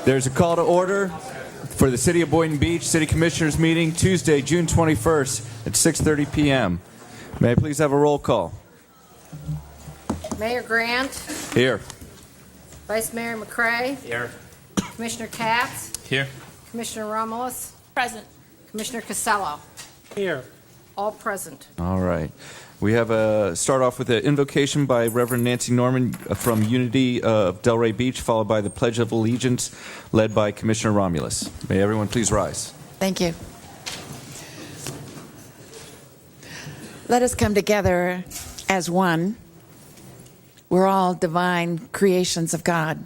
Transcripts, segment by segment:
There's a call to order for the City of Boynton Beach City Commissioners meeting Tuesday, June 21st at 6:30 p.m. May I please have a roll call? Mayor Grant, Here. Vice Mayor McCray, Here. Commissioner Katz, Here. Commissioner Romulus, Present. Commissioner Casello, Here. all present. All right. We have a start off with an invocation by Reverend Nancy Norman from Unity of Delray Beach, followed by the Pledge of Allegiance, led by Commissioner Romulus. May everyone please rise. Thank you. Let us come together as one. We're all divine creations of God,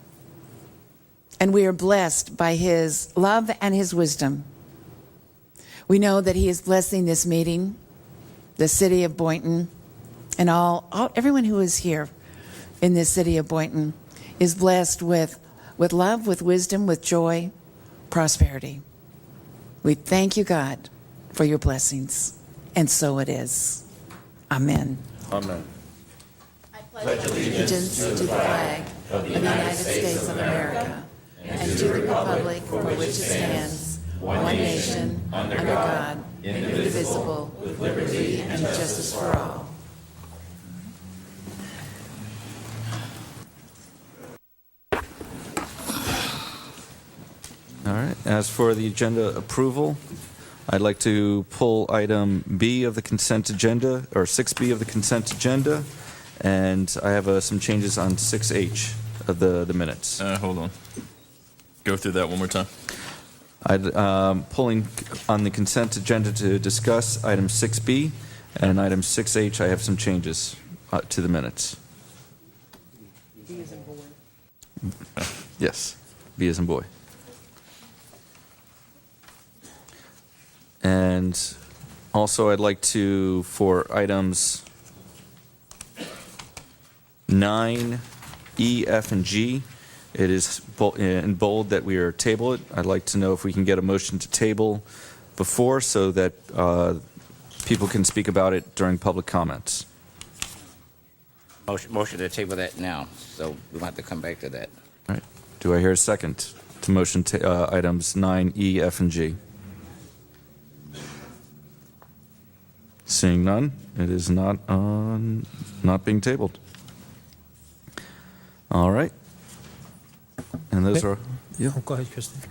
and we are blessed by His love and His wisdom. We know that He is blessing this meeting, the city of Boynton, and everyone who is here in this city of Boynton is blessed with love, with wisdom, with joy, prosperity. We thank you, God, for your blessings, and so it is. Amen. Amen. I pledge allegiance to the flag of the United States of America and to the republic for which it stands, one nation, under God, indivisible, with liberty and justice for all. All right. As for the agenda approval, I'd like to pull item B of the consent agenda, or 6B of the consent agenda, and I have some changes on 6H of the minutes. Hold on. Go through that one more time. Pulling on the consent agenda to discuss item 6B, and item 6H, I have some changes to the minutes. B as in boy. Yes, B as in boy. And also I'd like to, for items 9, E, F, and G, it is in bold that we are table it. I'd like to know if we can get a motion to table before so that people can speak about it during public comments. Motion to table that now, so we'll have to come back to that. All right. Do I hear a second to motion items 9, E, F, and G? Seeing none, it is not being tabled. All right. And those are. Yeah. Go ahead, Kristen.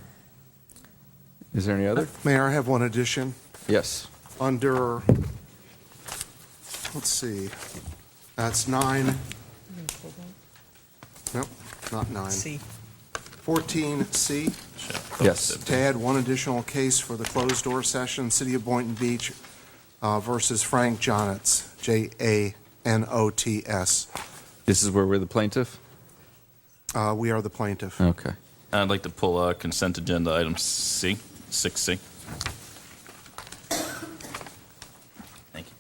Is there any other? Mayor, I have one addition. Yes. Under, let's see, that's 9. Nope, not 9. C. 14C, Yes. to add one additional case for the closed-door session, City of Boynton Beach versus Frank Jonots, Janots. This is where we're the plaintiff? We are the plaintiff. Okay. I'd like to pull consent agenda item C, 6C. Thank you.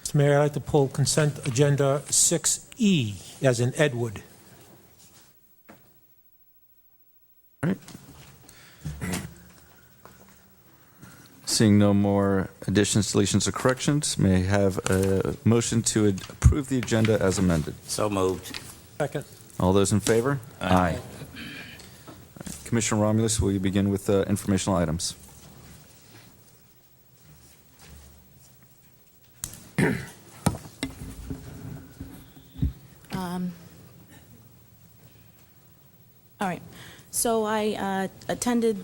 Mr. Mayor, I'd like to pull consent agenda 6E, as in Edward. All right. Seeing no more additions, deletions, or corrections, may I have a motion to approve the agenda as amended? So moved. Second. All those in favor? Aye. All right. Commissioner Romulus, will you begin with informational items? All right. So I attended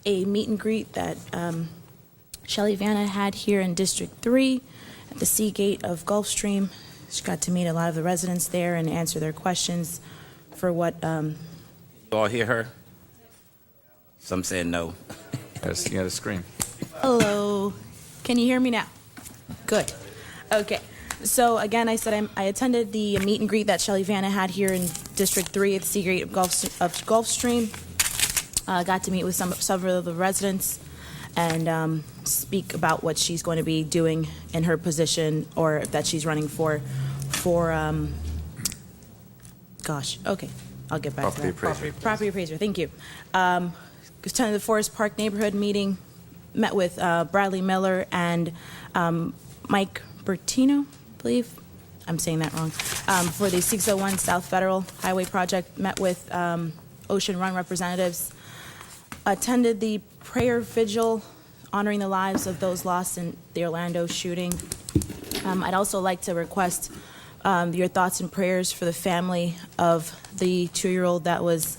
a meet and greet that Shelley Vanna had here in District 3 at the Seagate of Gulfstream. She got to meet a lot of the residents there and answer their questions for what... You all hear her? Some said no. You got to scream. Hello. Can you hear me now? Good. Okay. So again, I said I attended the meet and greet that Shelley Vanna had here in District 3 at the Seagate of Gulfstream. Got to meet with several of the residents and speak about what she's going to be doing in her position, or that she's running for gosh, okay, I'll get back to that. Property appraiser, thank you. Attended the Forest Park neighborhood meeting, met with Bradley Miller and Mike Bertino, I believe. I'm saying that wrong, for the 601 South Federal Highway project, met with Ocean Run representatives, attended the prayer vigil honoring the lives of those lost in the Orlando shooting. I'd also like to request your thoughts and prayers for the family of the 2-year-old that was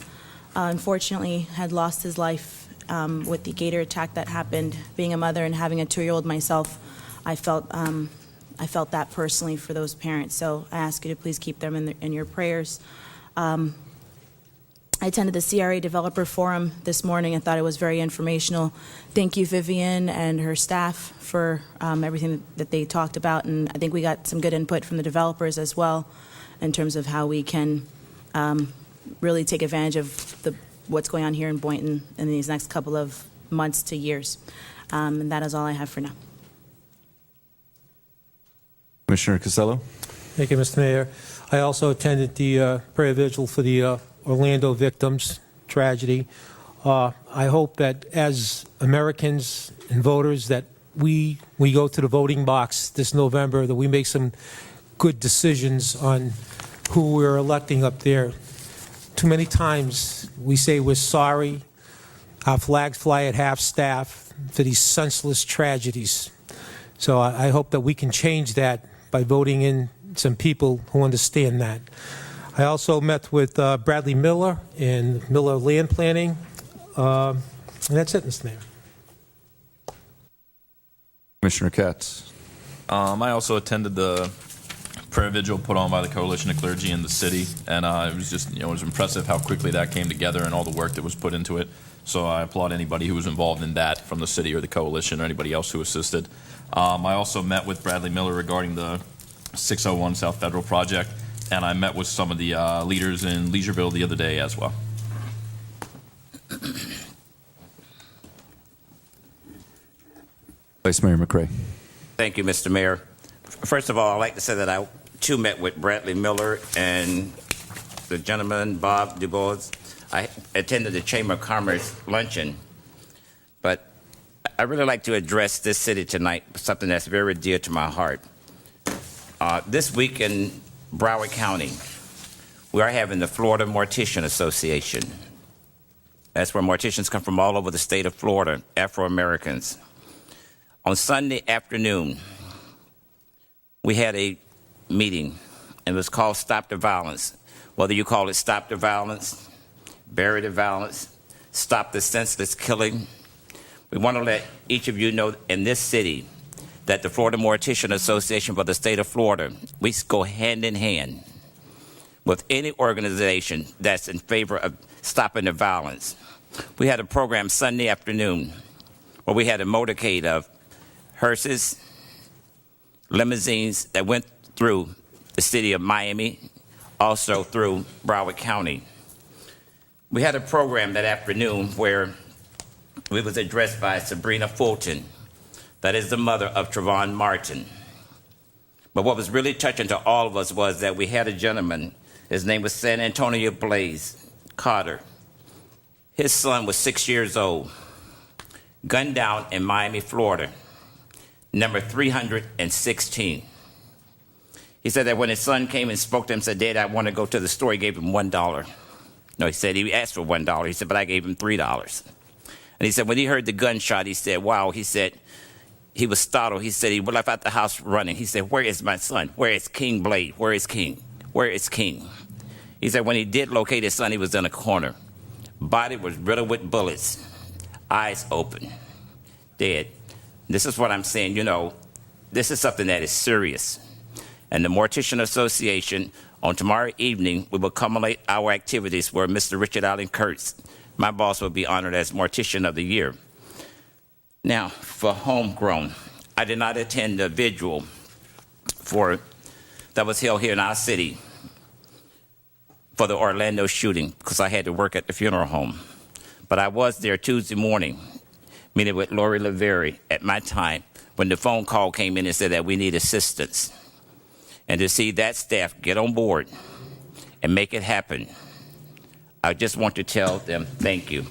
unfortunately had lost his life with the gator attack that happened. Being a mother and having a 2-year-old myself, I felt that personally for those parents. So I ask you to please keep them in your prayers. I attended the CRA Developer Forum this morning and thought it was very informational. Thank you, Vivian and her staff, for everything that they talked about, and I think we got some good input from the developers as well in terms of how we can really take advantage of what's going on here in Boynton in these next couple of months to years. And that is all I have for now. Commissioner Casello? Thank you, Mr. Mayor. I also attended the prayer vigil for the Orlando victims' tragedy. I hope that as Americans and voters that we go to the voting box this November, that we make some good decisions on who we're electing up there. Too many times we say we're sorry, our flags fly at half-staff for these senseless tragedies. So I hope that we can change that by voting in some people who understand that. I also met with Bradley Miller and Miller Land Planning. And that's it, Mr. Mayor. Commissioner Katz? I also attended the prayer vigil put on by the Coalition of Clergy in the city, and it was just, it was impressive how quickly that came together and all the work that was put into it. So I applaud anybody who was involved in that from the city or the coalition or anybody else who assisted. I also met with Bradley Miller regarding the 601 South Federal project, and I met with some of the leaders in Leisureville the other day as well. Vice Mayor McRae? Thank you, Mr. Mayor. First of all, I'd like to say that I, too, met with Bradley Miller and the gentleman, Bob DuBois. I attended the Chamber of Commerce luncheon, but I really like to address this city tonight, something that's very dear to my heart. This week in Broward County, we are having the Florida Mortician Association. That's where morticians come from all over the state of Florida, Afro-Americans. On Sunday afternoon, we had a meeting, and it was called Stop the Violence. Whether you call it Stop the Violence, Bury the Violence, Stop the Senseless Killing, we want to let each of you know in this city that the Florida Mortician Association for the state of Florida, we go hand in hand with any organization that's in favor of stopping the violence. We had a program Sunday afternoon where we had a motorcade of hearses, limousines that went through the city of Miami, also through Broward County. We had a program that afternoon where we was addressed by Sabrina Fulton, that is the mother of Trayvon Martin. But what was really touching to all of us was that we had a gentleman, his name was San Antonio Blaze Carter. His son was 6 years old, gunned down in Miami, Florida, number 316. He said that when his son came and spoke to him, said, "Dad, I want to go to the store," he gave him $1. No, he said he asked for $1. He said, but I gave him $3. And he said when he heard the gunshot, he said, wow, he said, he was startled. He said he left out the house running. He said, where is my son? Where is King Blade? Where is King? Where is King? He said when he did locate his son, he was in a corner. Body was riddled with bullets, eyes open, dead. This is what I'm saying, you know, this is something that is serious. And the Mortician Association, on tomorrow evening, we will culminate our activities where Mr. Richard Allen Kurtz, my boss, will be honored as Mortician of the Year. Now, for homegrown, I did not attend the vigil that was held here in our city for the Orlando shooting because I had to work at the funeral home. But I was there Tuesday morning, meeting with Lori Lavery at my time when the phone call came in and said that we need assistance. And to see that staff get on board and make it happen, I just want to tell them thank you.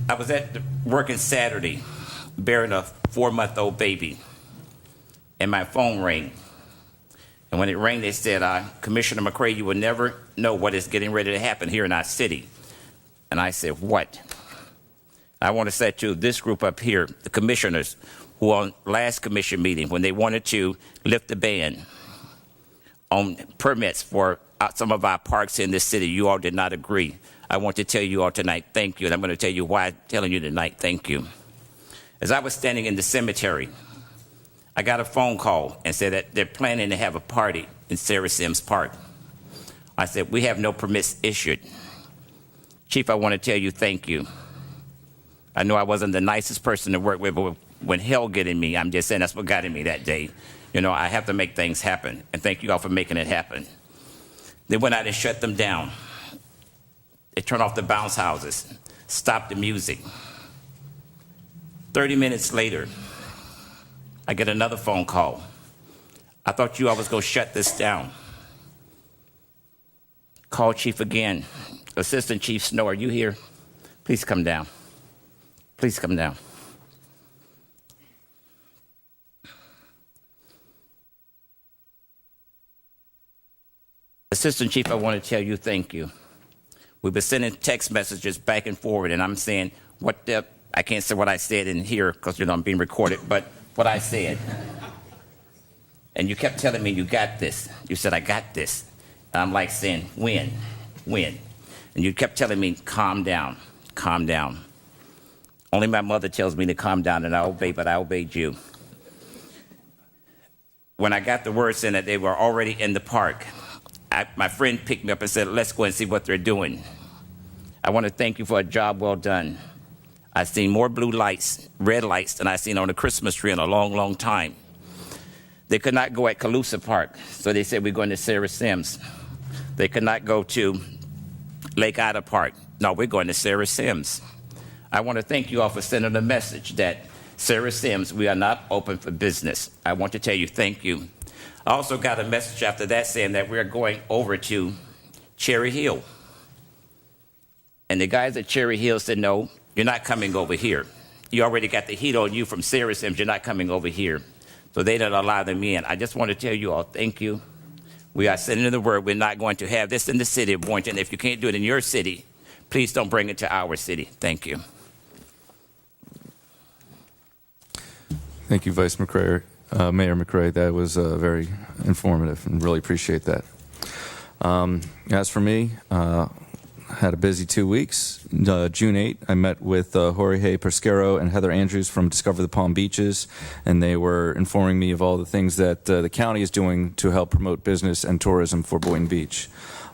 I was working Saturday, bearing a 4-month-old baby, and my phone rang. And when it rained, they said, Commissioner McCray, you will never know what is getting ready to happen here in our city. And I said, what? I want to say to this group up here, the commissioners, who on last commission meeting, when they wanted to lift the ban on permits for some of our parks in this city, you all did not agree. I want to tell you all tonight, thank you, and I'm going to tell you why I'm telling you tonight, thank you. As I was standing in the cemetery, I got a phone call and said that they're planning to have a party in Sarah Sims Park. I said, we have no permits issued. Chief, I want to tell you thank you. I know I wasn't the nicest person to work with, but when hell get in me, I'm just saying that's what got in me that day. You know, I have to make things happen, and thank you all for making it happen. They went out and shut them down. They turned off the bounce houses, stopped the music. 30 minutes later, I get another phone call. I thought you all was going to shut this down. Call Chief again. Assistant Chief Snow, are you here? Please come down. Please come down. Assistant Chief, I want to tell you thank you. We've been sending text messages back and forward, and I'm saying, I can't say what I said in here because, you know, I'm being recorded, but what I said. And you kept telling me, you got this. You said, I got this. And I'm like saying, when? And you kept telling me, calm down, calm down. Only my mother tells me to calm down, and I obey, but I obeyed you. When I got the word saying that they were already in the park, my friend picked me up and said, let's go and see what they're doing. I want to thank you for a job well done. I've seen more blue lights, red lights, than I've seen on a Christmas tree in a long, long time. They could not go at Calusa Park, so they said, we're going to Sarah Sims. They could not go to Lake Ida Park. No, we're going to Sarah Sims. I want to thank you all for sending a message that Sarah Sims, we are not open for business. I want to tell you thank you. I also got a message after that saying that we're going over to Cherry Hill. And the guys at Cherry Hill said, no, you're not coming over here. You already got the heat on you from Sarah Sims. You're not coming over here. So they didn't allow them in. I just want to tell you all, thank you. We are sending the word. We're not going to have this in the city of Boynton. If you can't do it in your city, please don't bring it to our city. Thank you. Thank you, Vice McCray, Mayor McCray. That was very informative, and really appreciate that. As for me, had a busy 2 weeks. June 8, I met with Jorge Pesquero and Heather Andrews from Discover the Palm Beaches, and they were informing me of all the things that the county is doing to help promote business and tourism for Boynton Beach.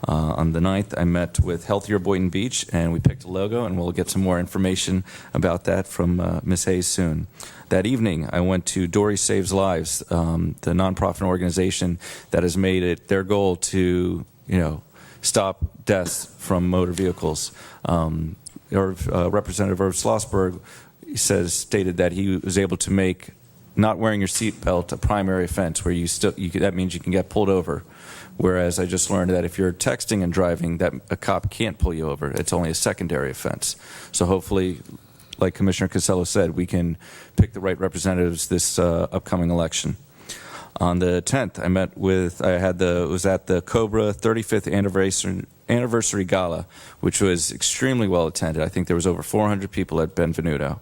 On the 9th, I met with Healthier Boynton Beach, and we picked a logo, and we'll get some more information about that from Ms. Hayes soon. That evening, I went to Dory Saves Lives, the nonprofit organization that has made it their goal to, stop deaths from motor vehicles. Representative Irv Schlossberg stated that he was able to make not wearing your seatbelt a primary offense, where that means you can get pulled over. Whereas I just learned that if you're texting and driving, that a cop can't pull you over. It's only a secondary offense. So hopefully, like Commissioner Casello said, we can pick the right representatives this upcoming election. On the 10th, it was at the Cobra 35th anniversary gala, which was extremely well attended. I think there was over 400 people at Benvenuto.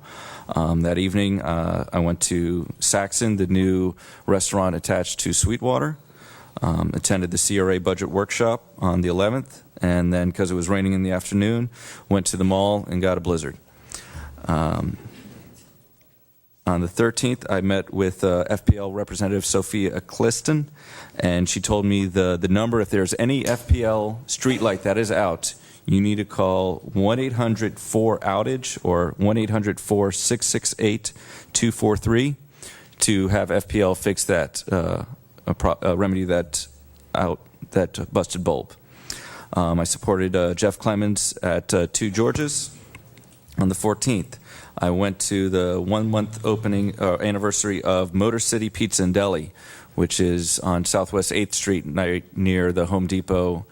That evening, I went to Saxon, the new restaurant attached to Sweetwater. Attended the CRA budget workshop on the 11th, and then because it was raining in the afternoon, went to the mall and got a blizzard. On the 13th, I met with FPL Representative Sophia Cliston, and she told me the number, if there's any FPL streetlight that is out, you need to call 1-800-4-OUTAGE or 1-800-4-668-243 to have FPL fix that, remedy that busted bulb. I supported Jeff Clemens at 2 Georges. On the 14th, I went to the 1-month opening anniversary of Motor City Pizza and Deli, which is on Southwest 8th Street near the Home Depot,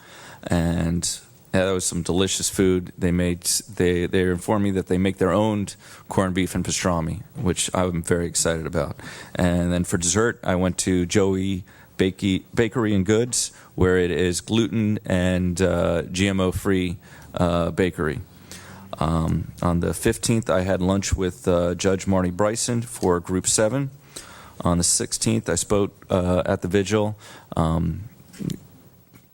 and that was some delicious food. They informed me that they make their own corned beef and pastrami, which I'm very excited about. And then for dessert, I went to Joey Bakery and Goods, where it is gluten and GMO-free bakery. On the 15th, I had lunch with Judge Marty Bryson for Group 7. On the 16th, I spoke at the vigil.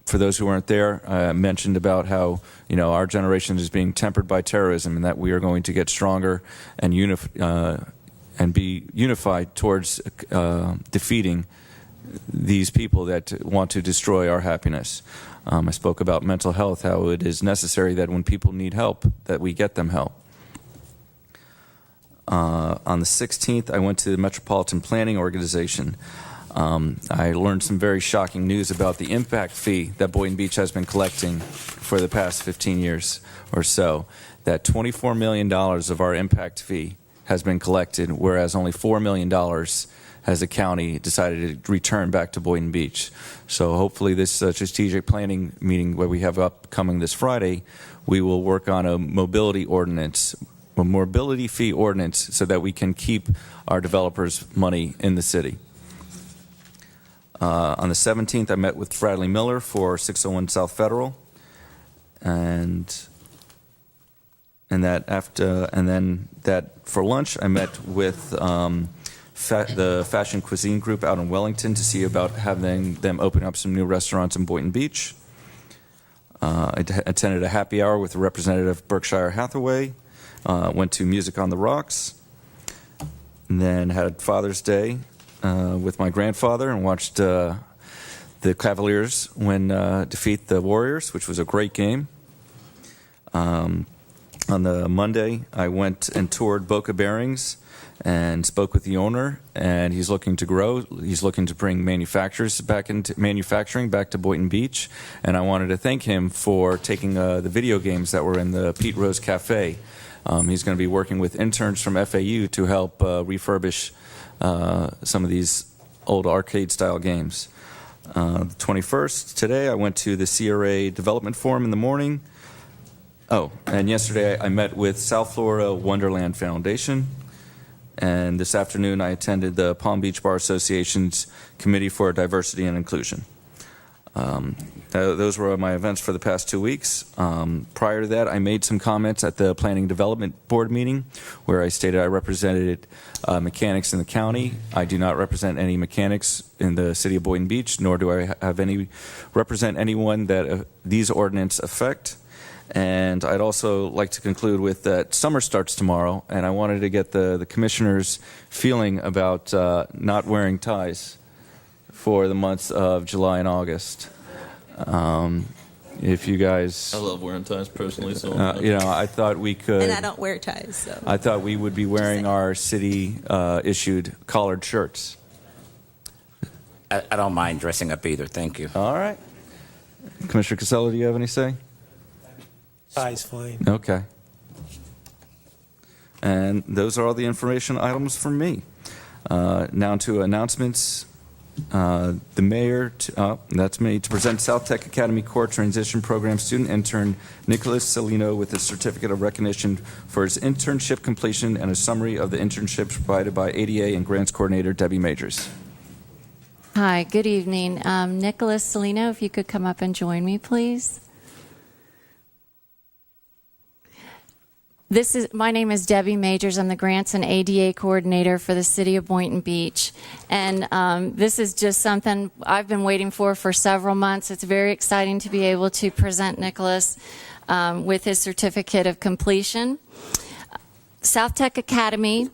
For those who weren't there, I mentioned about how, our generation is being tempered by terrorism, and that we are going to get stronger and be unified towards defeating these people that want to destroy our happiness. I spoke about mental health, how it is necessary that when people need help, that we get them help. On the 16th, I went to the Metropolitan Planning Organization. I learned some very shocking news about the impact fee that Boynton Beach has been collecting for the past 15 years or so. That $24 million of our impact fee has been collected, whereas only $4 million has the county decided to return back to Boynton Beach. So hopefully this strategic planning meeting where we have upcoming this Friday, we will work on a mobility ordinance, a mobility fee ordinance, so that we can keep our developers' money in the city. On the 17th, I met with Bradley Miller for 601 South Federal, and then for lunch, I met with the Fashion Cuisine Group out in Wellington to see about having them open up some new restaurants in Boynton Beach. I attended a happy hour with a representative of Berkshire Hathaway. Went to Music on the Rocks, and then had Father's Day with my grandfather and watched the Cavaliers defeat the Warriors, which was a great game. On the Monday, I went and toured Boca Bearings and spoke with the owner, and he's looking to grow. He's looking to bring manufacturing back to Boynton Beach, and I wanted to thank him for taking the video games that were in the Pete Rose Cafe. He's going to be working with interns from FAU to help refurbish some of these old arcade-style games. The 21st, today, I went to the CRA Development Forum in the morning. Oh, and yesterday I met with South Florida Wonderland Foundation. And this afternoon I attended the Palm Beach Bar Association's Committee for Diversity and Inclusion. Those were my events for the past 2 weeks. Prior to that, I made some comments at the Planning Development Board meeting where I stated I represented mechanics in the county. I do not represent any mechanics in the city of Boynton Beach, nor do I have represent anyone that these ordinances affect. And I'd also like to conclude with that summer starts tomorrow, and I wanted to get the commissioners' feeling about not wearing ties for the months of July and August. If you guys, I love wearing ties personally, so I thought we could. And I don't wear ties, so. I thought we would be wearing our city issued collared shirts. I don't mind dressing up either. Thank you. All right, Commissioner Casella, do you have any say? Ties fine. Okay. And those are all the information items from me. Now to announcements. The mayor, that's me, to present South Tech Academy Core Transition Program student intern Nicholas Celino with a certificate of recognition for his internship completion and a summary of the internships provided by ADA and grants coordinator Debbie Majors. Hi, good evening. Nicholas Celino, if you could come up and join me, please. My name is Debbie Majors. I'm the Grants and ADA Coordinator for the City of Boynton Beach. And this is just something I've been waiting for several months. It's very exciting to be able to present Nicholas with his certificate of completion. South Tech Academy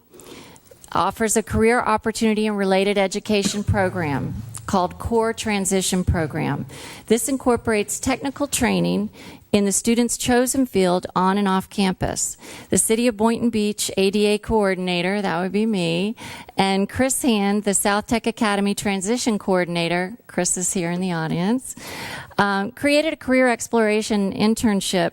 offers a career opportunity and related education program called Core Transition Program. This incorporates technical training in the student's chosen field on and off campus. The City of Boynton Beach ADA Coordinator, that would be me, and Chris Hand, the South Tech Academy Transition Coordinator, Chris is here in the audience, created a career exploration internship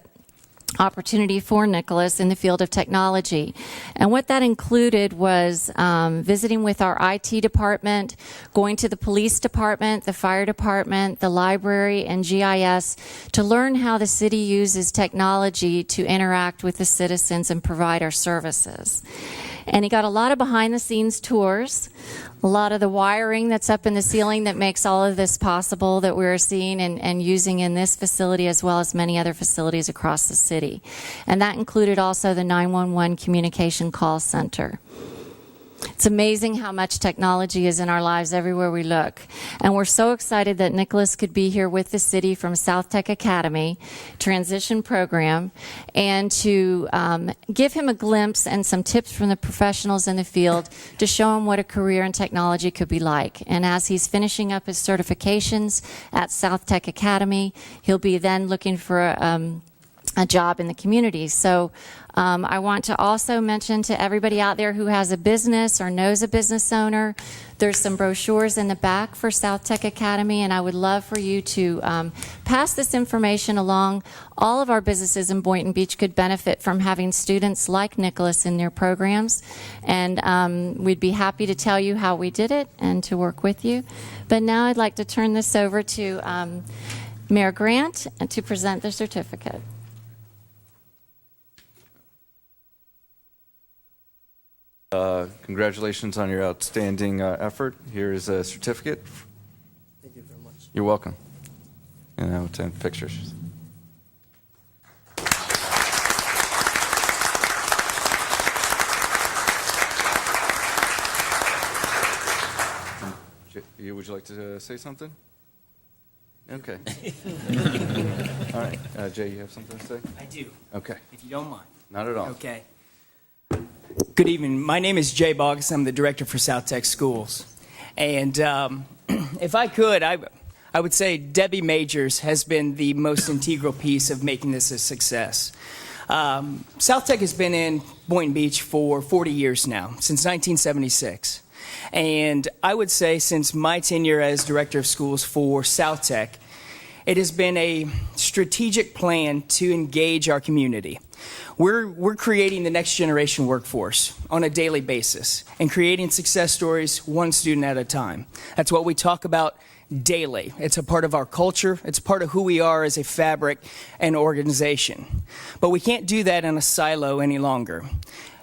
opportunity for Nicholas in the field of technology. And what that included was visiting with our IT department, going to the police department, the fire department, the library, and GIS to learn how the city uses technology to interact with the citizens and provide our services. And he got a lot of behind-the-scenes tours, a lot of the wiring that's up in the ceiling that makes all of this possible that we're seeing and using in this facility as well as many other facilities across the city. And that included also the 911 communication call center. It's amazing how much technology is in our lives everywhere we look. And we're so excited that Nicholas could be here with the city from South Tech Academy transition program and to give him a glimpse and some tips from the professionals in the field to show him what a career in technology could be like. And as he's finishing up his certifications at South Tech Academy, he'll be then looking for a job in the community. So I want to also mention to everybody out there who has a business or knows a business owner, there's some brochures in the back for South Tech Academy, and I would love for you to pass this information along. All of our businesses in Boynton Beach could benefit from having students like Nicholas in their programs, and we'd be happy to tell you how we did it and to work with you. But now I'd like to turn this over to Mayor Grant to present the certificate. Congratulations on your outstanding effort. Here is a certificate. Thank you very much. You're welcome. And I'll take pictures. Would you like to say something? Okay. All right. Jay, you have something to say? I do, Okay. if you don't mind. Not at all. Okay. Good evening. My name is Jay Boggs. I'm the director for South Tech Schools. And if I could, I would say Debbie Majors has been the most integral piece of making this a success. South Tech has been in Boynton Beach for 40 years now, since 1976. And I would say since my tenure as director of schools for South Tech, it has been a strategic plan to engage our community. We're creating the next generation workforce on a daily basis and creating success stories one student at a time. That's what we talk about daily. It's a part of our culture. It's part of who we are as a fabric and organization. But we can't do that in a silo any longer.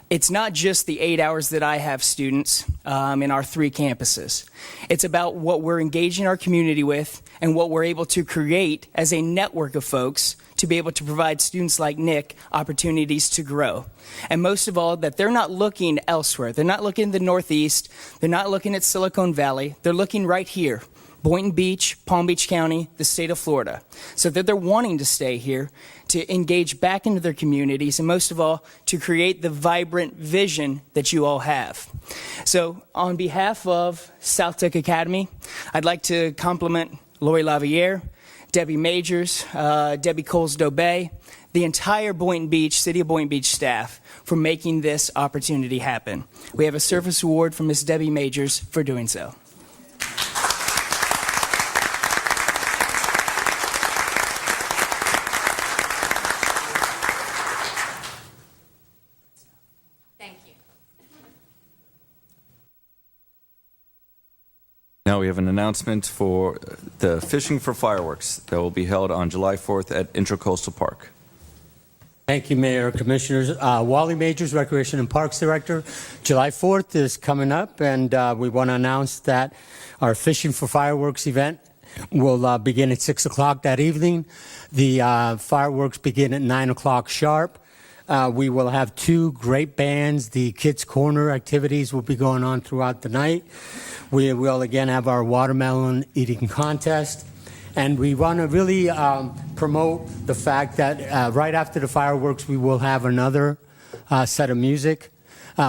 It's not just the 8 hours that I have students in our 3 campuses. It's about what we're engaging our community with and what we're able to create as a network of folks to be able to provide students like Nick opportunities to grow. And most of all, that they're not looking elsewhere. They're not looking in the Northeast. They're not looking at Silicon Valley. They're looking right here, Boynton Beach, Palm Beach County, the state of Florida. So that they're wanting to stay here, to engage back into their communities, and most of all, to create the vibrant vision that you all have. So on behalf of South Tech Academy, I'd like to compliment Lori Laviere, Debbie Majors, Debbie Coles-Dobay, the entire Boynton Beach, City of Boynton Beach staff for making this opportunity happen. We have a service award from Ms. Debbie Majors for doing so. Thank you. Now we have an announcement for the Fishing for Fireworks that will be held on July 4th at Intracoastal Park. Thank you, Mayor, Commissioners. Wally Majors, Recreation and Parks Director. July 4th is coming up, and we want to announce that our Fishing for Fireworks event will begin at 6 o'clock that evening. The fireworks begin at 9 o'clock sharp. We will have 2 great bands. The Kids Corner activities will be going on throughout the night. We will again have our watermelon eating contest. And we want to really promote the fact that right after the fireworks, we will have another set of music.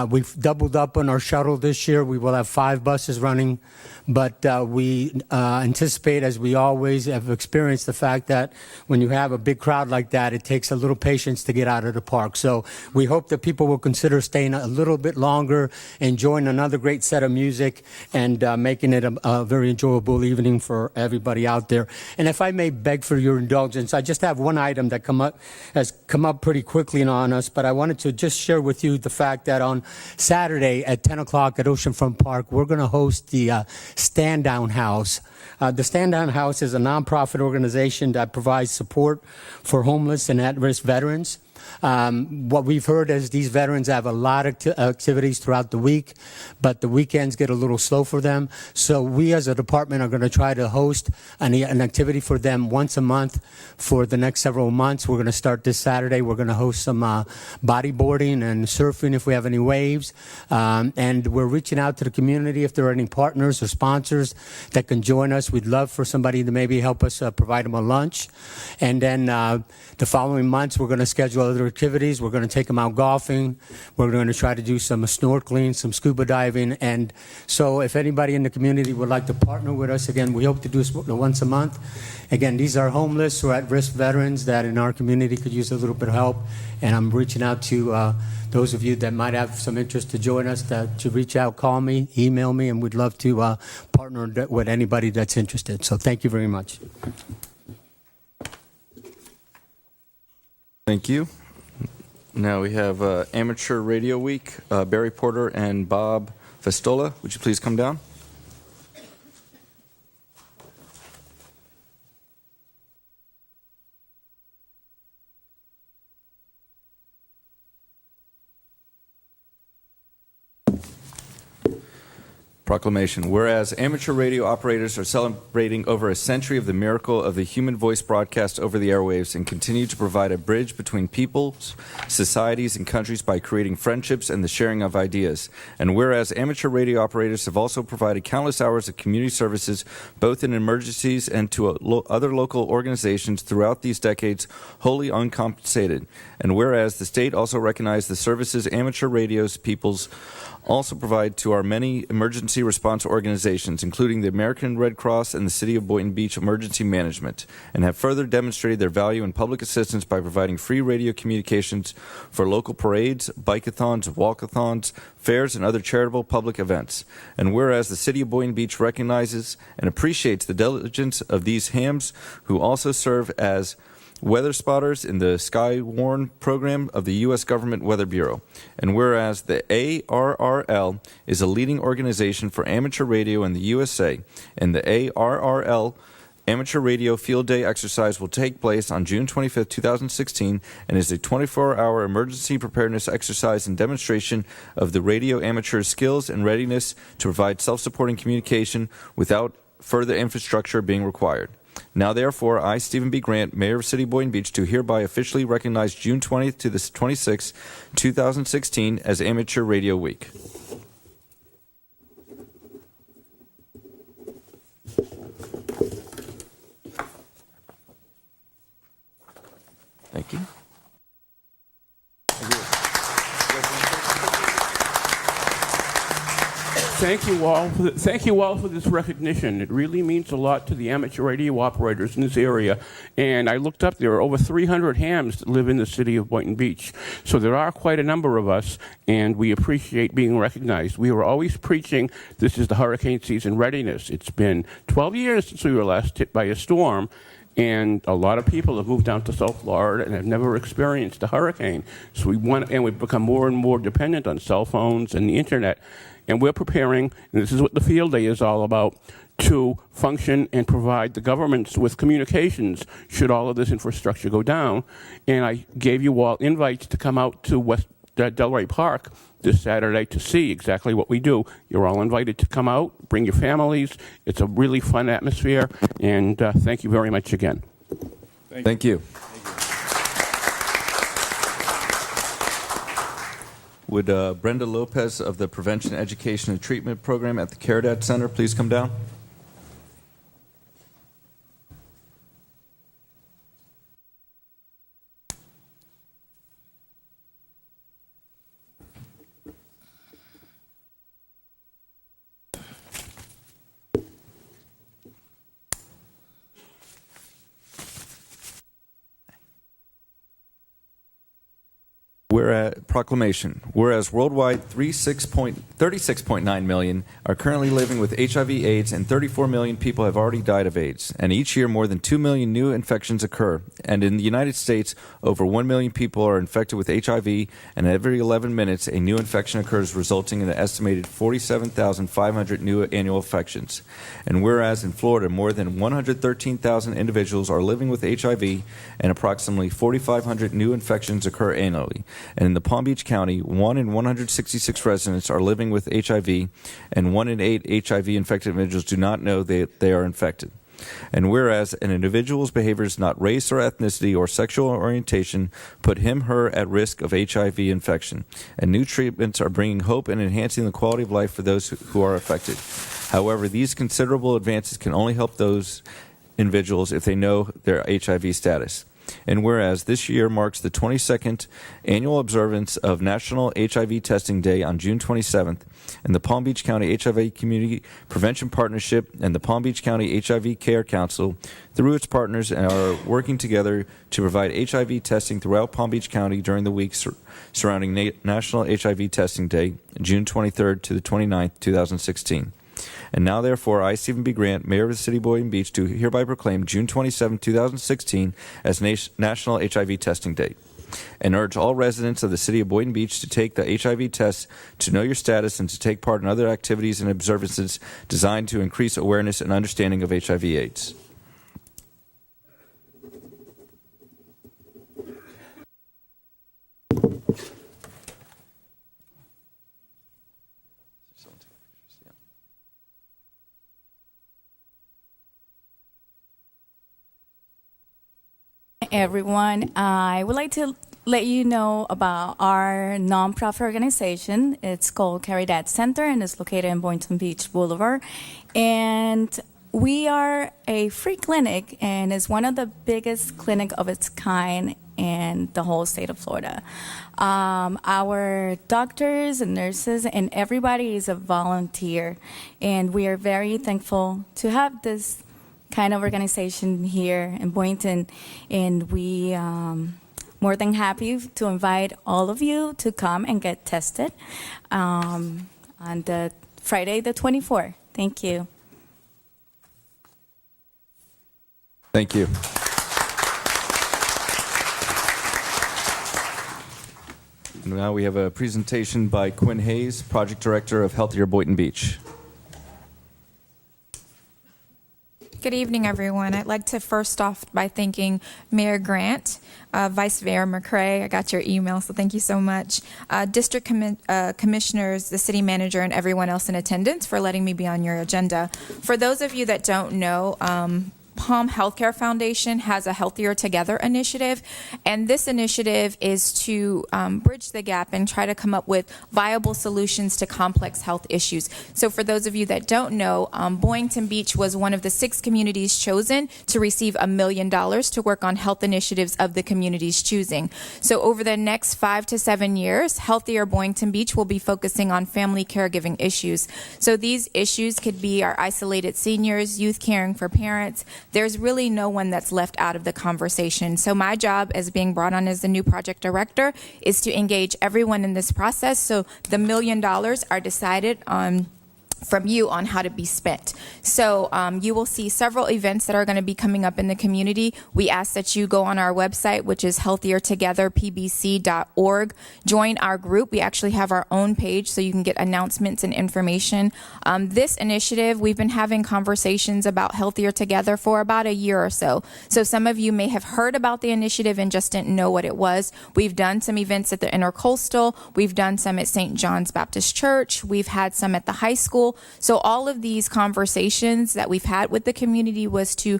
We've doubled up on our shuttle this year. We will have 5 buses running, but we anticipate, as we always have experienced, the fact that when you have a big crowd like that, it takes a little patience to get out of the park. So we hope that people will consider staying a little bit longer, enjoying another great set of music, and making it a very enjoyable evening for everybody out there. And if I may beg for your indulgence, I just have one item that has come up pretty quickly on us, but I wanted to just share with you the fact that on Saturday at 10 o'clock at Oceanfront Park, we're going to host the Stand Down House. The Stand Down House is a nonprofit organization that provides support for homeless and at-risk veterans. What we've heard is these veterans have a lot of activities throughout the week, but the weekends get a little slow for them. So we as a department are going to try to host an activity for them once a month for the next several months. We're going to start this Saturday. We're going to host some bodyboarding and surfing if we have any waves. And we're reaching out to the community if there are any partners or sponsors that can join us. We'd love for somebody to maybe help us provide them a lunch. And then the following months, we're going to schedule other activities. We're going to take them out golfing. We're going to try to do some snorkeling, some scuba diving. And so if anybody in the community would like to partner with us, again, we hope to do this once a month. Again, these are homeless or at-risk veterans that in our community could use a little bit of help. And I'm reaching out to those of you that might have some interest to join us, to reach out, call me, email me, and we'd love to partner with anybody that's interested. So thank you very much. Thank you. Now we have Amateur Radio Week. Barry Porter and Bob Festola, would you please come down? Proclamation. Whereas amateur radio operators are celebrating over a century of the miracle of the human voice broadcast over the airwaves and continue to provide a bridge between peoples, societies, and countries by creating friendships and the sharing of ideas. And whereas amateur radio operators have also provided countless hours of community services, both in emergencies and to other local organizations throughout these decades, wholly uncompensated. And whereas the state also recognized the services amateur radio's peoples also provide to our many emergency response organizations, including the American Red Cross and the City of Boynton Beach Emergency Management, and have further demonstrated their value in public assistance by providing free radio communications for local parades, bike-a-thons, walk-a-thons, fairs, and other charitable public events. And whereas the City of Boynton Beach recognizes and appreciates the diligence of these hams who also serve as weather spotters in the Skywarn program of the U.S. Government Weather Bureau. And whereas the ARRL is a leading organization for amateur radio in the USA, and the ARRL Amateur Radio Field Day exercise will take place on June 25, 2016, and is a 24-hour emergency preparedness exercise and demonstration of the radio amateur's skills and readiness to provide self-supporting communication without further infrastructure being required. Now, therefore, I, Stephen B. Grant, Mayor of City of Boynton Beach, do hereby officially recognize June 20th to the 26th, 2016 as Amateur Radio Week. Thank you. Thank you all for this recognition. It really means a lot to the amateur radio operators in this area. And I looked up, there are over 300 hams that live in the city of Boynton Beach. So there are quite a number of us, and we appreciate being recognized. We were always preaching, this is the hurricane season readiness. It's been 12 years since we were last hit by a storm. And a lot of people have moved down to South Florida and have never experienced a hurricane. So we've become more and more dependent on cell phones and the internet. And we're preparing, and this is what the field day is all about, to function and provide the governments with communications should all of this infrastructure go down. And I gave you all invites to come out to West Delray Park this Saturday to see exactly what we do. You're all invited to come out, bring your families. It's a really fun atmosphere, and thank you very much again. Thank you. Would Brenda Lopez of the Prevention, Education, and Treatment Program at the Caridad Center please come down? Proclamation. Whereas worldwide 36.9 million are currently living with HIV/AIDS, and 34 million people have already died of AIDS. And each year, more than 2 million new infections occur. And in the United States, over 1 million people are infected with HIV, and every 11 minutes, a new infection occurs, resulting in an estimated 47,500 new annual infections. And whereas in Florida, more than 113,000 individuals are living with HIV, and approximately 4,500 new infections occur annually. And in the Palm Beach County, 1 in 166 residents are living with HIV, and 1 in 8 HIV-infected individuals do not know they are infected. And whereas an individual's behaviors, not race or ethnicity or sexual orientation, put him/her at risk of HIV infection, and new treatments are bringing hope and enhancing the quality of life for those who are affected. However, these considerable advances can only help those individuals if they know their HIV status. And whereas this year marks the 22nd annual observance of National HIV Testing Day on June 27th, and the Palm Beach County HIV Community Prevention Partnership and the Palm Beach County HIV Care Council, through its partners, are working together to provide HIV testing throughout Palm Beach County during the week surrounding National HIV Testing Day, June 23rd to the 29th, 2016. And now, therefore, I, Stephen B. Grant, Mayor of the City of Boynton Beach, do hereby proclaim June 27, 2016 as National HIV Testing Day, and urge all residents of the City of Boynton Beach to take the HIV test, to know your status, and to take part in other activities and observances designed to increase awareness and understanding of HIV/AIDS. Everyone, I would like to let you know about our nonprofit organization. It's called Carry That Center, and it's located in Boynton Beach Boulevard. And we are a free clinic, and it's one of the biggest clinic of its kind in the whole state of Florida. Our doctors and nurses and everybody is a volunteer, and we are very thankful to have this kind of organization here in Boynton, and we more than happy to invite all of you to come and get tested on the Friday the 24th. Thank you. Thank you. Now we have a presentation by Quinn Hayes, Project Director of Healthier Boynton Beach. Good evening, everyone. I'd like to first off by thanking Mayor Grant, Vice Mayor McCray. I got your email, so thank you so much. District commissioners, the city manager, and everyone else in attendance for letting me be on your agenda. For those of you that don't know, Palm Healthcare Foundation has a Healthier Together initiative, and this initiative is to bridge the gap and try to come up with viable solutions to complex health issues. So for those of you that don't know, Boynton Beach was one of the 6 communities chosen to receive $1 million to work on health initiatives of the community's choosing. So over the next 5 to 7 years, Healthier Boynton Beach will be focusing on family caregiving issues. So these issues could be our isolated seniors, youth caring for parents. There's really no one that's left out of the conversation. So my job as being brought on as the new project director is to engage everyone in this process, so the $1 million are decided on from you on how to be spent. So you will see several events that are going to be coming up in the community. We ask that you go on our website, which is healthiertogetherpbc.org. Join our group. We actually have our own page, so you can get announcements and information. This initiative, we've been having conversations about Healthier Together for about a year or so. So some of you may have heard about the initiative and just didn't know what it was. We've done some events at the Intercoastal. We've done some at St. John's Baptist Church. We've had some at the high school. So all of these conversations that we've had with the community was to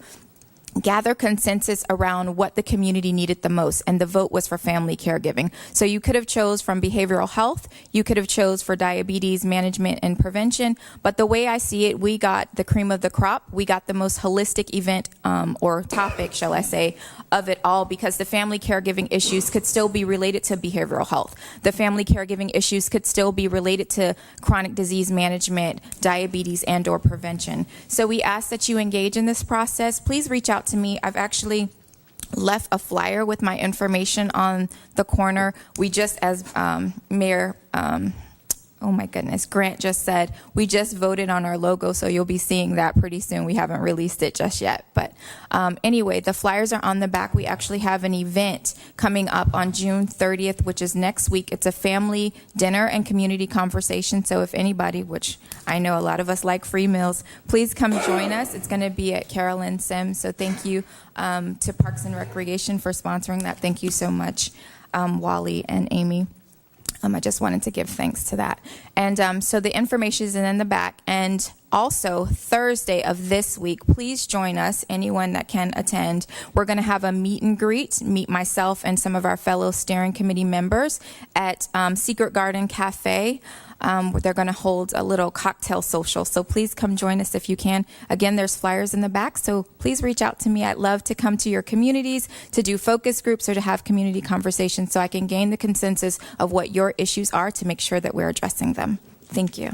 gather consensus around what the community needed the most, and the vote was for family caregiving. So you could have chose from behavioral health, you could have chose for diabetes management and prevention, but the way I see it, we got the cream of the crop. We got the most holistic event or topic, shall I say, of it all, because the family caregiving issues could still be related to behavioral health. The family caregiving issues could still be related to chronic disease management, diabetes, and or prevention. So we ask that you engage in this process. Please reach out to me. I've actually left a flyer with my information on the corner. We just, as Mayor, oh my goodness, Grant just said, we just voted on our logo, so you'll be seeing that pretty soon. We haven't released it just yet. But anyway, the flyers are on the back. We actually have an event coming up on June 30th, which is next week. It's a family dinner and community conversation. So if anybody, which I know a lot of us like free meals, please come join us. It's going to be at Carolyn Sims. So thank you to Parks and Recreation for sponsoring that. Thank you so much, Wally and Amy. I just wanted to give thanks to that. And so the information is in the back. And also, Thursday of this week, please join us, anyone that can attend. We're going to have a meet and greet, meet myself and some of our fellow steering committee members at Secret Garden Cafe. Where they're going to hold a little cocktail social. So please come join us if you can. Again, there's flyers in the back, so please reach out to me. I'd love to come to your communities to do focus groups or to have community conversations so I can gain the consensus of what your issues are to make sure that we're addressing them. Thank you.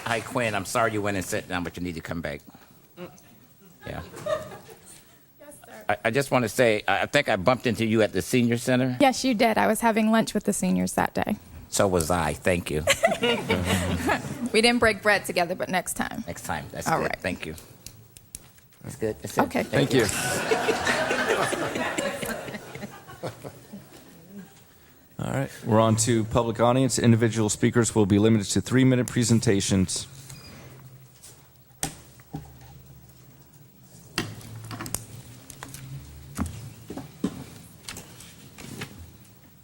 Hi, Quinn. I'm sorry you went and sat down, but you need to come back. Yeah. I just want to say, I think I bumped into you at the senior center. Yes, you did. I was having lunch with the seniors that day. So was I. Thank you. We didn't break bread together, but next time. Next time. That's All good. right. Thank you. That's good. That's it. Okay. Thank you. All right, we're on to public audience. Individual speakers will be limited to 3-minute presentations.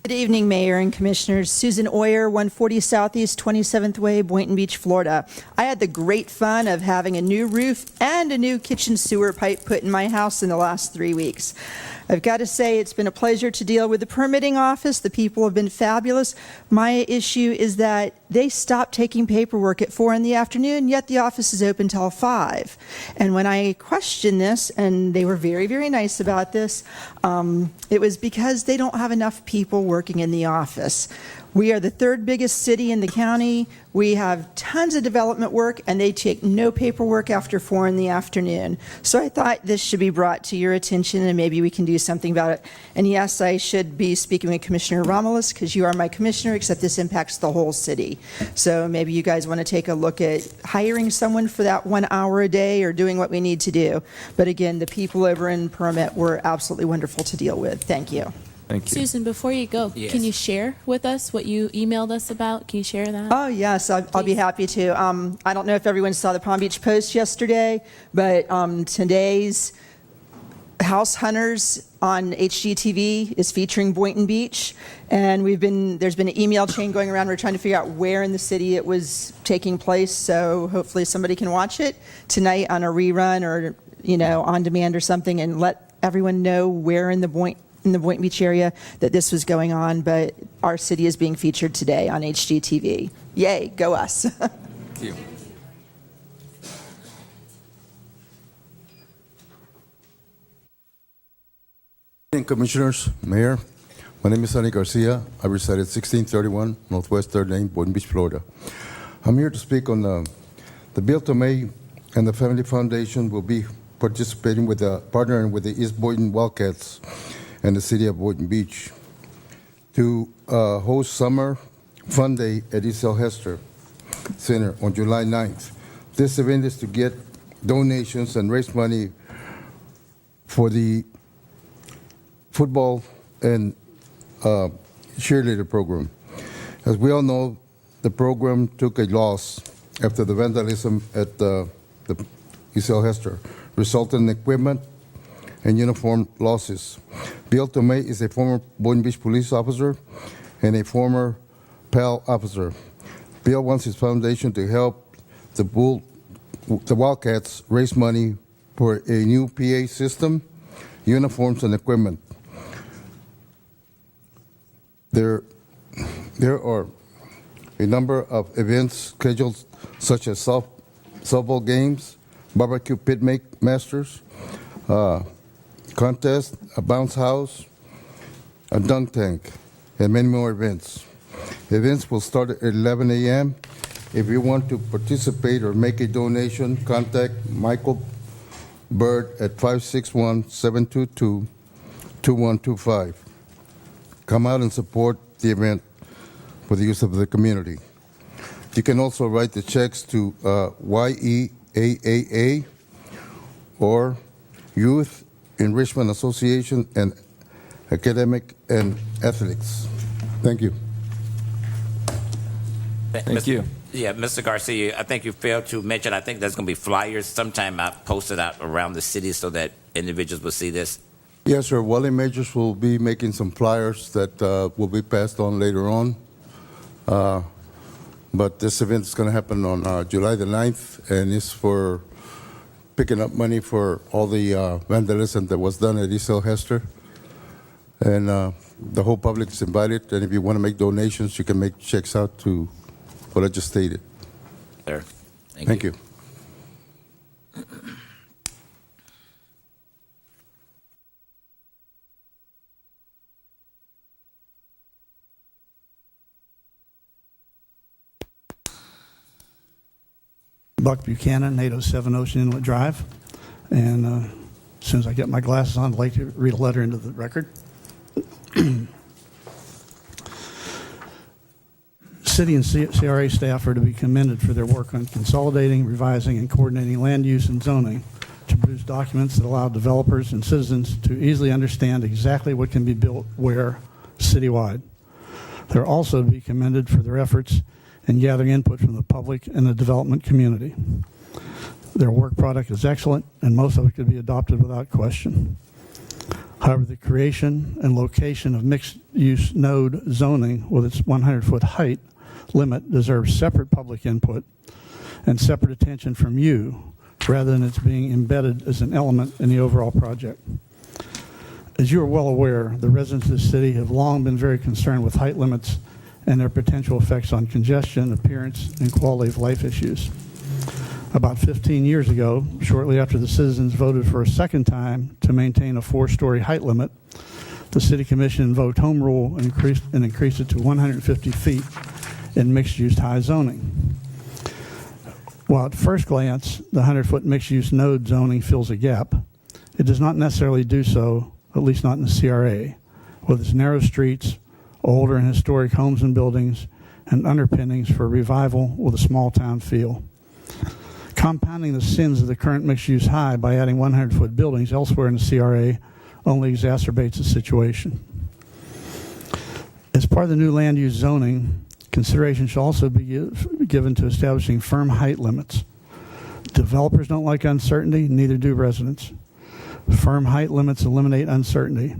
Good evening, Mayor and Commissioners. Susan Oyer, 140 Southeast 27th Way, Boynton Beach, Florida. I had the great fun of having a new roof and a new kitchen sewer pipe put in my house in the last 3 weeks. I've got to say it's been a pleasure to deal with the permitting office. The people have been fabulous. My issue is that they stopped taking paperwork at 4 in the afternoon, yet the office is open till 5. And when I questioned this, and they were very, very nice about this, it was because they don't have enough people working in the office. We are the 3rd biggest city in the county. We have tons of development work, and they take no paperwork after 4 in the afternoon. So I thought this should be brought to your attention, and maybe we can do something about it. And yes, I should be speaking with Commissioner Romulus, because you are my commissioner, except this impacts the whole city. So maybe you guys want to take a look at hiring someone for that 1 hour a day or doing what we need to do. But again, the people over in Permit were absolutely wonderful to deal with. Thank you. Thank you. Susan, before you go, Yes. Can you share with us what you emailed us about? Can you share that? Oh, yes, I'll be happy to. I don't know if everyone saw the Palm Beach Post yesterday, but today's House Hunters on HGTV is featuring Boynton Beach, and there's been an email chain going around. We're trying to figure out where in the city it was taking place, so hopefully somebody can watch it tonight on a rerun or, on demand or something, and let everyone know where in the Boynton Beach area that this was going on, but our city is being featured today on HGTV. Yay, go us. Thank you. Commissioners, Mayor, my name is Sonny Garcia. I reside at 1631 Northwest 3rd Lane, Boynton Beach, Florida. I'm here to speak on the Bill to May, and the Family Foundation will be participating with partnering with the East Boynton Wildcats and the city of Boynton Beach to host Summer Fun Day at East Hester Center on July 9th. This event is to get donations and raise money for the football and cheerleader program. As we all know, the program took a loss after the vandalism at the East Hester, resulting in equipment and uniform losses. Bill Tomei is a former Boynton Beach police officer and a former PAL officer. Bill wants his foundation to help the Wildcats raise money for a new PA system, uniforms, and equipment. There are a number of events scheduled, such as softball games, barbecue pit masters, contest, a bounce house, a dunk tank, and many more events. Events will start at 11 a.m. If you want to participate or make a donation, contact Michael Bird at 561-722-2125. Come out and support the event for the use of the community. You can also write the checks to YEAAA or Youth Enrichment Association and Academic and Athletics. Thank you. Thank you. Yeah, Mr. Garcia, I think you failed to mention, I think there's going to be flyers sometime posted out around the city so that individuals will see this. Yes, sir. Wally Majors will be making some flyers that will be passed on later on. But this event is going to happen on July the 9th, and it's for picking up money for all the vandalism that was done at East Hill Hester. And the whole public is invited, and if you want to make donations, you can make checks out to what I just stated. Sir, thank you. Buck Buchanan, 807 Ocean Inlet Drive. And as soon as I get my glasses on, I'd like to read a letter into the record. City and CRA staff are to be commended for their work on consolidating, revising, and coordinating land use and zoning to produce documents that allow developers and citizens to easily understand exactly what can be built where citywide. They're also to be commended for their efforts in gathering input from the public and the development community. Their work product is excellent, and most of it could be adopted without question. However, the creation and location of mixed-use node zoning with its 100-foot height limit deserves separate public input and separate attention from you, rather than its being embedded as an element in the overall project. As you are well aware, the residents of the city have long been very concerned with height limits and their potential effects on congestion, appearance, and quality of life issues. About 15 years ago, shortly after the citizens voted for a second time to maintain a 4-story height limit, the City Commission invoked home rule and increased it to 150 feet in mixed-use high zoning. While at first glance, the 100-foot mixed-use node zoning fills a gap, it does not necessarily do so, at least not in the CRA, with its narrow streets, older and historic homes and buildings, and underpinnings for revival with a small-town feel. Compounding the sins of the current mixed-use high by adding 100-foot buildings elsewhere in the CRA only exacerbates the situation. As part of the new land use zoning, consideration should also be given to establishing firm height limits. Developers don't like uncertainty, neither do residents. Firm height limits eliminate uncertainty.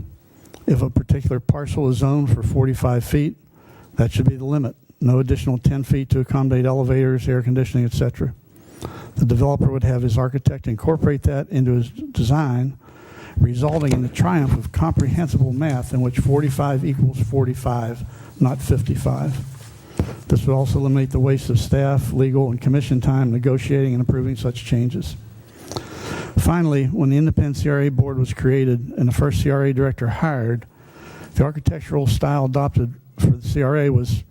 If a particular parcel is zoned for 45 feet, that should be the limit. No additional 10 feet to accommodate elevators, air conditioning, etc. The developer would have his architect incorporate that into his design, resulting in the triumph of comprehensible math in which 45 equals 45, not 55. This would also eliminate the waste of staff, legal, and commission time negotiating and approving such changes. Finally, when the independent CRA board was created and the first CRA director hired, the architectural style adopted for the CRA was,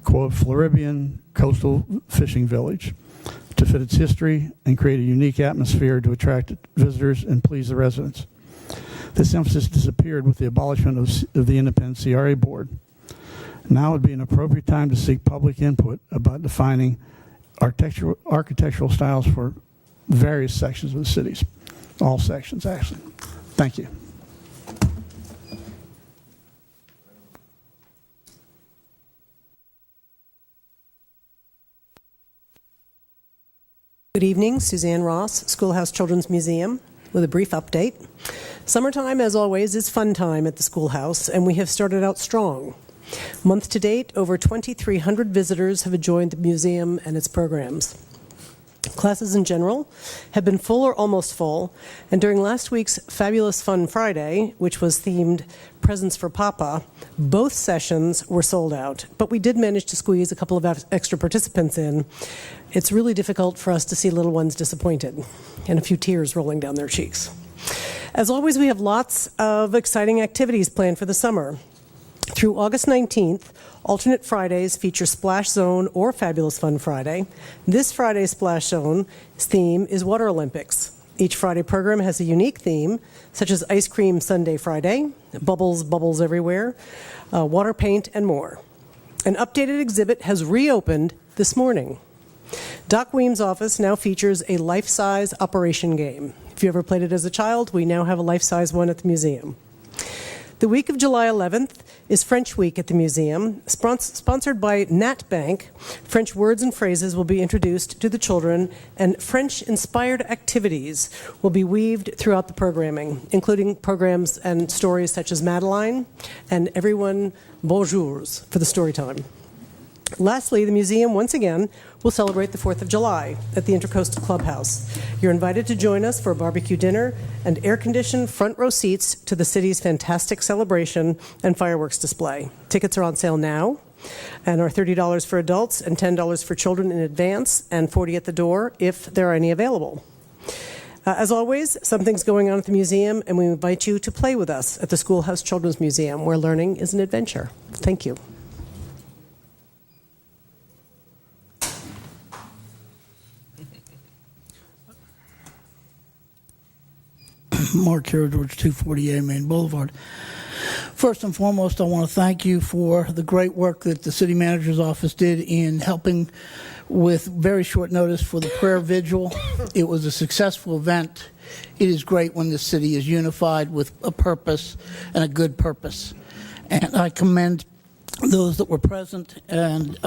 quote, Floridian coastal fishing village to fit its history and create a unique atmosphere to attract visitors and please the residents. This emphasis disappeared with the abolishment of the independent CRA board. Now would be an appropriate time to seek public input about defining architectural styles for various sections of the cities. All sections, actually. Thank you. Good evening, Suzanne Ross, Schoolhouse Children's Museum, with a brief update. Summertime, as always, is fun time at the schoolhouse, and we have started out strong. Month to date, over 2,300 visitors have joined the museum and its programs. Classes in general have been full or almost full, and during last week's Fabulous Fun Friday, which was themed Presents for Papa, both sessions were sold out, but we did manage to squeeze a couple of extra participants in. It's really difficult for us to see little ones disappointed and a few tears rolling down their cheeks. As always, we have lots of exciting activities planned for the summer. Through August 19th, Alternate Fridays feature Splash Zone or Fabulous Fun Friday. This Friday's Splash Zone's theme is Water Olympics. Each Friday program has a unique theme, such as Ice Cream Sunday Friday, Bubbles Everywhere, Water Paint, and more. An updated exhibit has reopened this morning. Doc Weems' office now features a life-size operation game. If you ever played it as a child, we now have a life-size one at the museum. The week of July 11th is French Week at the museum. Sponsored by Nat Bank, French words and phrases will be introduced to the children, and French-inspired activities will be weaved throughout the programming, including programs and stories such as Madeline and Everyone Bonjours for the story time. Lastly, the museum once again will celebrate the 4th of July at the Intercoastal Clubhouse. You're invited to join us for a barbecue dinner and air-conditioned front row seats to the city's fantastic celebration and fireworks display. Tickets are on sale now and are $30 for adults and $10 for children in advance and $40 at the door if there are any available. As always, something's going on at the museum, and we invite you to play with us at the Schoolhouse Children's Museum, where learning is an adventure. Thank you. Mark here, George 248 Main Boulevard. First and foremost, I want to thank you for the great work that the city manager's office did in helping with very short notice for the prayer vigil. It was a successful event. It is great when the city is unified with a purpose and a good purpose. And I commend those that were present, and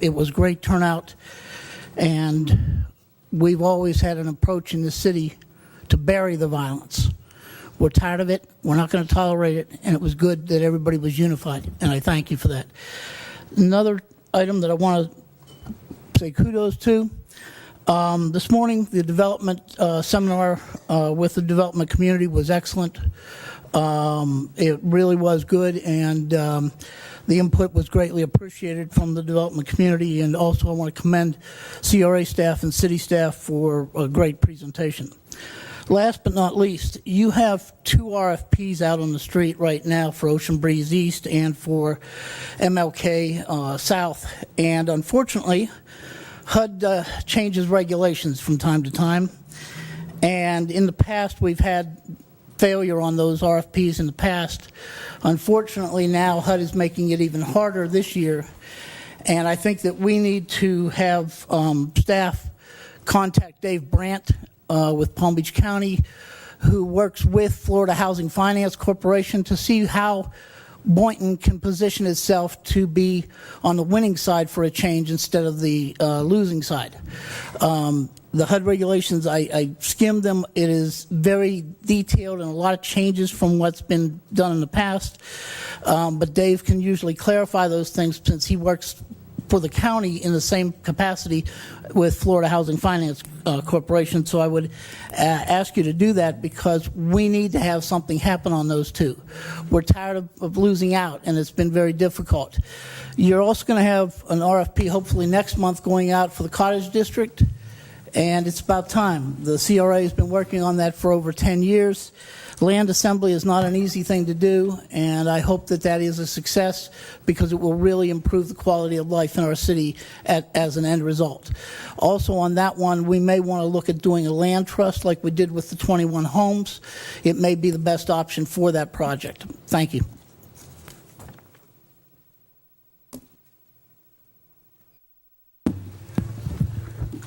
it was great turnout. And we've always had an approach in the city to bury the violence. We're tired of it. We're not going to tolerate it. And it was good that everybody was unified. And I thank you for that. Another item that I want to say kudos to. This morning, the development seminar with the development community was excellent. It really was good. And the input was greatly appreciated from the development community. And also I want to commend CRA staff and city staff for a great presentation. Last but not least, you have 2 RFPs out on the street right now for Ocean Breeze East and for MLK South. And unfortunately, HUD changes regulations from time to time. And in the past, we've had failure on those RFPs in the past. Unfortunately, now HUD is making it even harder this year. And I think that we need to have staff contact Dave Brandt with Palm Beach County, who works with Florida Housing Finance Corporation, to see how Boynton can position itself to be on the winning side for a change instead of the losing side. The HUD regulations, I skimmed them. It is very detailed and a lot of changes from what's been done in the past. But Dave can usually clarify those things since he works for the county in the same capacity with Florida Housing Finance Corporation. So I would ask you to do that, because we need to have something happen on those two. We're tired of losing out, and it's been very difficult. You're also going to have an RFP hopefully next month going out for the Cottage District, and it's about time. The CRA has been working on that for over 10 years. Land assembly is not an easy thing to do, and I hope that that is a success, because it will really improve the quality of life in our city as an end result. Also on that one, we may want to look at doing a land trust like we did with the 21 homes. It may be the best option for that project. Thank you.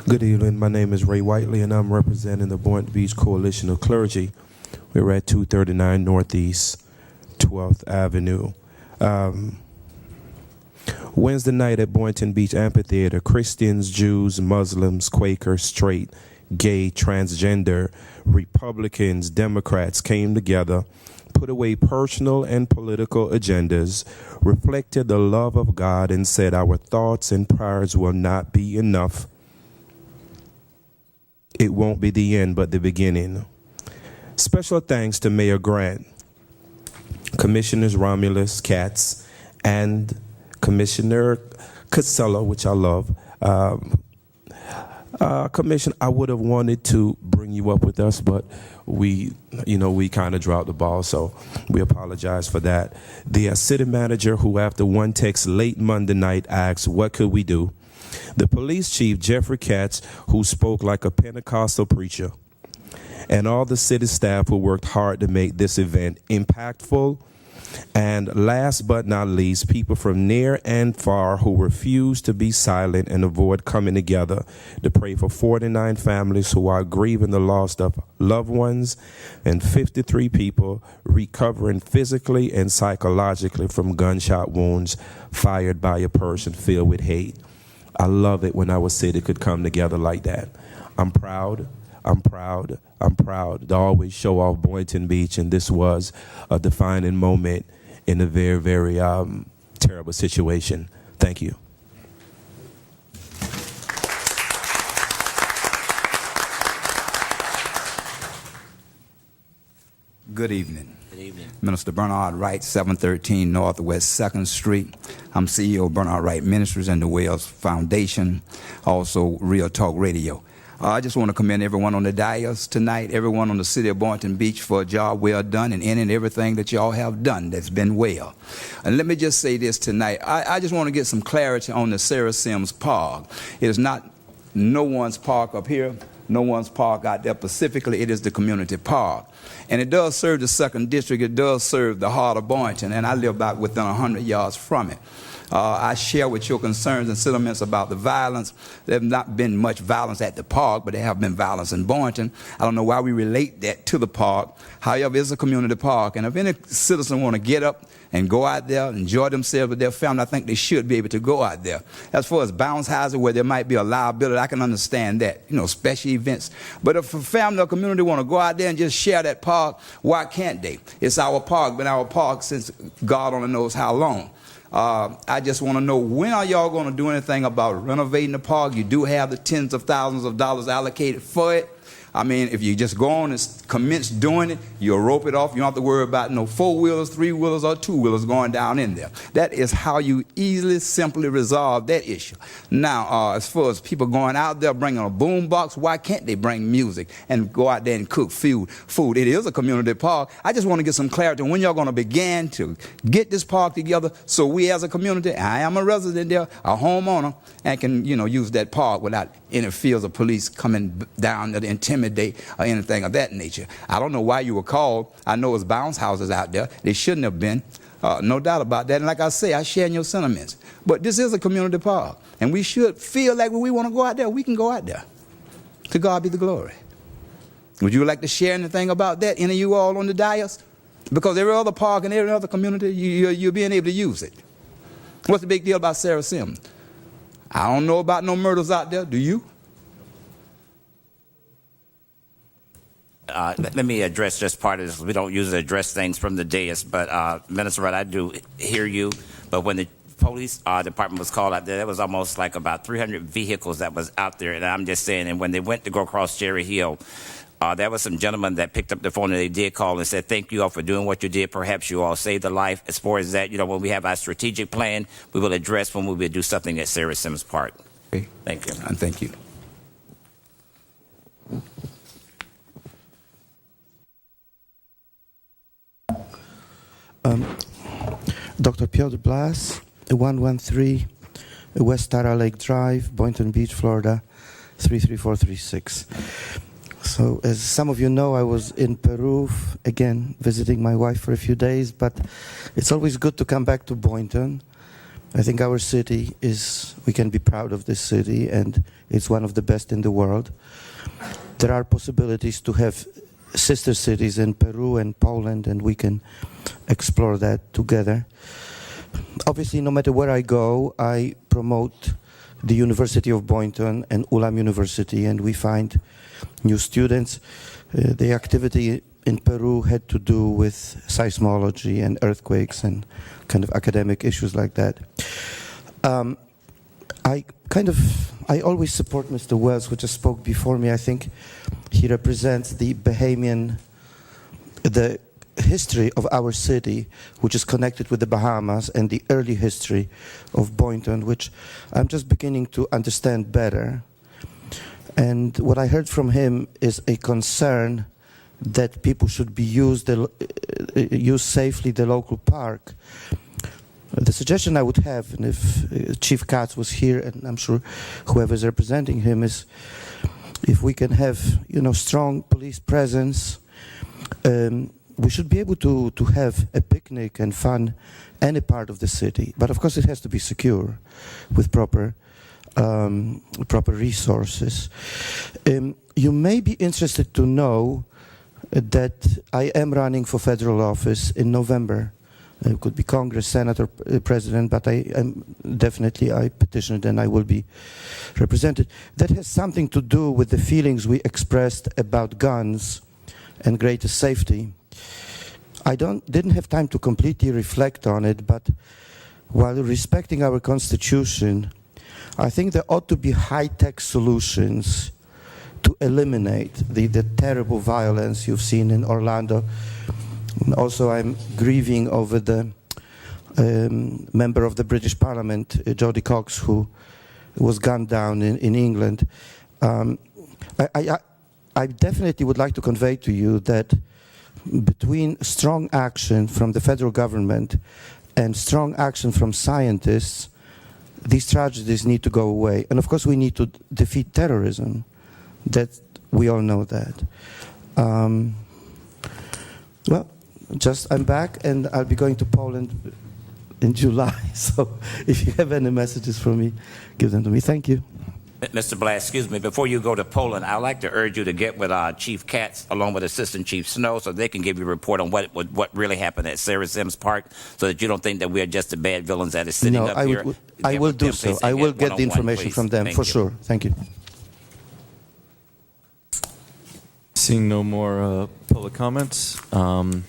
Good evening. My name is Ray Whiteley, and I'm representing the Boynton Beach Coalition of Clergy. We're at 239 Northeast 12th Avenue. Wednesday night at Boynton Beach Amphitheater, Christians, Jews, Muslims, Quakers, straight, gay, transgender, Republicans, Democrats came together, put away personal and political agendas, reflected the love of God, and said our thoughts and prayers will not be enough. It won't be the end, but the beginning. Special thanks to Mayor Grant, Commissioners Romulus, Katz, and Commissioner Casella, which I love. Commissioner, I would have wanted to bring you up with us, but we kind of dropped the ball, so we apologize for that. The city manager, who after one text late Monday night asked, what could we do? The police chief, Jeffrey Katz, who spoke like a Pentecostal preacher, and all the city staff who worked hard to make this event impactful. And last but not least, people from near and far who refuse to be silent and avoid coming together to pray for 49 families who are grieving the loss of loved ones and 53 people recovering physically and psychologically from gunshot wounds fired by a person filled with hate. I love it when our city could come together like that. I'm proud to always show off Boynton Beach, and this was a defining moment in a very, very terrible situation. Thank you. Good evening. Good evening. Minister Bernard Wright, 713 Northwest 2nd Street. I'm CEO of Bernard Wright Ministries and the Wells Foundation, also Real Talk Radio. I just want to commend everyone on the dais tonight, everyone on the city of Boynton Beach for a job well done, and any and everything that y'all have done that's been well. And let me just say this tonight. I just want to get some clarity on the Sarah Sims Park. It is not no one's park up here, no one's park out there specifically. It is the community park. And it does serve the 2nd District. It does serve the heart of Boynton, and I live about within 100 yards from it. I share with your concerns and sentiments about the violence. There have not been much violence at the park, but there have been violence in Boynton. I don't know why we relate that to the park. However, it's a community park, and if any citizen want to get up and go out there, enjoy themselves with their family, I think they should be able to go out there. As far as bounce houses where there might be a liability, I can understand that, special events. But if a family or community want to go out there and just share that park, why can't they? It's our park, been our park since God only knows how long. I just want to know, when are y'all going to do anything about renovating the park? You do have the tens of thousands of dollars allocated for it. I mean, if you just go on and commence doing it, you'll rope it off. You don't have to worry about no 4-wheelers, 3-wheelers, or 2-wheelers going down in there. That is how you easily, simply resolve that issue. Now, as far as people going out there bringing a boom box, why can't they bring music and go out there and cook food? It is a community park. I just want to get some clarity on when y'all going to begin to get this park together so we as a community, I am a resident there, a homeowner, and can, use that park without any fears of police coming down to intimidate or anything of that nature. I don't know why you were called. I know it's bounce houses out there. They shouldn't have been. No doubt about that. And like I say, I share in your sentiments. But this is a community park, and we should feel like when we want to go out there, we can go out there. To God be the glory. Would you like to share anything about that, any of you all on the dais? Because every other park and every other community, you're being able to use it. What's the big deal about Sarah Sims? I don't know about no murders out there. Do you? Let me address just part of this. We don't usually address things from the dais, but Minister Rudd, I do hear you. But when the police department was called out there was almost like about 300 vehicles that was out there. And I'm just saying, and when they went to go across Cherry Hill, there was some gentlemen that picked up the phone and they did call and said, thank you all for doing what you did. Perhaps you all saved a life. As far as that, when we have our strategic plan, we will address when we will do something at Sarah Sims Park. Okay. Thank you. And thank you. Dr. Piotr Blas, 113 West Tara Lake Drive, Boynton Beach, Florida, 33436. So, as some of you know, I was in Peru, again, visiting my wife for a few days, but it's always good to come back to Boynton. I think our city we can be proud of this city, and it's one of the best in the world. There are possibilities to have sister cities in Peru and Poland, and we can explore that together. Obviously, no matter where I go, I promote the University of Boynton and Ulam University, and we find new students. The activity in Peru had to do with seismology and earthquakes and kind of academic issues like that. I always support Mr. Wells, who just spoke before me. I think he represents the Bahamian, the history of our city, which is connected with the Bahamas, and the early history of Boynton, which I'm just beginning to understand better. And what I heard from him is a concern that people should be use safely the local park. The suggestion I would have, and if Chief Katz was here, and I'm sure whoever is representing him, is if we can have, strong police presence, we should be able to have a picnic and fun any part of the city. But of course, it has to be secure with proper resources. You may be interested to know that I am running for federal office in November. It could be Congress, Senator, President, but I petitioned and I will be represented. That has something to do with the feelings we expressed about guns and greater safety. I didn't have time to completely reflect on it, but while respecting our Constitution, I think there ought to be high-tech solutions to eliminate the terrible violence you've seen in Orlando. And also, I'm grieving over the member of the British Parliament, Jodie Cox, who was gunned down in England. I definitely would like to convey to you that between strong action from the federal government and strong action from scientists, these tragedies need to go away. And of course, we need to defeat terrorism. That we all know that. I'm back, and I'll be going to Poland in July. So if you have any messages for me, give them to me. Thank you. Mr. Blass, excuse me, before you go to Poland, I'd like to urge you to get with Chief Katz along with Assistant Chief Snow so they can give you a report on what really happened at Sarah Sims Park so that you don't think that we're just the bad villains that are sitting up here. I will do so. I will get the information from them, for sure. Thank you. Seeing no more public comments, on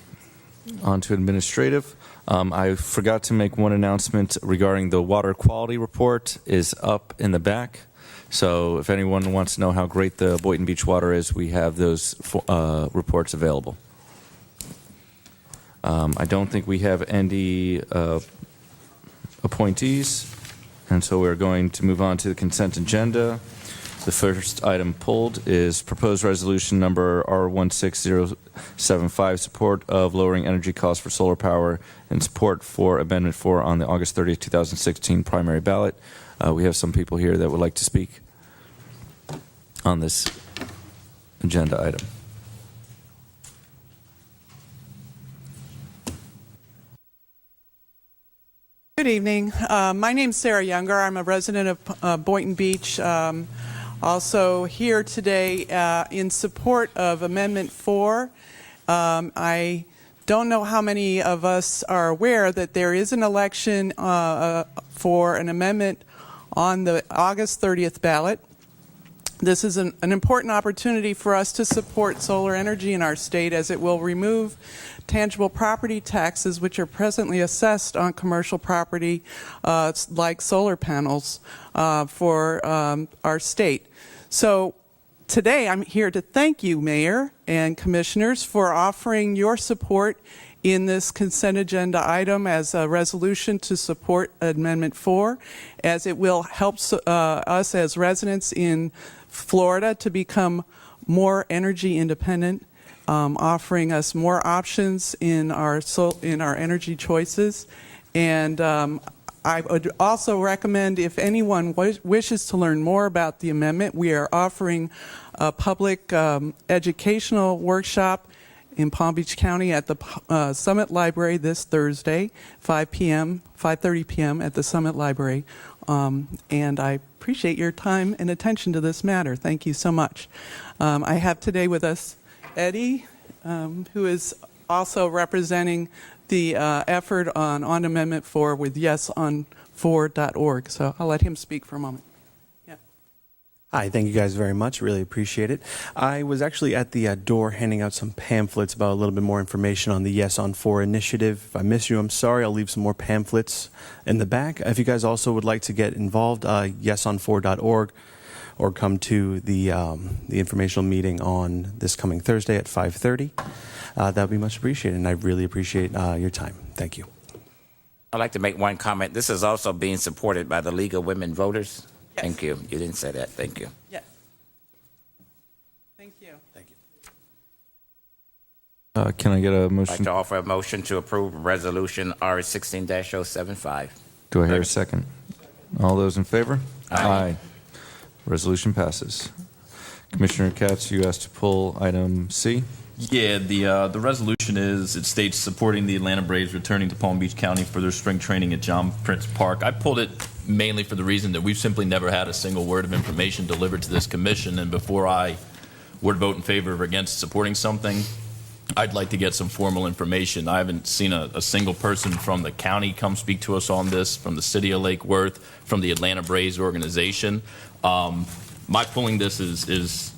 to administrative. I forgot to make one announcement regarding the water quality report is up in the back. So if anyone wants to know how great the Boynton Beach water is, we have those reports available. I don't think we have any appointees, and so we're going to move on to the consent agenda. The first item pulled is proposed resolution number R16075, support of lowering energy costs for solar power and support for Amendment 4 on the August 30th, 2016 primary ballot. We have some people here that would like to speak on this agenda item. Good evening. My name's Sarah Younger. I'm a resident of Boynton Beach. Also here today in support of Amendment 4. I don't know how many of us are aware that there is an election for an amendment on the August 30th ballot. This is an important opportunity for us to support solar energy in our state, as it will remove tangible property taxes which are presently assessed on commercial property like solar panels for our state. So today I'm here to thank you, Mayor and Commissioners, for offering your support in this consent agenda item as a resolution to support Amendment 4, as it will help us as residents in Florida to become more energy independent, offering us more options in our energy choices. And I would also recommend, if anyone wishes to learn more about the amendment, we are offering a public educational workshop in Palm Beach County at the Summit Library this Thursday, 5:30 p.m. at the Summit Library. And I appreciate your time and attention to this matter. Thank you so much. I have today with us Eddie, who is also representing the effort on Amendment 4 with yesonfor.org. So I'll let him speak for a moment. Hi, thank you guys very much. Really appreciate it. I was actually at the door handing out some pamphlets about a little bit more information on the Yes on 4 initiative. If I miss you, I'm sorry. I'll leave some more pamphlets in the back. If you guys also would like to get involved, yesonfor.org, or come to the informational meeting on this coming Thursday at 5:30. That would be much appreciated, and I really appreciate your time. Thank you. I'd like to make one comment. This is also being supported by the League of Women Voters. Yes. Thank you. You didn't say that. Thank you. Yes. Can I get a I'd like motion? to offer a motion to approve Resolution R16-075. Do I hear a second? All those in favor? Aye. Resolution passes. Commissioner Katz, you asked to pull item C. Yeah, the resolution it states supporting the Atlanta Braves returning to Palm Beach County for their spring training at John Prince Park. I pulled it mainly for the reason that we've simply never had a single word of information delivered to this commission, and before I would vote in favor or against supporting something, I'd like to get some formal information. I haven't seen a single person from the county come speak to us on this, from the city of Lake Worth, from the Atlanta Braves organization. My pulling this is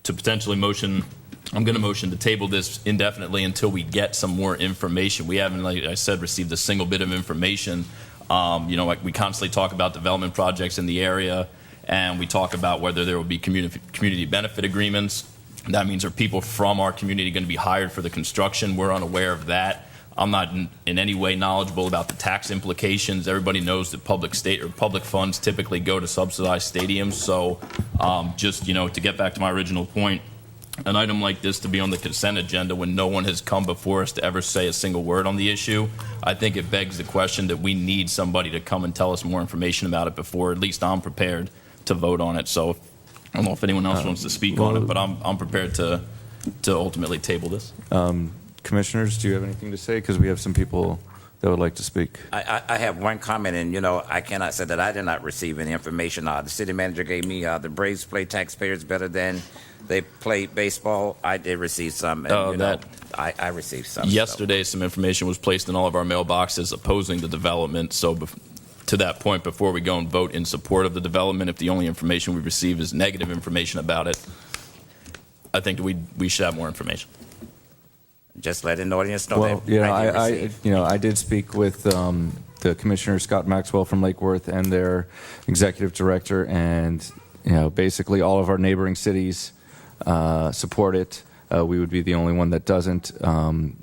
to potentially motion. I'm going to motion to table this indefinitely until we get some more information. We haven't, like I said, received a single bit of information. Like we constantly talk about development projects in the area, and we talk about whether there will be community benefit agreements. That means are people from our community going to be hired for the construction? We're unaware of that. I'm not in any way knowledgeable about the tax implications. Everybody knows that public funds typically go to subsidized stadiums. So to get back to my original point, an item like this to be on the consent agenda when no one has come before us to ever say a single word on the issue, I think it begs the question that we need somebody to come and tell us more information about it before at least I'm prepared to vote on it. So I don't know if anyone else wants to speak on it, but I'm prepared to ultimately table this. Commissioners, do you have anything to say? Because we have some people that would like to speak. I have one comment, and I cannot say that I did not receive any information. The city manager gave me the Braves play taxpayers better than they play baseball. I did receive some. And, I received some. Yesterday, some information was placed in all of our mailboxes opposing the development. So to that point, before we go and vote in support of the development, if the only information we receive is negative information about it, I think we should have more information. Just letting the audience know Well, that. I did speak with the Commissioner Scott Maxwell from Lake Worth and their executive director, and basically all of our neighboring cities support it. We would be the only one that doesn't.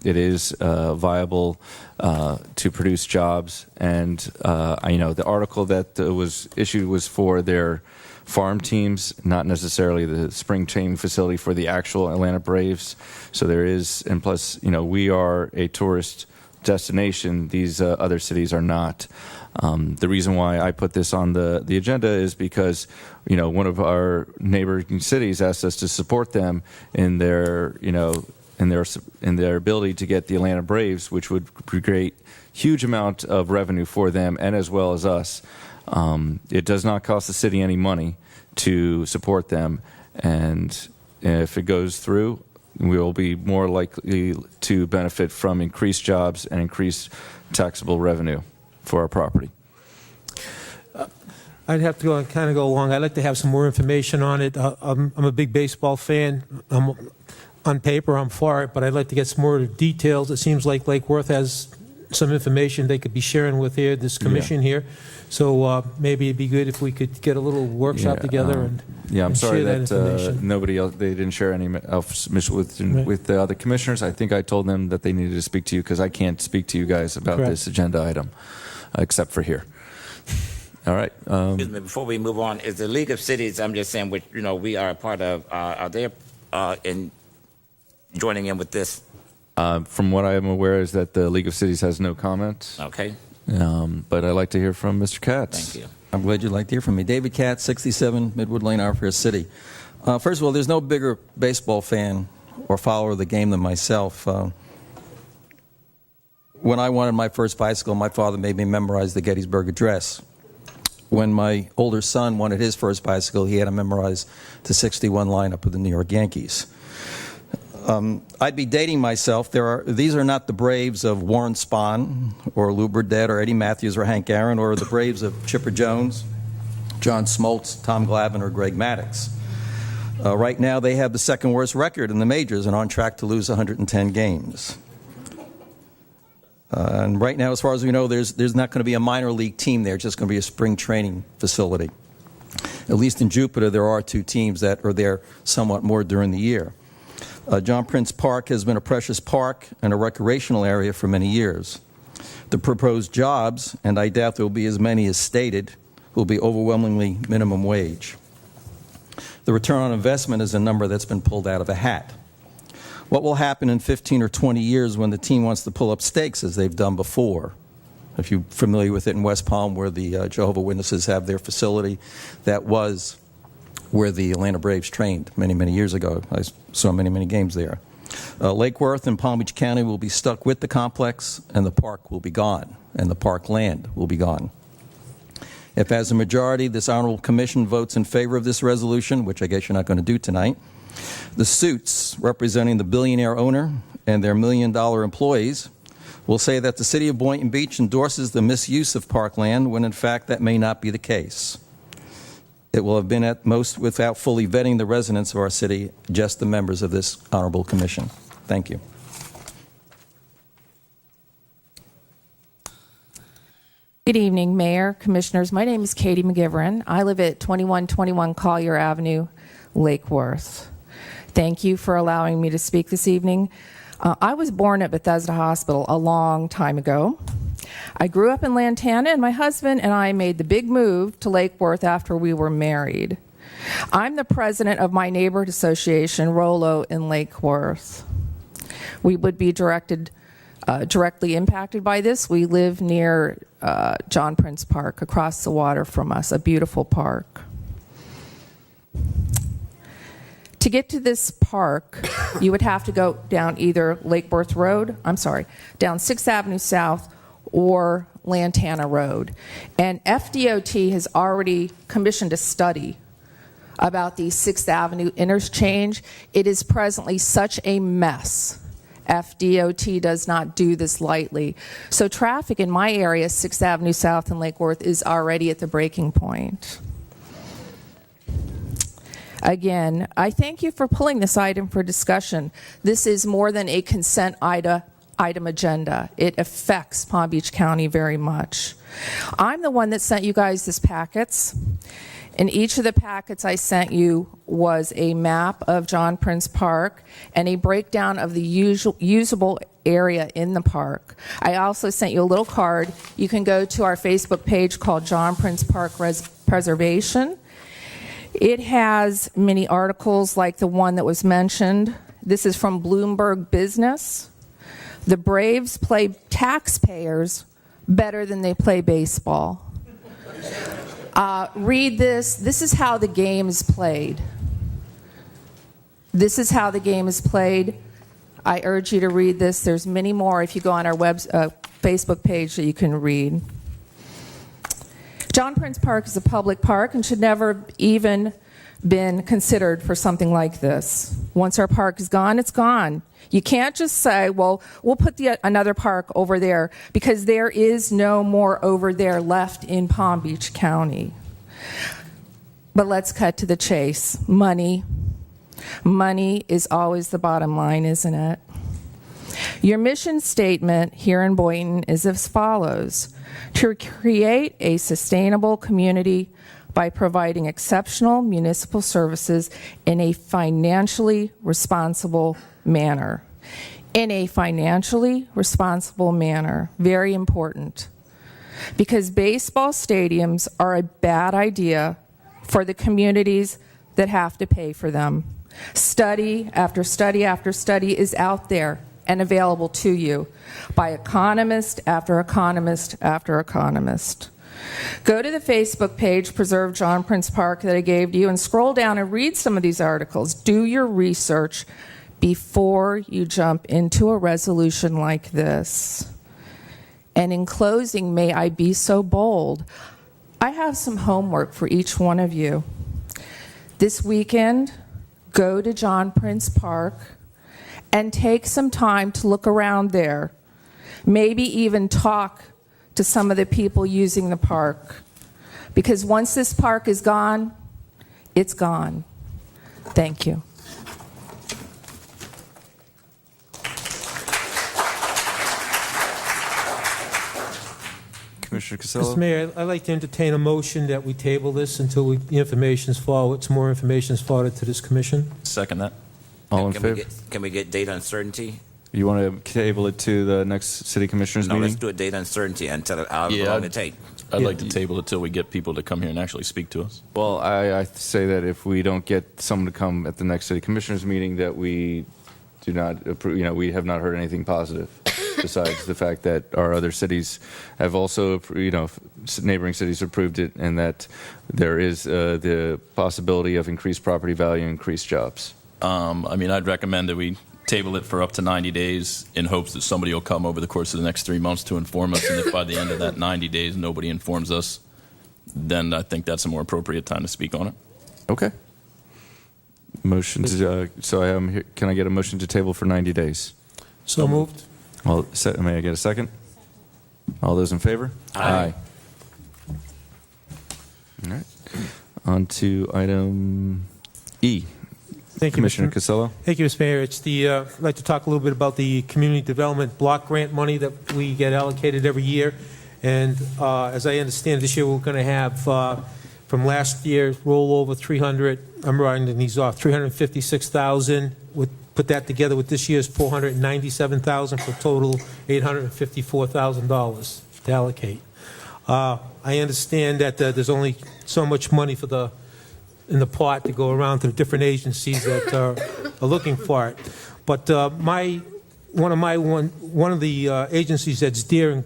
It is viable to produce jobs, and the article that was issued was for their farm teams, not necessarily the spring training facility for the actual Atlanta Braves. So there is, and plus, we are a tourist destination. These other cities are not. The reason why I put this on the agenda is because, one of our neighboring cities asked us to support them in their, in their ability to get the Atlanta Braves, which would create huge amount of revenue for them and as well as us. It does not cost the city any money to support them, and if it goes through, we will be more likely to benefit from increased jobs and increased taxable revenue for our property. I'd have to go along. I'd like to have some more information on it. I'm a big baseball fan. On paper, I'm for it, but I'd like to get some more details. It seems like Lake Worth has some information they could be sharing with this commission here. So maybe it'd be good if we could get a little workshop together I'm sorry share that nobody else, they didn't share any else with the other commissioners. I think I told them that they needed to speak to you because I can't speak to you guys about this agenda item, except for here. All right. Excuse me, before we move on, is the League of Cities, I'm just saying, which we are a part of, are they in joining in with this? From what I am aware is that the League of Cities has no comment. Okay. But I'd like to hear from Mr. Katz. Thank you. I'm glad you'd like to hear from me. David Katz, 67 Midwood Lane, Fair City. First of all, there's no bigger baseball fan or follower of the game than myself. When I wanted my first bicycle, my father made me memorize the Gettysburg Address. When my older son wanted his first bicycle, he had to memorize the 61 lineup of the New York Yankees. I'd be dating myself. These are not the Braves of Warren Spahn or Lou Burdett or Eddie Matthews or Hank Aaron, or the Braves of Chipper Jones, John Smoltz, Tom Glavine, or Greg Maddux. Right now, they have the second worst record in the majors and on track to lose 110 games. And right now, as far as we know, there's not going to be a minor league team there. It's just going to be a spring training facility. At least in Jupiter, there are two teams that are there somewhat more during the year. John Prince Park has been a precious park and a recreational area for many years. The proposed jobs, and I doubt there will be as many as stated, will be overwhelmingly minimum wage. The return on investment is a number that's been pulled out of a hat. What will happen in 15 or 20 years when the team wants to pull up stakes as they've done before? If you're familiar with it in West Palm, where the Jehovah Witnesses have their facility, that was where the Atlanta Braves trained many, many years ago. I saw many, many games there. Lake Worth and Palm Beach County will be stuck with the complex, and the park will be gone, and the park land will be gone. If, as a majority, this Honorable Commission votes in favor of this resolution, which I guess you're not going to do tonight, the suits representing the billionaire owner and their million-dollar employees will say that the City of Boynton Beach endorses the misuse of parkland when, in fact, that may not be the case. It will have been at most without fully vetting the residents of our city, just the members of this Honorable Commission. Thank you. Good evening, Mayor, Commissioners. My name is Katie McGivern. I live at 2121 Collier Avenue, Lake Worth. Thank you for allowing me to speak this evening. I was born at Bethesda Hospital a long time ago. I grew up in Lantana, and my husband and I made the big move to Lake Worth after we were married. I'm the president of my neighborhood association, Rolo, in Lake Worth. We would be directly impacted by this. We live near John Prince Park, across the water from us, a beautiful park. To get to this park, you would have to go down either Lake Worth Road, down 6th Avenue South or Lantana Road. And FDOT has already commissioned a study about the 6th Avenue interchange. It is presently such a mess. FDOT does not do this lightly. So traffic in my area, 6th Avenue South and Lake Worth, is already at the breaking point. Again, I thank you for pulling this item for discussion. This is more than a consent item agenda. It affects Palm Beach County very much. I'm the one that sent you guys these packets. In each of the packets I sent you was a map of John Prince Park and a breakdown of the usable area in the park. I also sent you a little card. You can go to our Facebook page called John Prince Park Preservation. It has many articles like the one that was mentioned. This is from Bloomberg Business. The Braves play taxpayers better than they play baseball. Read this. This is how the game is played. This is how the game is played. I urge you to read this. There's many more if you go on our Facebook page that you can read. John Prince Park is a public park and should never even been considered for something like this. Once our park is gone, it's gone. You can't just say, well, we'll put another park over there, because there is no more over there left in Palm Beach County. But let's cut to the chase. Money. Money is always the bottom line, isn't it? Your mission statement here in Boynton is as follows: to create a sustainable community by providing exceptional municipal services in a financially responsible manner. In a financially responsible manner. Very important. Because baseball stadiums are a bad idea for the communities that have to pay for them. Study after study after study is out there and available to you by economist after economist after economist. Go to the Facebook page, Preserve John Prince Park, that I gave to you, and scroll down and read some of these articles. Do your research before you jump into a resolution like this. And in closing, may I be so bold, I have some homework for each one of you. This weekend, go to John Prince Park and take some time to look around there. Maybe even talk to some of the people using the park. Because once this park is gone, it's gone. Thank you. Commissioner Casella? Mr. Mayor, I'd like to entertain a motion that we table this until the information's forwarded, some more information is forwarded to this commission. Second that. All in favor? Can we get date uncertainty? You want to table it to the next City Commissioners No, meeting? let's do a date uncertainty and tell it how long it take. I'd like to table it till we get people to come here and actually speak to us. Well, I say that if we don't get someone to come at the next City Commissioners meeting, that we do not approve, we have not heard anything positive besides the fact that our other cities have also, neighboring cities approved it, and that there is the possibility of increased property value, increased jobs. I'd recommend that we table it for up to 90 days in hopes that somebody will come over the course of the next 3 months to inform us, and if by the end of that 90 days nobody informs us, then I think that's a more appropriate time to speak on it. Okay. Motion to, so I am here, can I get a motion to table for 90 days? So moved. May I get a second? All those in favor? Aye. All right. On to item E. Thank you, Commissioner Mr. Casella. Thank you, Mr. Mayor. It's I'd like to talk a little bit about the community development block grant money that we get allocated every year. And as I understand, this year we're going to have, from last year, roll over 300, I'm writing these off, 356,000. Put that together with this year's 497,000 for a total $854,000 to allocate. I understand that there's only so much money in the pot to go around to the different agencies that are looking for it. But one of the agencies that's dear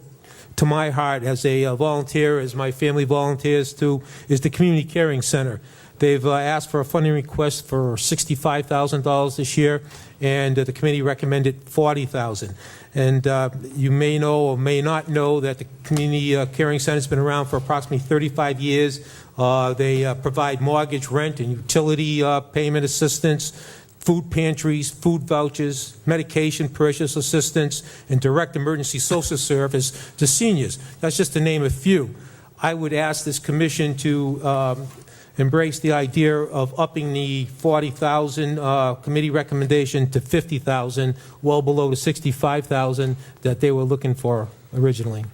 to my heart as a volunteer, as my family volunteers to, is the Community Caring Center. They've asked for a funding request for $65,000 this year, and the committee recommended $40,000. And you may know or may not know that the Community Caring Center has been around for approximately 35 years. They provide mortgage, rent, and utility payment assistance, food pantries, food vouchers, medication purchase assistance, and direct emergency social service to seniors. That's just to name a few. I would ask this commission to embrace the idea of upping the $40,000 committee recommendation to $50,000, well below the $65,000 that they were looking for originally.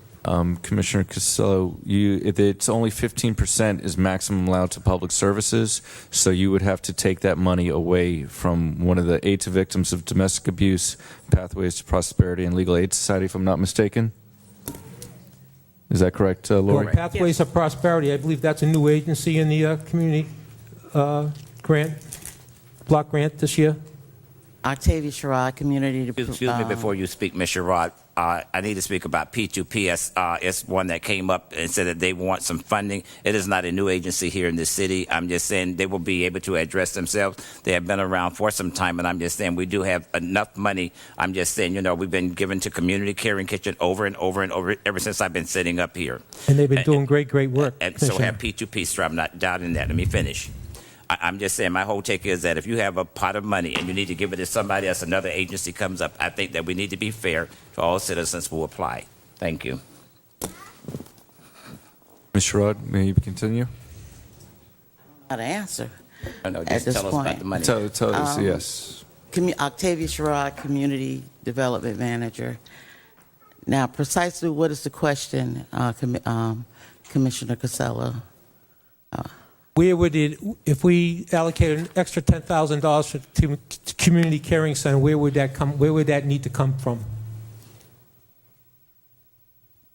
Commissioner Casella, it's only 15% is maximum allowed to public services, so you would have to take that money away from one of the Aid to Victims of Domestic Abuse, Pathways to Prosperity, and Legal Aid Society, if I'm not mistaken. Is that correct, Lori? Well, Pathways of Prosperity, I believe that's a new agency in the community block grant this year. Octavia Sherrod, Community. Excuse me before you speak, Ms. Sherrod. I need to speak about P2P. It's one that came up and said that they want some funding. It is not a new agency here in the city. I'm just saying they will be able to address themselves. They have been around for some time, and I'm just saying we do have enough money. I'm just saying, we've been given to Community Caring Kitchen over and over and over ever since I've been sitting up here. And they've been doing great work. And so have P2P, so I'm not doubting that. Let me finish. I'm just saying my whole take is that if you have a pot of money and you need to give it to somebody else, another agency comes up, I think that we need to be fair to all citizens who apply. Thank you. Ms. Sherrod, may you continue? Not an answer. No, just at this tell us point. about the money. Tell us, yes. Octavia Sherrod, Community Development Manager. Now, precisely what is the question, Commissioner Casella? Where would it, if we allocated an extra $10,000 to Community Caring Center, where would that come? Where would that need to come from?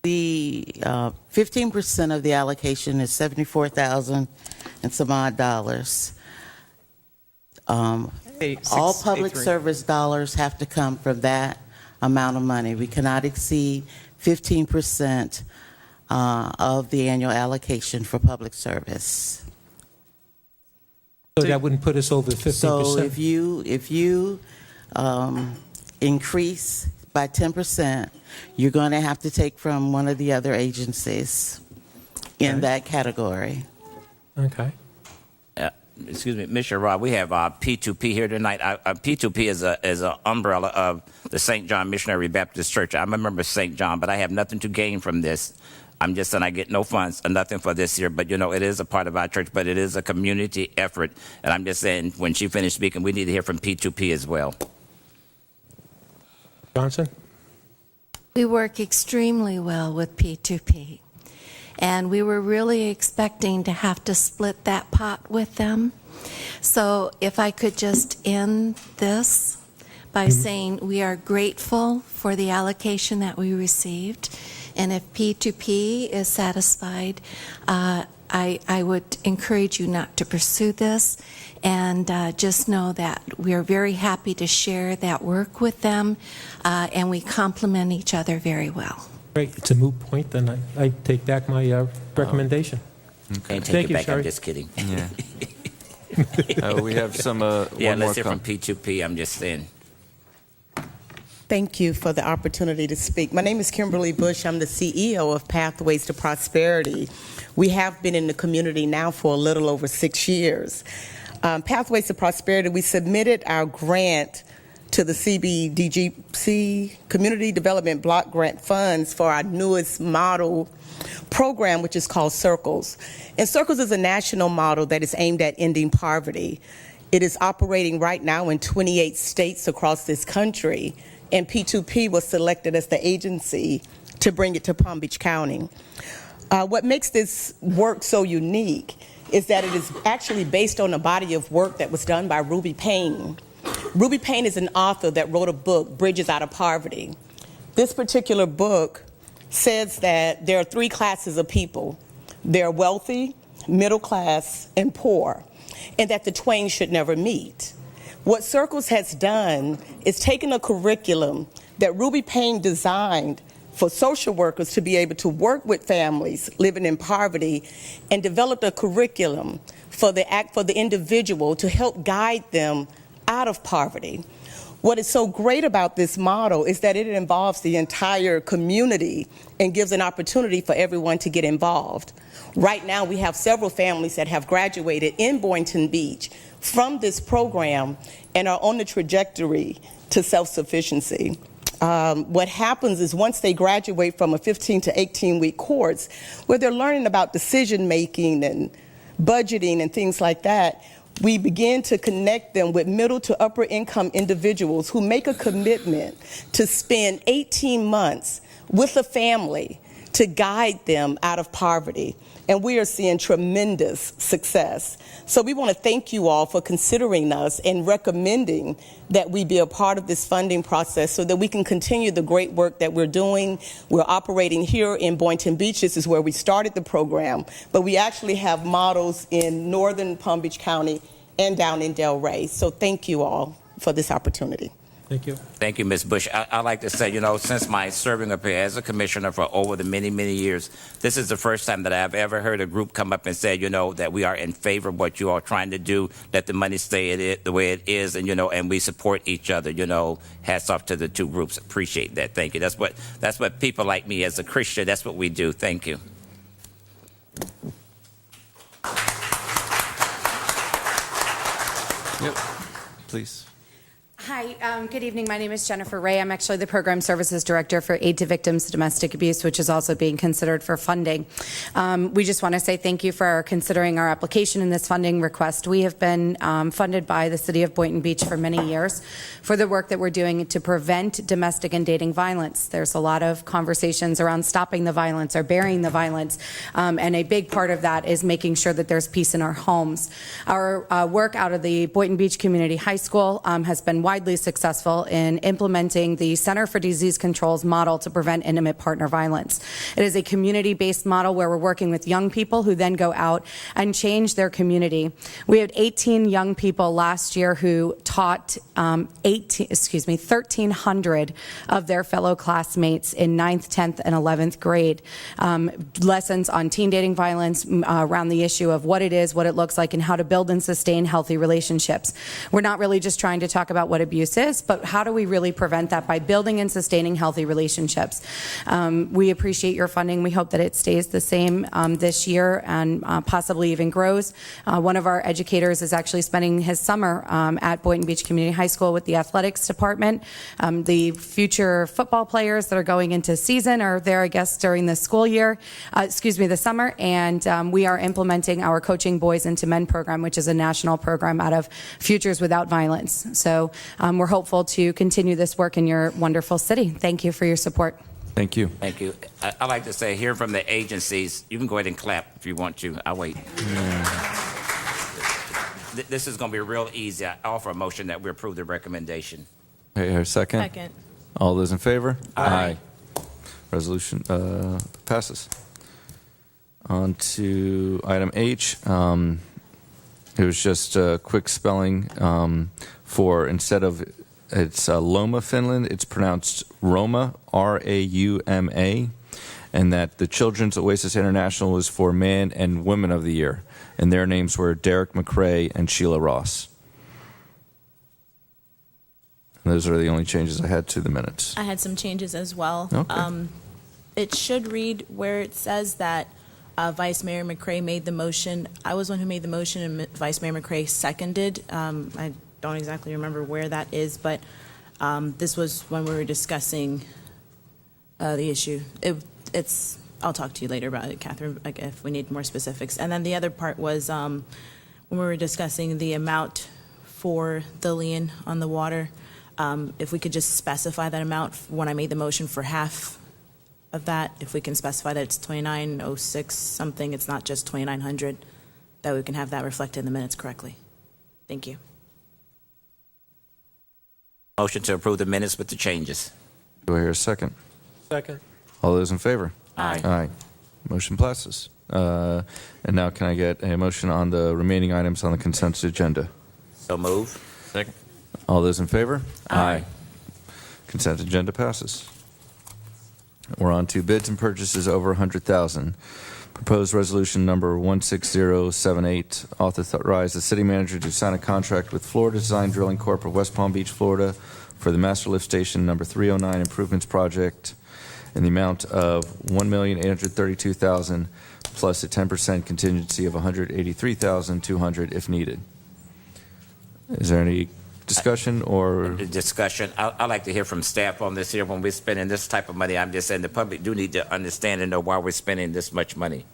The 15% of the allocation is $74,000 and some odd dollars. All public service dollars have to come from that amount of money. We cannot exceed 15% of the annual allocation for public service. So that wouldn't put us over 15%. So if you increase by 10%, you're going to have to take from one of the other agencies in that category. Okay. Excuse me, Ms. Sherrod, we have P2P here tonight. P2P is an umbrella of the St. John Missionary Baptist Church. I'm a member of St. John, but I have nothing to gain from this. I'm just saying I get no funds, nothing for this year. But, it is a part of our church, but it is a community effort. And I'm just saying when she finished speaking, we need to hear from P2P as well. Johnson? We work extremely well with P2P. And we were really expecting to have to split that pot with them. So if I could just end this by saying we are grateful for the allocation that we received. And if P2P is satisfied, I would encourage you not to pursue this, and just know that we are very happy to share that work with them, and we complement each other very well. Great. It's a moot point, then I take back my recommendation. Can't take Thank it you, back. Sherry. I'm just kidding. Yeah. We have some. Yeah, one more let's hear from comment. P2P. I'm just saying. Thank you for the opportunity to speak. My name is Kimberly Bush. I'm the CEO of Pathways to Prosperity. We have been in the community now for a little over 6 years. Pathways to Prosperity, we submitted our grant to the CBDGC Community Development Block Grant Funds for our newest model program, which is called Circles. And Circles is a national model that is aimed at ending poverty. It is operating right now in 28 states across this country, and P2P was selected as the agency to bring it to Palm Beach County. What makes this work so unique is that it is actually based on a body of work that was done by Ruby Payne. Ruby Payne is an author that wrote a book, Bridges Out of Poverty. This particular book says that there are 3 classes of people. They're wealthy, middle class, and poor, and that the twain should never meet. What Circles has done is taken a curriculum that Ruby Payne designed for social workers to be able to work with families living in poverty, and developed a curriculum for the individual to help guide them out of poverty. What is so great about this model is that it involves the entire community and gives an opportunity for everyone to get involved. Right now, we have several families that have graduated in Boynton Beach from this program and are on the trajectory to self-sufficiency. What happens is once they graduate from a 15 to 18-week course, where they're learning about decision-making and budgeting and things like that, we begin to connect them with middle to upper income individuals who make a commitment to spend 18 months with a family to guide them out of poverty. And we are seeing tremendous success. So we want to thank you all for considering us and recommending that we be a part of this funding process so that we can continue the great work that we're doing. We're operating here in Boynton Beach. This is where we started the program, but we actually have models in northern Palm Beach County and down in Delray. So thank you all for this opportunity. Thank you. Thank you, Ms. Bush. I like to say, since my serving up here as a commissioner for over the many, many years, this is the first time that I've ever heard a group come up and say, that we are in favor of what you are trying to do, let the money stay the way it is, and we support each other. Hats off to the 2 groups. Appreciate that. Thank you. That's what people like me as a Christian, that's what we do. Thank you. Yep. Please. Hi, good evening. My name is Jennifer Ray. I'm actually the Program Services Director for Aid to Victims of Domestic Abuse, which is also being considered for funding. We just want to say thank you for considering our application in this funding request. We have been funded by the City of Boynton Beach for many years for the work that we're doing to prevent domestic and dating violence. There's a lot of conversations around stopping the violence or burying the violence, and a big part of that is making sure that there's peace in our homes. Our work out of the Boynton Beach Community High School has been widely successful in implementing the Center for Disease Control's model to prevent intimate partner violence. It is a community-based model where we're working with young people who then go out and change their community. We had 18 young people last year who taught 1,300 of their fellow classmates in 9th, 10th, and 11th grade lessons on teen dating violence, around the issue of what it is, what it looks like, and how to build and sustain healthy relationships. We're not really just trying to talk about what abuse is, but how do we really prevent that by building and sustaining healthy relationships? We appreciate your funding. We hope that it stays the same this year and possibly even grows. One of our educators is actually spending his summer at Boynton Beach Community High School with the athletics department. The future football players that are going into season are there, I guess, during the school year, the summer, and we are implementing our Coaching Boys into Men program, which is a national program out of Futures Without Violence. So we're hopeful to continue this work in your wonderful city. Thank you for your support. Thank you. Thank you. I like to say, hearing from the agencies, you can go ahead and clap if you want to. I'll wait. This is going to be real easy. I offer a motion that we approve the recommendation. Hey, here, second. Second. All those in favor? Aye. Resolution passes. On to item H. It was just a quick spelling for instead of it's Loma, Finland, it's pronounced Roma, R-A-U-M-A, and that the Children's Oasis International was for Man and Women of the Year, and their names were Derek McRae and Sheila Ross. And those are the only changes I had to the minutes. I had some changes as well. Okay. It should read where it says that Vice Mayor McRae made the motion. I was one who made the motion, and Vice Mayor McRae seconded. I don't exactly remember where that is, but this was when we were discussing the issue. I'll talk to you later about it, Catherine, if we need more specifics. And then the other part was when we were discussing the amount for the lien on the water, if we could just specify that amount when I made the motion for half of that, if we can specify that it's 2906 something, it's not just 2900, that we can have that reflected in the minutes correctly. Thank you. Motion to approve the minutes with the changes. Do I hear a second? Second. All those in favor? Aye. Aye. Motion passes. And now can I get a motion on the remaining items on the consent agenda? So move. Second. All those in favor? Aye. Consent agenda passes. We're on to bids and purchases over $100,000. Proposed resolution number 16078, authorize the city manager to sign a contract with Florida Design Drilling Corp. of West Palm Beach, Florida for the Master Lift Station number 309 improvements project in the amount of $1,832,000 plus a 10% contingency of $183,200 if needed. Is there any discussion or Discussion. I'd like to hear from staff on this here. When we're spending this type of money, I'm just saying the public do need to understand and know why we're spending this much money.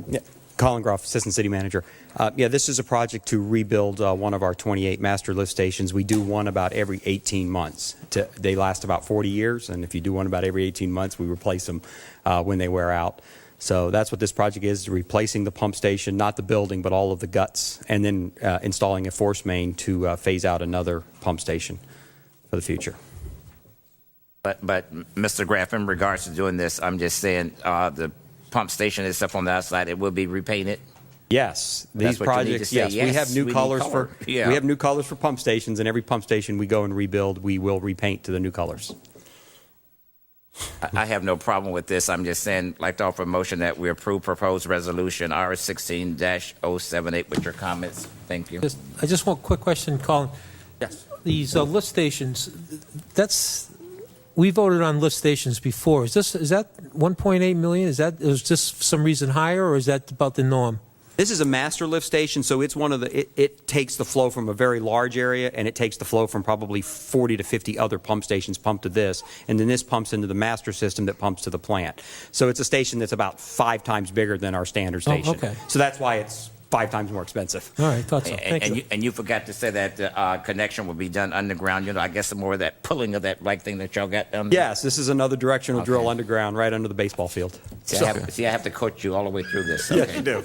Yeah, Colin Groff, Assistant City Manager. This is a project to rebuild one of our 28 master lift stations. We do one about every 18 months. They last about 40 years, and if you do one about every 18 months, we replace them when they wear out. So that's what this project is, replacing the pump station, not the building, but all of the guts, and then installing a force main to phase out another pump station for the future. But Mr. Graff, in regards to doing this, I'm just saying the pump station itself on the outside, it will be repainted. Yes, That's these what you need to projects. say. Yes, we have new need colors color. for Yeah. we have new colors for pump stations, and every pump station we go and rebuild, we will repaint to the new colors. I have no problem with this. I'm just saying, like to offer a motion that we approve proposed resolution R16-078 with your comments. Thank you. I just want a quick question, Colin. Yes. These lift stations, we voted on lift stations before. Is that 1.8 million? Is this for some reason higher, or is that about the norm? This is a master lift station, so it's one of the. It takes the flow from a very large area, and it takes the flow from probably 40 to 50 other pump stations pumped to this, and then this pumps into the master system that pumps to the plant. So it's a station that's about 5 times bigger than our standard station. okay. So that's why it's 5 times more expensive. All right, thought so. Thank you. And you forgot to say that the connection will be done underground. You know, I guess more of that pulling of that like thing that y'all got done. Yes, this is another directional drill underground, right under the baseball field. See, I have to coach you all the way through this. Yes, you do.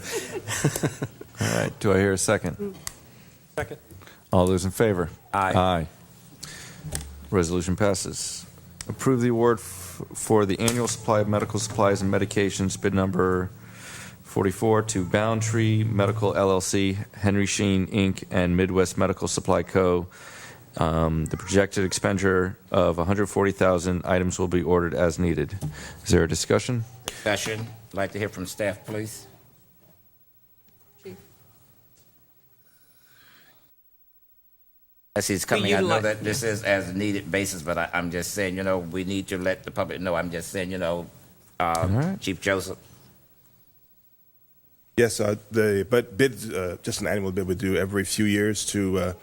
all right? Do I hear a second? Second. All those in favor? Aye. Aye. Resolution passes. Approve the award for the annual supply of medical supplies and medications, bid number 44 to Boundtree Medical LLC, Henry Sheen Inc., and Midwest Medical Supply Co. The projected expenditure of $140,000 items will be ordered as needed. Is there a discussion? Discussion. I'd like to hear from staff, please. As he's coming, I know that this is as needed basis, but I'm just saying, you know, we need to let the public know. I'm just saying, you know, Chief Joseph. Yes, the bids, just an annual bid we do every few years to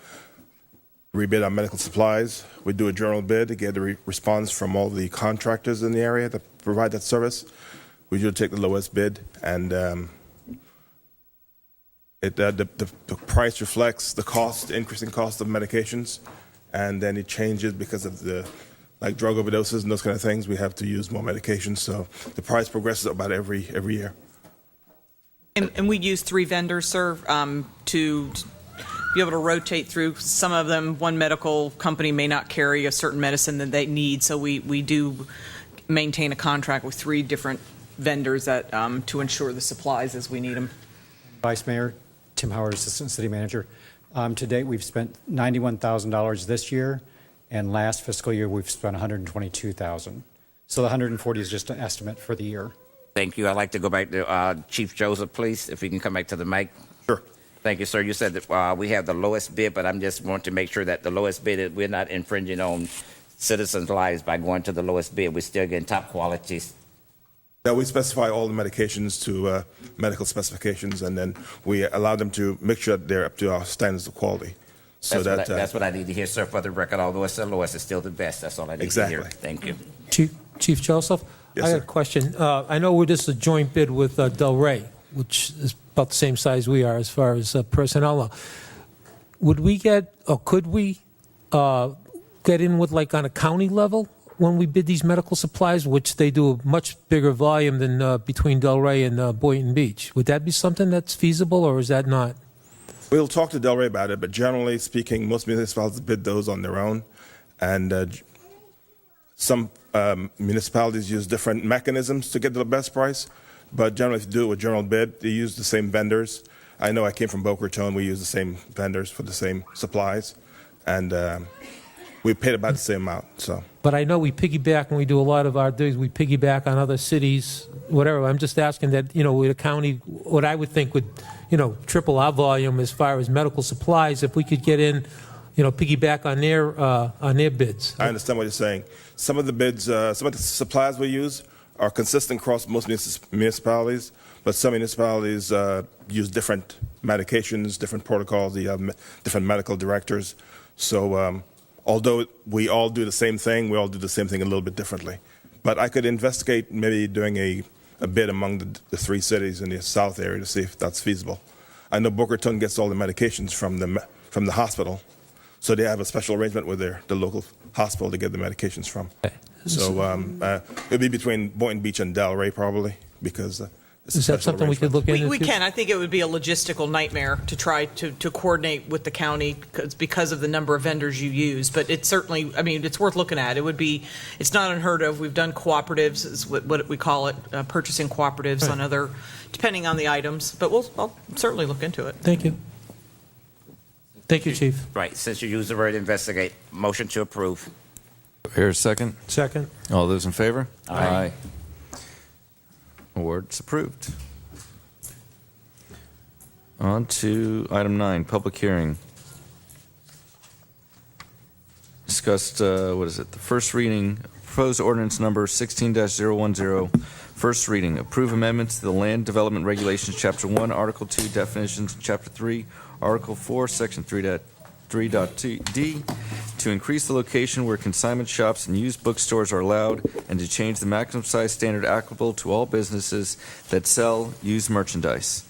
rebid our medical supplies. We do a general bid to get a response from all the contractors in the area that provide that service. We usually take the lowest bid, and the price reflects the cost, increasing cost of medications, and then it changes because of the drug overdoses and those kind of things. We have to use more medications, so the price progresses about every year. And we use 3 vendors, sir, to be able to rotate through. Some of them, one medical company may not carry a certain medicine that they need, so we do maintain a contract with 3 different vendors that, to ensure the supplies as we need them. Vice Mayor, Tim Howard, Assistant City Manager. To date, we've spent $91,000 this year, and last fiscal year we've spent $122,000. So the 140 is just an estimate for the year. Thank you. I'd like to go back to Chief Joseph, please, if we can come back to the mic. Sure. Thank you, sir. You said that we have the lowest bid, but I'm just want to make sure that the lowest bid, we're not infringing on citizens' lives by going to the lowest bid. We're still getting top qualities. Now, we specify all the medications to medical specifications, and then we allow them to make sure that they're up to our standards of quality. So That's what I need to hear, sir, for the record. Although it's the lowest, it's still the best. That's all I need to hear. Thank you. Chief Joseph, Yes, I got sir. a question. I know this is a joint bid with Del Rey, which is about the same size we are as far as personnel. Would we get, or could we get in with, like, on a county level when we bid these medical supplies, which they do a much bigger volume than between Del Rey and Boynton Beach? Would that be something that's feasible, or is that not? We'll talk to Del Rey about it, but generally speaking, most municipalities bid those on their own, and some municipalities use different mechanisms to get the best price, but generally if you do it with general bid, they use the same vendors. I know I came from Boca Raton, we use the same vendors for the same supplies, and we paid about the same amount. So. But I know we piggyback, when we do a lot of our things, we piggyback on other cities, whatever. I'm just asking that, with a county, what I would think would, triple our volume as far as medical supplies, if we could get in, piggyback on their bids. I understand what you're saying. Some of the bids, some of the supplies we use are consistent across most municipalities, but some municipalities use different medications, different protocols. You have different medical directors. So although we all do the same thing, we all do the same thing a little bit differently. But I could investigate maybe doing a bid among the 3 cities in the south area to see if that's feasible. I know Boca Raton gets all the medications from the hospital, so they have a special arrangement with the local hospital to get the medications from. Okay. So it'll be between Boynton Beach and Del Rey probably, because it's a Is that special something we could look into? We can. I think it would be a logistical nightmare to try to coordinate with the county because of the number of vendors you use. But it's certainly, it's worth looking at. It's not unheard of. We've done cooperatives, is what we call it, purchasing cooperatives on other, depending on the items. But I'll certainly look into it. Thank you. Thank you, Chief. Right. Since you used the word investigate, motion to approve. Here's a second. Second. All those in favor? Aye. Award's approved. On to item 9, public hearing. Discussed, the first reading, proposed ordinance number 16-010, first reading, approve amendments to the Land Development Regulations, Chapter 1, Article 2, definitions, Chapter 3, Article 4, Section 3.3.d, to increase the location where consignment shops and used bookstores are allowed, and to change the maximum size standard applicable to all businesses that sell used merchandise.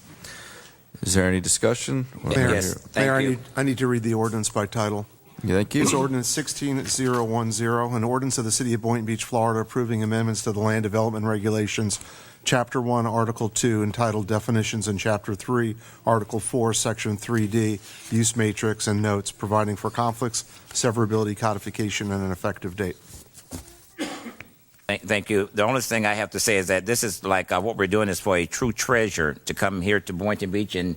Is there any discussion? Mayor, yes, Mayor, I need to read the ordinance by title. Yeah, thank you. It's ordinance 16-010, an ordinance of the City of Boynton Beach, Florida, approving amendments to the Land Development Regulations, Chapter 1, Article 2, entitled Definitions, and Chapter 3, Article 4, Section 3D, Use Matrix and Notes, providing for conflicts, severability, codification, and an effective date. Thank you. The only thing I have to say is that this is like what we're doing is for a true treasure to come here to Boynton Beach, and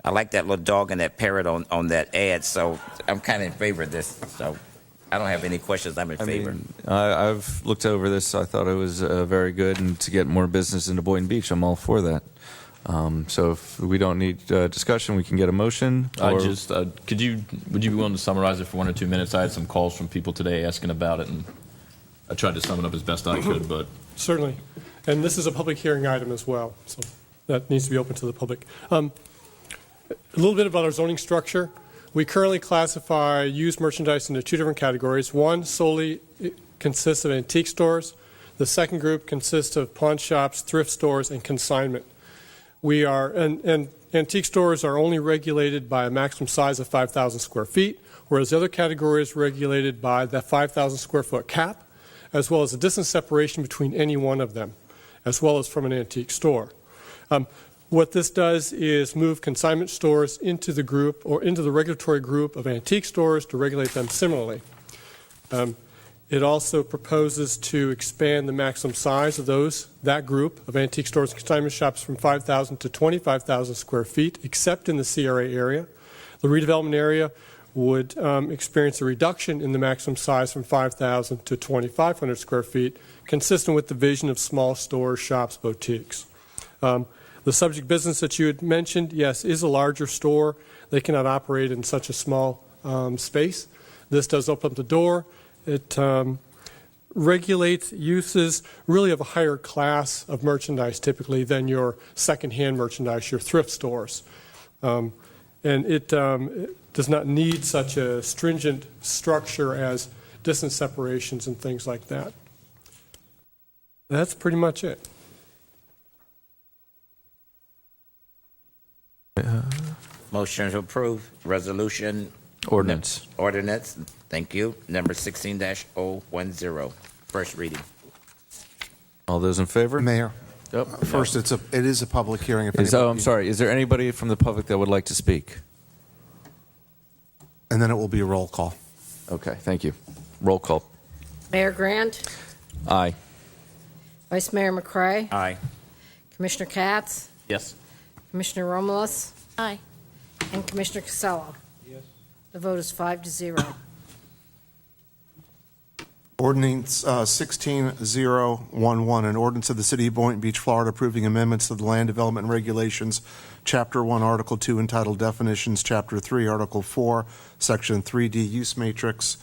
I like that little dog and that parrot on that ad, so I'm kind of in favor of this. So I don't have any questions. I'm in favor. I've looked over this. I thought it was very good, and to get more business into Boynton Beach, I'm all for that. So if we don't need discussion, we can get a motion. Would you be willing to summarize it for 1 or 2 minutes? I had some calls from people today asking about it, and I tried to sum it up as best I could, but. Certainly. And this is a public hearing item as well, so that needs to be open to the public. A little bit about our zoning structure. We currently classify used merchandise into 2 different categories. One solely consists of antique stores. The second group consists of pawn shops, thrift stores, and consignment. And antique stores are only regulated by a maximum size of 5,000 square feet, whereas the other category is regulated by that 5,000 square foot cap, as well as a distance separation between any one of them, as well as from an antique store. What this does is move consignment stores into the group or into the regulatory group of antique stores to regulate them similarly. It also proposes to expand the maximum size of that group of antique stores and consignment shops from 5,000 to 25,000 square feet, except in the CRA area. The redevelopment area would experience a reduction in the maximum size from 5,000 to 2,500 square feet, consistent with the vision of small stores, shops, boutiques. The subject business that you had mentioned, yes, is a larger store. They cannot operate in such a small space. This does open up the door. It regulates uses really of a higher class of merchandise typically than your secondhand merchandise, your thrift stores. And it does not need such a stringent structure as distance separations and things like that. That's pretty much it. Motion to approve resolution. Ordinance. Ordinance, thank you, number 16-010, first reading. All those in favor? Mayor, Yep. first, it is a public hearing. If Oh, I'm anybody- sorry. Is there anybody from the public that would like to speak? And then it will be a roll call. Okay, thank you. Roll call. Mayor Grant, Aye. Vice Mayor McCray, Aye. Commissioner Katz, Yes. Commissioner Romulus, Aye. and Commissioner Casella. Yes. The vote is 5-0. Ordinance 16-011, an ordinance of the City of Boynton Beach, Florida, approving amendments to the Land Development Regulations, Chapter 1, Article 2, entitled Definitions, Chapter 3, Article 4, Section 3D, Use Matrix,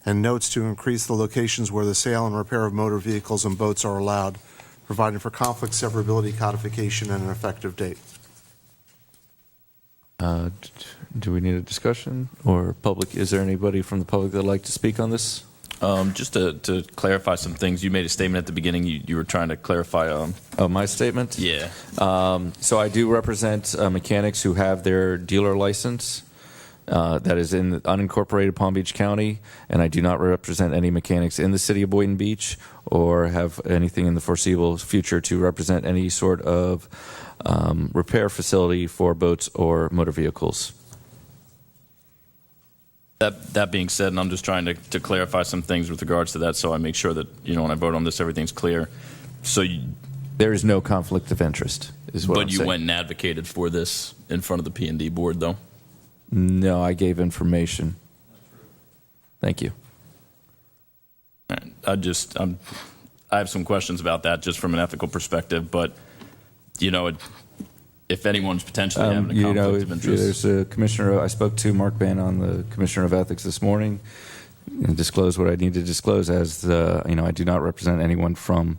and notes to increase the locations where the sale and repair of motor vehicles and boats are allowed, providing for conflict severability codification and an effective date. Do we need a discussion or public? Is there anybody from the public that would like to speak on this? Just to clarify some things, you made a statement at the beginning. You were trying to clarify. My statement? Yeah. So I do represent mechanics who have their dealer license that is in unincorporated Palm Beach County, and I do not represent any mechanics in the city of Boynton Beach or have anything in the foreseeable future to represent any sort of repair facility for boats or motor vehicles. That being said, and I'm just trying to clarify some things with regards to that, so I make sure that when I vote on this, everything's clear. So there is no conflict of interest, is what I'm saying. But you went and advocated for this in front of the P&D board, though? No, I gave information. Thank you. All right. I have some questions about that just from an ethical perspective, but if anyone's potentially having a conflict of interest. There's a commissioner. I spoke to Mark Bannon, the commissioner of ethics, this morning, and disclosed what I need to disclose. As I do not represent anyone from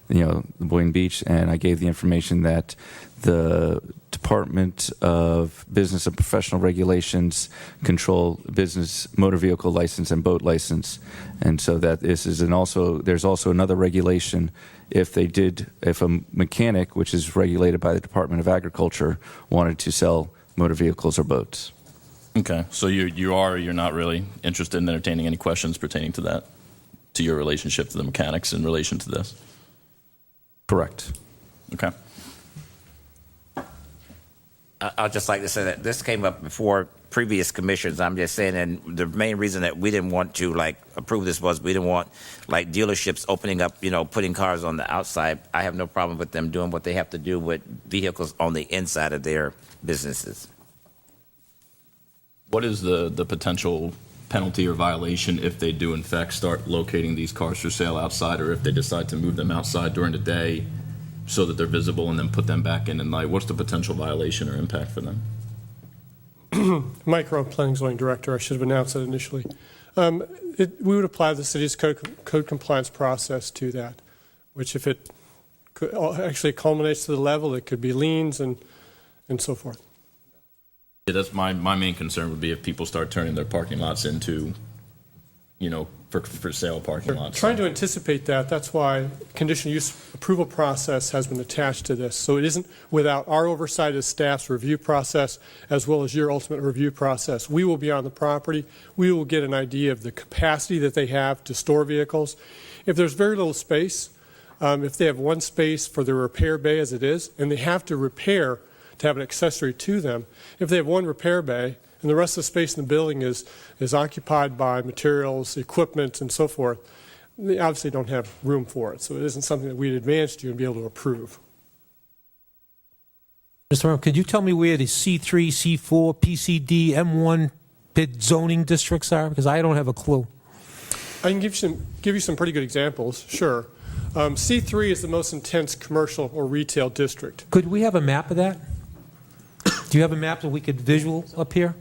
the Boynton Beach, and I gave the information that the Department of Business and Professional Regulations control business motor vehicle license and boat license, and so that this is, and also there's also another regulation if a mechanic, which is regulated by the Department of Agriculture, wanted to sell motor vehicles or boats. Okay, so you're not really interested in entertaining any questions pertaining to that, to your relationship to the mechanics in relation to this? Correct. Okay. I'd just like to say that this came up before previous commissions. I'm just saying, and the main reason that we didn't want to approve this was we didn't want dealerships opening up, putting cars on the outside. I have no problem with them doing what they have to do with vehicles on the inside of their businesses. What is the potential penalty or violation if they do in fact start locating these cars for sale outside, or if they decide to move them outside during the day so that they're visible and then put them back in at night? What's the potential violation or impact for them? Mike Rowe, Planning and Zoning Director. I should have announced that initially. We would apply the city's code compliance process to that, which if it actually culminates to the level, it could be liens and so forth. Yeah, that's my main concern would be if people start turning their parking lots into, for sale parking lots. Trying to anticipate that. That's why conditional use approval process has been attached to this. So it isn't without our oversight as staff's review process as well as your ultimate review process. We will be on the property. We will get an idea of the capacity that they have to store vehicles. If there's very little space, if they have one space for their repair bay as it is, and they have to repair to have an accessory to them, if they have one repair bay and the rest of the space in the building is occupied by materials, equipment, and so forth, they obviously don't have room for it. So it isn't something that we'd advance to and be able to approve. Mr. Ram, could you tell me where the C3, C4, PCD, M1 bid zoning districts are? Because I don't have a clue. I can give you some pretty good examples, sure. C3 is the most intense commercial or retail district. Could we have a map of that? Do you have a map that we could visual up here?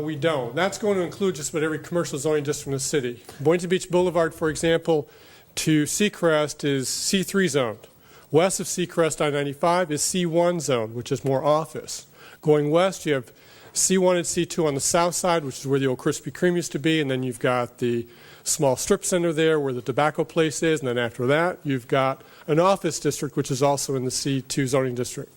We don't. That's going to include just about every commercial zoning district in the city. Boynton Beach Boulevard, for example, to Seacrest is C3 zoned. West of Seacrest I-95 is C1 zoned, which is more office. Going west, you have C1 and C2 on the south side, which is where the old Krispy Kreme used to be, and then you've got the small strip center there where the tobacco place is, and then after that, you've got an office district, which is also in the C2 zoning district.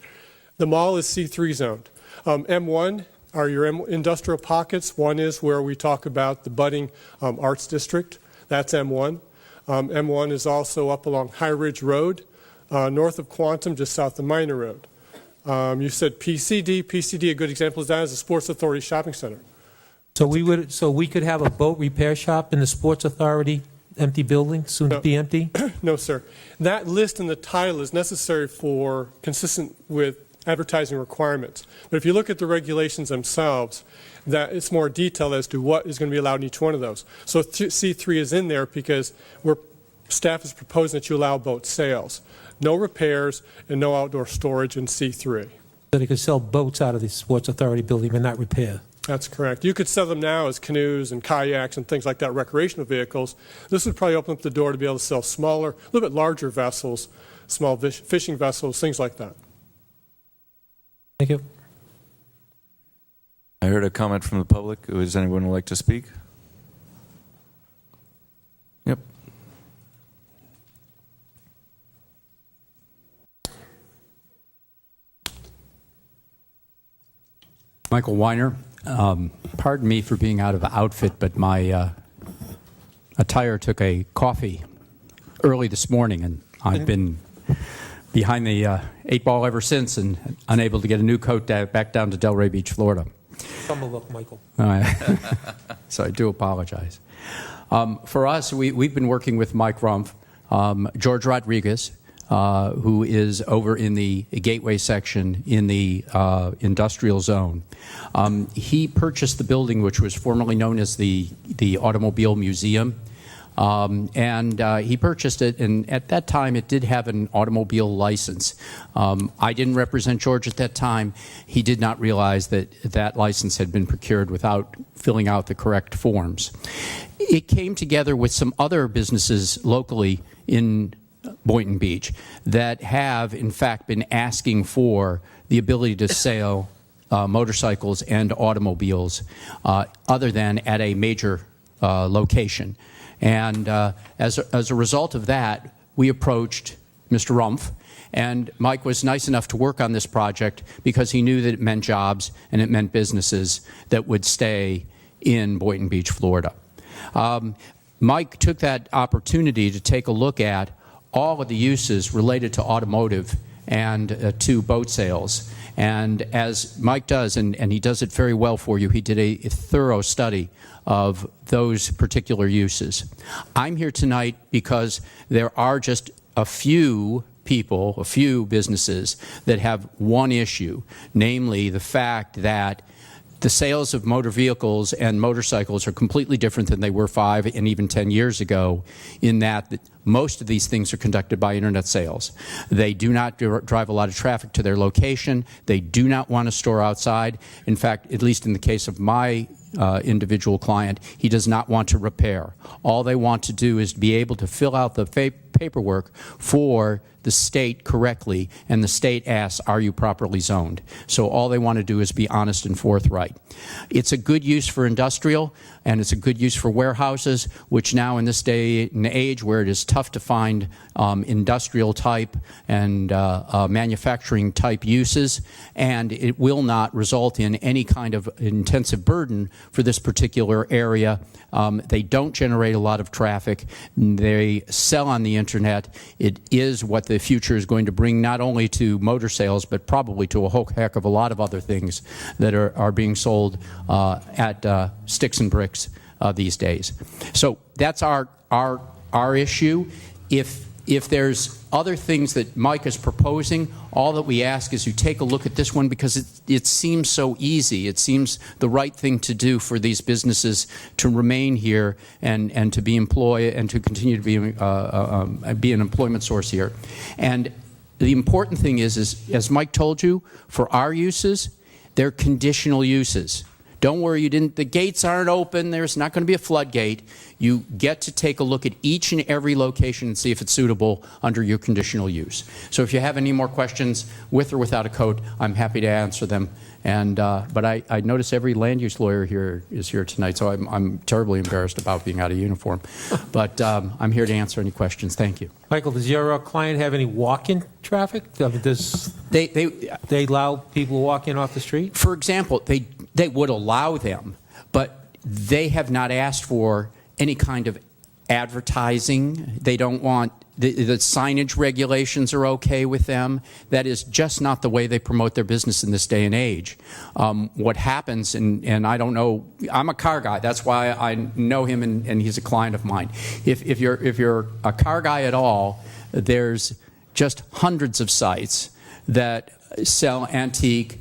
The mall is C3 zoned. M1 are your industrial pockets. One is where we talk about the budding arts district. That's M1. M1 is also up along High Ridge Road, north of Quantum, just south of Minor Road. You said PCD. PCD, a good example of that is the Sports Authority Shopping Center. So we could have a boat repair shop in the Sports Authority empty building, soon to be empty? No, sir. That list in the title is necessary for consistent with advertising requirements. But if you look at the regulations themselves, that it's more detailed as to what is going to be allowed in each one of those. So C3 is in there because staff is proposing that you allow boat sales. No repairs and no outdoor storage in C3. So they could sell boats out of the Sports Authority building but not repair? That's correct. You could sell them now as canoes and kayaks and things like that, recreational vehicles. This would probably open up the door to be able to sell smaller, a little bit larger vessels, small fishing vessels, things like that. Thank you. I heard a comment from the public. Does anyone would like to speak? Yep. Michael Weiner. Pardon me for being out of outfit, but my attire took a coffee early this morning, and I've been behind the 8 ball ever since and unable to get a new coat back down to Delray Beach, Florida. Come a look, Michael. So I do apologize. For us, we've been working with Mike Rumpf, George Rodriguez, who is over in the gateway section in the industrial zone. He purchased the building, which was formerly known as the Automobile Museum. And he purchased it, and at that time it did have an automobile license. I didn't represent George at that time. He did not realize that that license had been procured without filling out the correct forms. It came together with some other businesses locally in Boynton Beach that have, in fact, been asking for the ability to sell motorcycles and automobiles other than at a major location. And as a result of that, we approached Mr. Rumpf, and Mike was nice enough to work on this project because he knew that it meant jobs and it meant businesses that would stay in Boynton Beach, Florida. Mike took that opportunity to take a look at all of the uses related to automotive and to boat sales. And as Mike does, and he does it very well for you, he did a thorough study of those particular uses. I'm here tonight because there are just a few people, a few businesses that have one issue, namely the fact that the sales of motor vehicles and motorcycles are completely different than they were 5 and even 10 years ago, in that most of these things are conducted by internet sales. They do not drive a lot of traffic to their location. They do not want to store outside. In fact, at least in the case of my individual client, he does not want to repair. All they want to do is be able to fill out the paperwork for the state correctly, and the state asks, are you properly zoned? So all they want to do is be honest and forthright. It's a good use for industrial, and it's a good use for warehouses, which now in this day and age where it is tough to find industrial type and manufacturing type uses, and it will not result in any kind of intensive burden for this particular area. They don't generate a lot of traffic. They sell on the internet. It is what the the future is going to bring not only to motor sales, but probably to a whole heck of a lot of other things that are being sold at Sticks and Bricks these days. So that's our issue. If there's other things that Mike is proposing, all that we ask is you take a look at this one because it seems so easy. It seems the right thing to do for these businesses to remain here and to be employed and to continue to be an employment source here. And the important thing is, as Mike told you, for our uses, they're conditional uses. Don't worry, the gates aren't open. There's not going to be a floodgate. You get to take a look at each and every location and see if it's suitable under your conditional use. So if you have any more questions, with or without a code, I'm happy to answer them. But I notice every land use lawyer here is here tonight, so I'm terribly embarrassed about being out of uniform. But I'm here to answer any questions. Thank you. Michael, does your client have any walk-in traffic? I mean, does they allow people to walk in off the street? For example, they would allow them, but they have not asked for any kind of advertising. They don't want the signage regulations are okay with them. That is just not the way they promote their business in this day and age. What happens, and I don't know, I'm a car guy. That's why I know him, and he's a client of mine. If you're a car guy at all, there's just hundreds of sites that sell antique,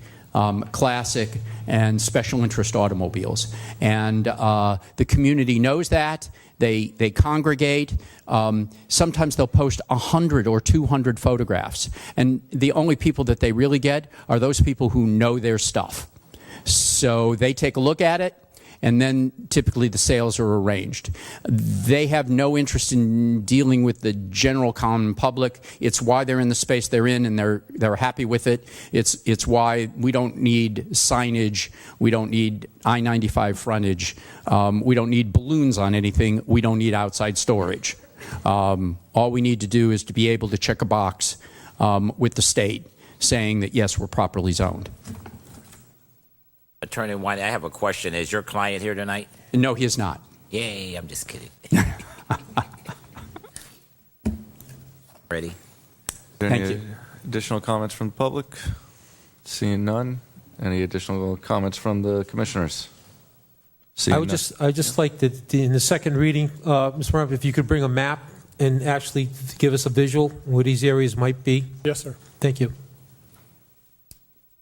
classic, and special interest automobiles. And the community knows that. They congregate. Sometimes they'll post 100 or 200 photographs. And the only people that they really get are those people who know their stuff. So they take a look at it, and then typically the sales are arranged. They have no interest in dealing with the general common public. It's why they're in the space they're in, and they're happy with it. It's why we don't need signage. We don't need I-95 frontage. We don't need balloons on anything. We don't need outside storage. All we need to do is to be able to check a box with the state saying that, yes, we're properly zoned. Attorney White, I have a question. Is your client here tonight? No, he is not. Yay, I'm just kidding. Ready? Thank you. Additional comments from the public? Seeing none. Any additional comments from the commissioners? I would just like to, in the second reading, Mr. Rump, if you could bring a map and actually give us a visual where these areas might be. Yes, sir. Thank you.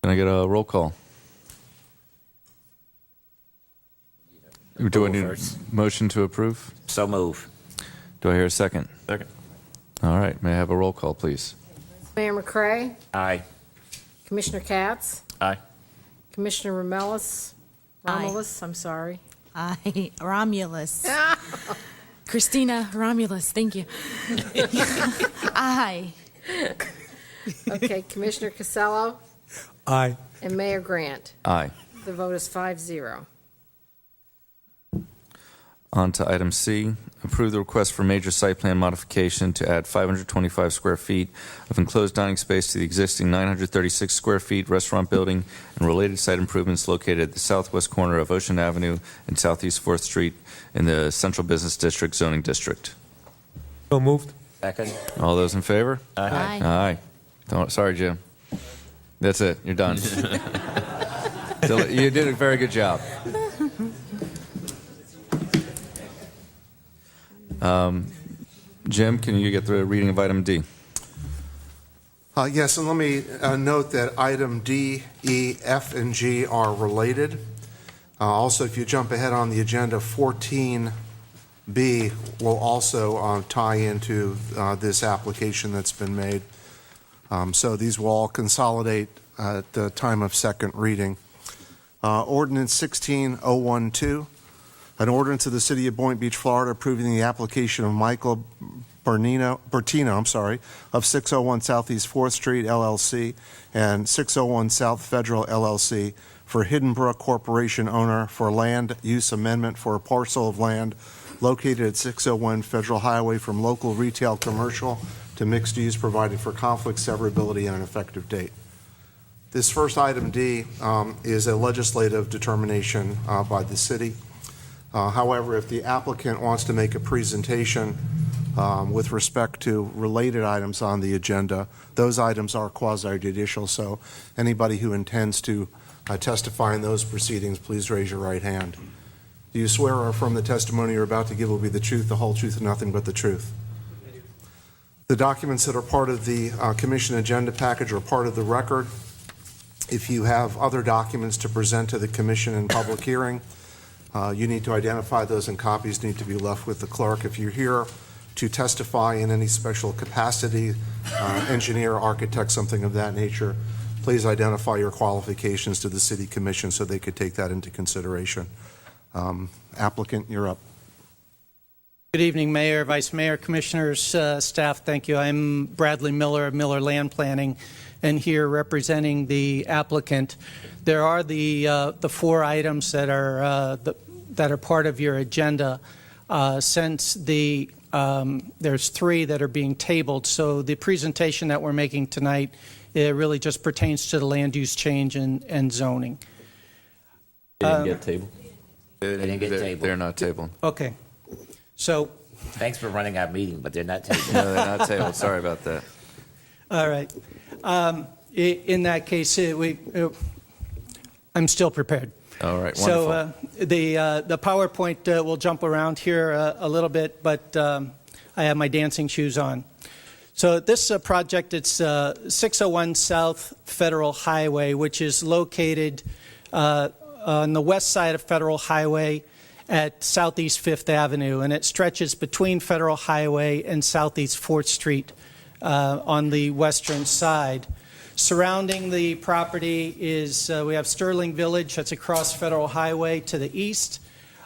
Can I get a roll call? Do I need a motion to approve? So move. Do I hear a second? Second. All right. May I have a roll call, please? Mayor McCray, Aye. Commissioner Katz, Aye. Commissioner Romulus, I'm sorry. Aye. Romulus. Christina Romulus, thank you. Aye. Okay, Commissioner Casello Aye. and Mayor Grant. Aye. The vote is 5-0. On to item C. Approve the request for major site plan modification to add 525 square feet of enclosed dining space to the existing 936 square feet restaurant building and related site improvements located at the southwest corner of Ocean Avenue and Southeast 4th Street in the Central Business District zoning district. So moved. Second. All those in favor? Aye. Aye. Sorry, Jim. That's it. You're done. You did a very good job. Jim, can you get the reading of item D? Yes, and let me note that item D, E, F, and G are related. Also, if you jump ahead on the agenda, 14B will also tie into this application that's been made. So these will all consolidate at the time of second reading. Ordinance 16012. An ordinance of the City of Boynton Beach, Florida, approving the application of Michael Bertino, of 601 Southeast 4th Street, LLC, and 601 South Federal, LLC, for Hidden Brook Corporation owner for land use amendment for a parcel of land located at 601 Federal Highway from local retail commercial to mixed use, provided for conflict severability and an effective date. This first item D is a legislative determination by the city. However, if the applicant wants to make a presentation With respect to related items on the agenda, those items are quasi-judicial, so anybody who intends to testify in those proceedings, please raise your right hand. Do you swear or affirm the testimony you're about to give will be the truth, the whole truth, and nothing but the truth? The documents that are part of the commission agenda package are part of the record. If you have other documents to present to the commission in public hearing, you need to identify those, and copies need to be left with the clerk. If you're here to testify in any special capacity, engineer, architect, something of that nature, please identify your qualifications to the City Commission so they could take that into consideration. Applicant, you're up. Good evening, Mayor, Vice Mayor, Commissioners, staff. Thank you. I'm Bradley Miller of Miller Land Planning, and here representing the applicant. There are the 4 items that are part of your agenda. Since there's 3 that are being tabled, so the presentation that we're making tonight, it really just pertains to the land use change and zoning. They didn't get tabled. They didn't get tabled. They're not tabled. Okay. So, thanks for running our meeting, but they're not tabled. No, they're not tabled. Sorry about that. all right. In that case, I'm still prepared. All right, wonderful. So the PowerPoint will jump around here a little bit, but I have my dancing shoes on. So this project, it's 601 South Federal Highway, which is located on the west side of Federal Highway at Southeast 5th Avenue, and it stretches between Federal Highway and Southeast 4th Street on the western side. Surrounding the property is, we have Sterling Village, that's across Federal Highway to the east.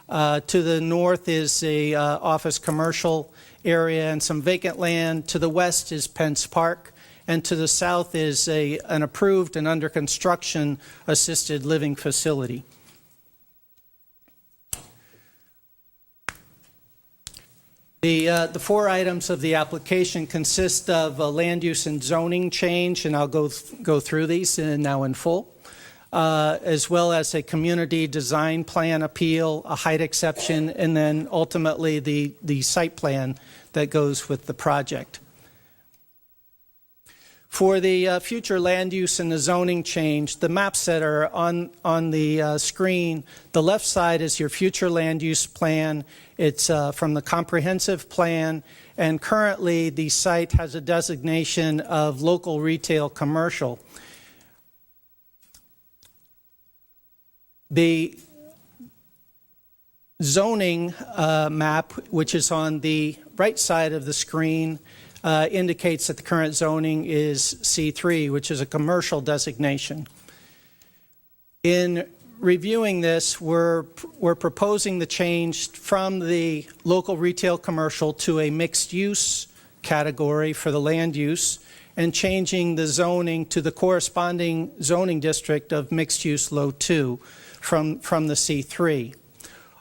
To the north is a office commercial area and some vacant land. To the west is Pence Park, and to the south is an approved and under construction assisted living facility. The 4 items of the application consist of a land use and zoning change, and I'll go through these now in full, as well as a community design plan appeal, a height exception, and then ultimately the site plan that goes with the project. For the future land use and the zoning change, the maps that are on the screen, the left side is your future land use plan. It's from the comprehensive plan, and currently the site has a designation of local retail commercial. The zoning map, which is on the right side of the screen, indicates that the current zoning is C3, which is a commercial designation. In reviewing this, we're proposing the change from the local retail commercial to a mixed use category for the land use, and changing the zoning to the corresponding zoning district of mixed use low 2 from the C3.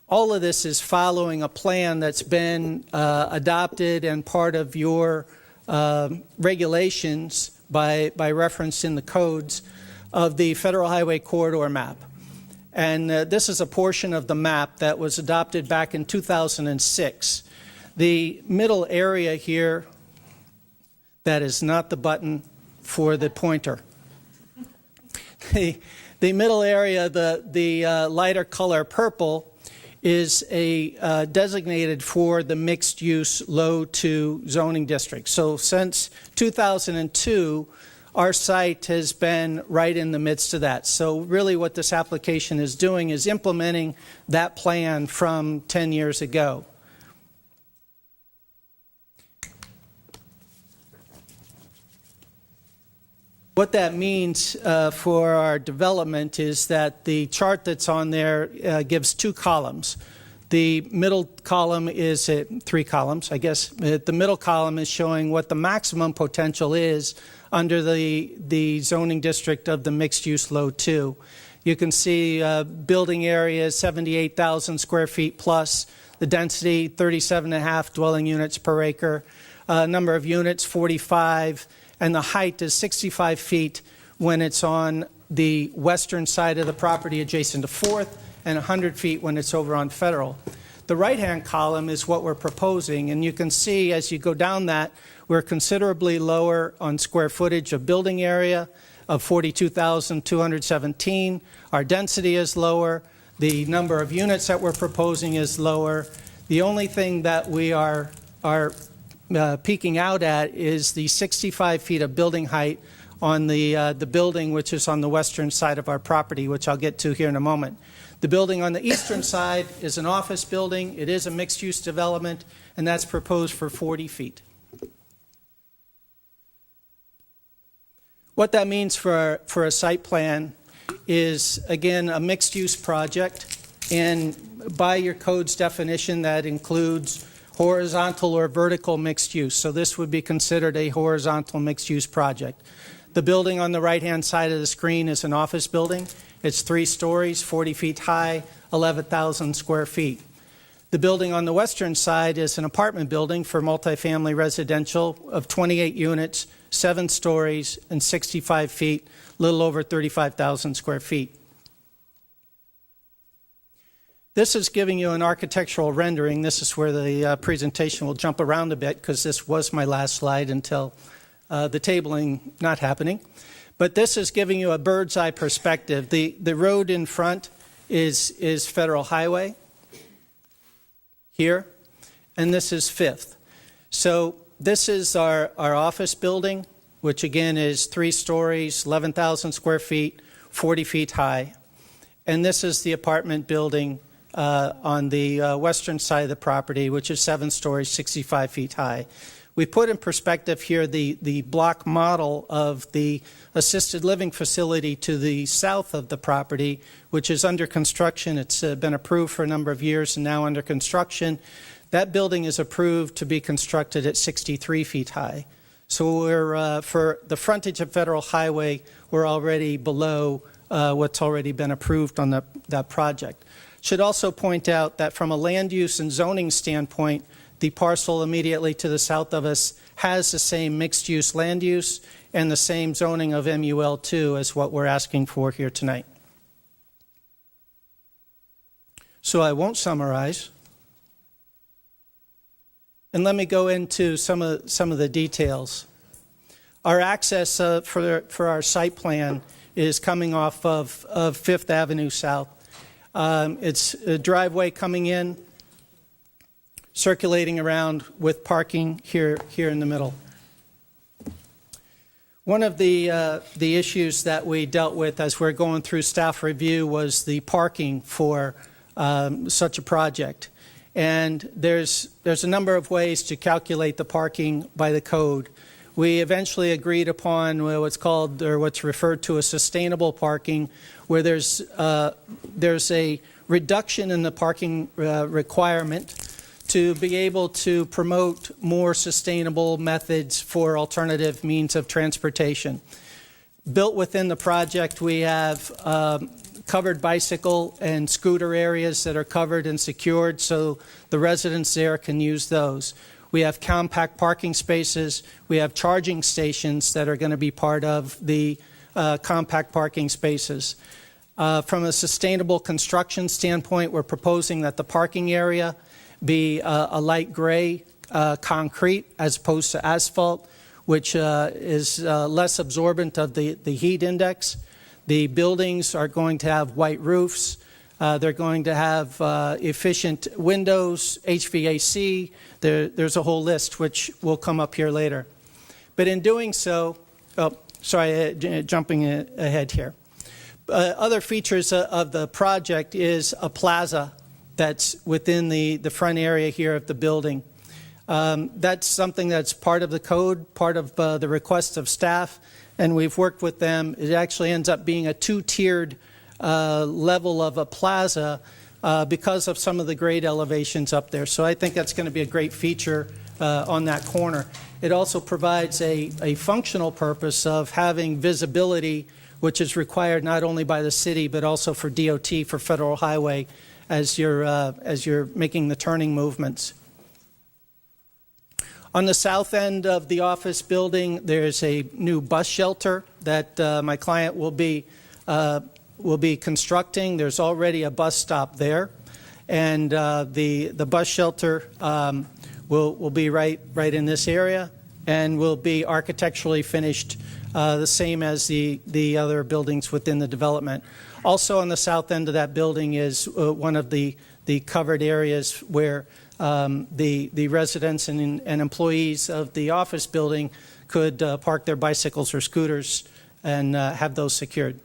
All of this is following a plan that's been adopted and part of your regulations by reference in the codes of the Federal Highway Corridor map. And this is a portion of the map that was adopted back in 2006. The middle area here, that is not the button for the pointer. The middle area, the lighter color purple, is designated for the mixed-use low 2 zoning district. So since 2002, our site has been right in the midst of that. So really what this application is doing is implementing that plan from 10 years ago. What that means for our development is that the chart that's on there gives 2 columns. The middle column is 3 columns, I guess. The middle column is showing what the maximum potential is under the zoning district of the mixed-use low 2. You can see building area 78,000 square feet plus, the density 37.5 dwelling units per acre, number of units 45, and the height is 65 feet when it's on the western side of the property adjacent to 4th, and 100 feet when it's over on Federal. The right-hand column is what we're proposing, and you can see as you go down that, we're considerably lower on square footage of building area of 42,217. Our density is lower. The number of units that we're proposing is lower. The only thing that we are peaking out at is the 65 feet of building height on the building, which is on the western side of our property, which I'll get to here in a moment. The building on the eastern side is an office building. It is a mixed-use development, and that's proposed for 40 feet. What that means for a site plan is, again, a mixed-use project, and by your code's definition, that includes horizontal or vertical mixed use. So this would be considered a horizontal mixed-use project. The building on the right-hand side of the screen is an office building. It's 3 stories, 40 feet high, 11,000 square feet. The building on the western side is an apartment building for multifamily residential of 28 units, 7 stories, and 65 feet, a little over 35,000 square feet. This is giving you an architectural rendering. This is where the presentation will jump around a bit because this was my last slide until the tabling not happening. But this is giving you a bird's eye perspective. The road in front is Federal Highway here, and this is 5th. So this is our office building, which again is 3 stories, 11,000 square feet, 40 feet high. And this is the apartment building on the western side of the property, which is 7 stories, 65 feet high. We put in perspective here the block model of the assisted living facility to the south of the property, which is under construction. It's been approved for a number of years and now under construction. That building is approved to be constructed at 63 feet high. So we're, for the frontage of Federal Highway, we're already below what's already been approved on that project. Should also point out that from a land use and zoning standpoint, the parcel immediately to the south of us has the same mixed-use land use and the same zoning of MUL2 as what we're asking for here tonight. So I won't summarize. And let me go into some of the details. Our access for our site plan is coming off of 5th Avenue South. It's a driveway coming in, circulating around with parking here in the middle. One of the issues that we dealt with as we're going through staff review was the parking for such a project. And there's a number of ways to calculate the parking by the code. We eventually agreed upon what's called, or what's referred to as sustainable parking, where there's a reduction in the parking requirement to be able to promote more sustainable methods for alternative means of transportation. Built within the project, we have covered bicycle and scooter areas that are covered and secured so the residents there can use those. We have compact parking spaces. We have charging stations that are going to be part of the compact parking spaces. From a sustainable construction standpoint, we're proposing that the parking area be a light gray concrete as opposed to asphalt, which is less absorbent of the heat index. The buildings are going to have white roofs. They're going to have efficient windows, HVAC. There's a whole list which will come up here later. But in doing so, jumping ahead here. Other features of the project is a plaza that's within the front area here of the building. That's something that's part of the code, part of the request of staff, and we've worked with them. It actually ends up being a 2-tiered level of a plaza because of some of the grade elevations up there. So I think that's going to be a great feature on that corner. It also provides a functional purpose of having visibility, which is required not only by the city but also for DOT, for Federal Highway, as you're making the turning movements. On the south end of the office building, there's a new bus shelter that my client will be constructing. There's already a bus stop there. and the bus shelter will be right in this area, and will be architecturally finished the same as the other buildings within the development. Also on the south end of that building is one of the covered areas where the residents and employees of the office building could park their bicycles or scooters and have those secured.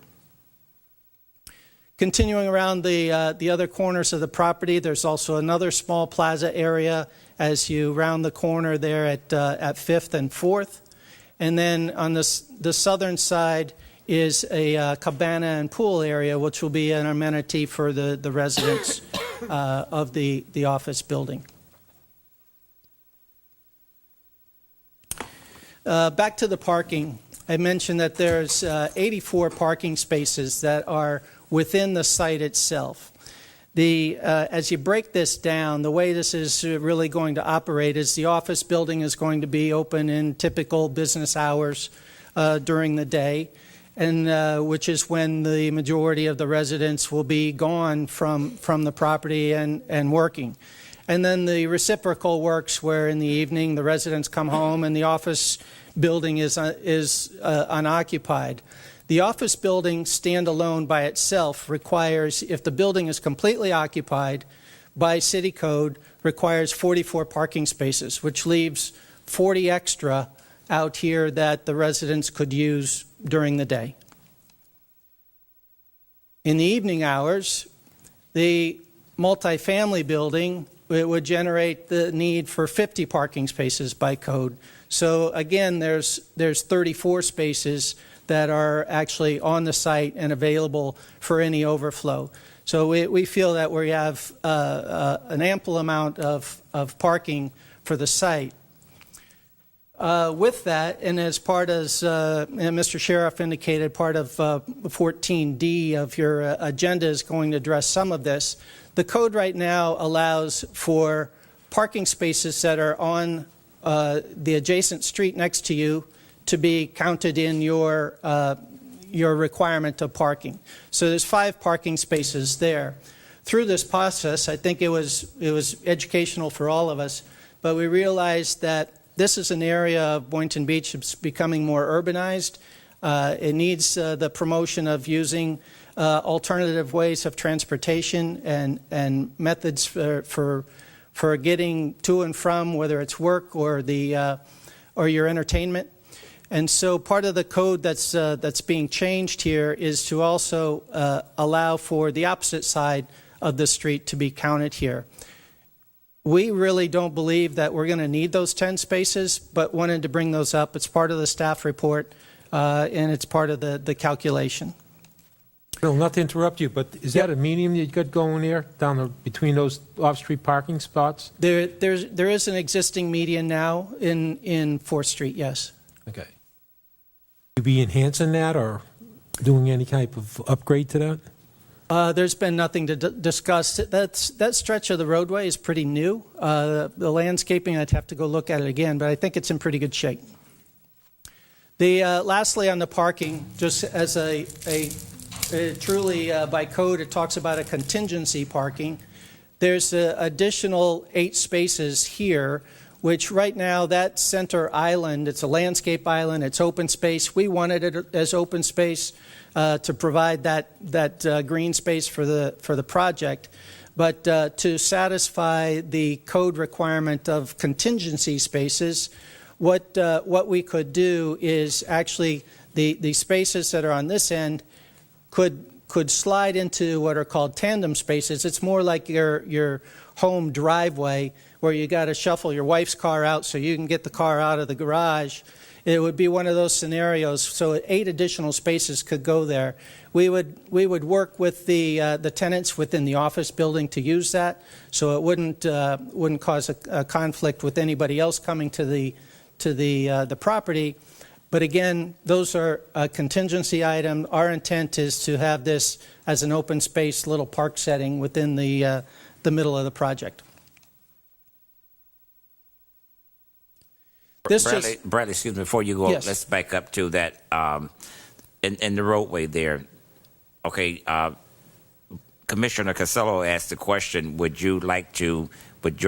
Continuing around the other corners of the property, there's also another small plaza area as you round the corner there at 5th and 4th. And then on the southern side is a cabana and pool area, which will be an amenity for the residents of the office building. Back to the parking. I mentioned that there's 84 parking spaces that are within the site itself. As you break this down, the way this is really going to operate is the office building is going to be open in typical business hours during the day, and which is when the majority of the residents will be gone from the property and working. And then the reciprocal works where in the evening the residents come home and the office building is unoccupied. The office building standalone by itself requires, if the building is completely occupied by city code, requires 44 parking spaces, which leaves 40 extra out here that the residents could use during the day. In the evening hours, the multifamily building, it would generate the need for 50 parking spaces by code. So again, there's 34 spaces that are actually on the site and available for any overflow. So we feel that we have an ample amount of parking for the site. With that, and as part of, and Mr. Sheriff indicated, part of 14D of your agenda is going to address some of this. The code right now allows for parking spaces that are on the adjacent street next to you to be counted in your requirement of parking. So there's 5 parking spaces there. Through this process, I think it was educational for all of us, but we realized that this is an area of Boynton Beach that's becoming more urbanized. It needs the promotion of using alternative ways of transportation and methods for getting to and from, whether it's work or your entertainment. And so part of the code that's being changed here is to also allow for the opposite side of the street to be counted here. We really don't believe that we're going to need those 10 spaces, but wanted to bring those up. It's part of the staff report, and it's part of the calculation. Bill, not to interrupt you, but is that a medium you got going there between those off-street parking spots? There is an existing median now in 4th Street, yes. Okay. You be enhancing that or doing any type of upgrade to that? There's been nothing to discuss. That stretch of the roadway is pretty new. The landscaping, I'd have to go look at it again, but I think it's in pretty good shape. Lastly, on the parking, just as truly by code, it talks about a contingency parking. There's an additional 8 spaces here, which right now that center island, it's a landscape island, it's open space. We wanted it as open space to provide that green space for the project. But to satisfy the code requirement of contingency spaces, what we could do is actually the spaces that are on this end could slide into what are called tandem spaces. It's more like your home driveway where you got to shuffle your wife's car out so you can get the car out of the garage. It would be one of those scenarios. So 8 additional spaces could go there. We would work with the tenants within the office building to use that, so it wouldn't cause a conflict with anybody else coming to the property. But again, those are a contingency item. Our intent is to have this as an open space little park setting within the middle of the project. Bradley, excuse me, before you go, Yes. Let's back up to that in the roadway there. Okay, Commissioner Casello asked the question, would your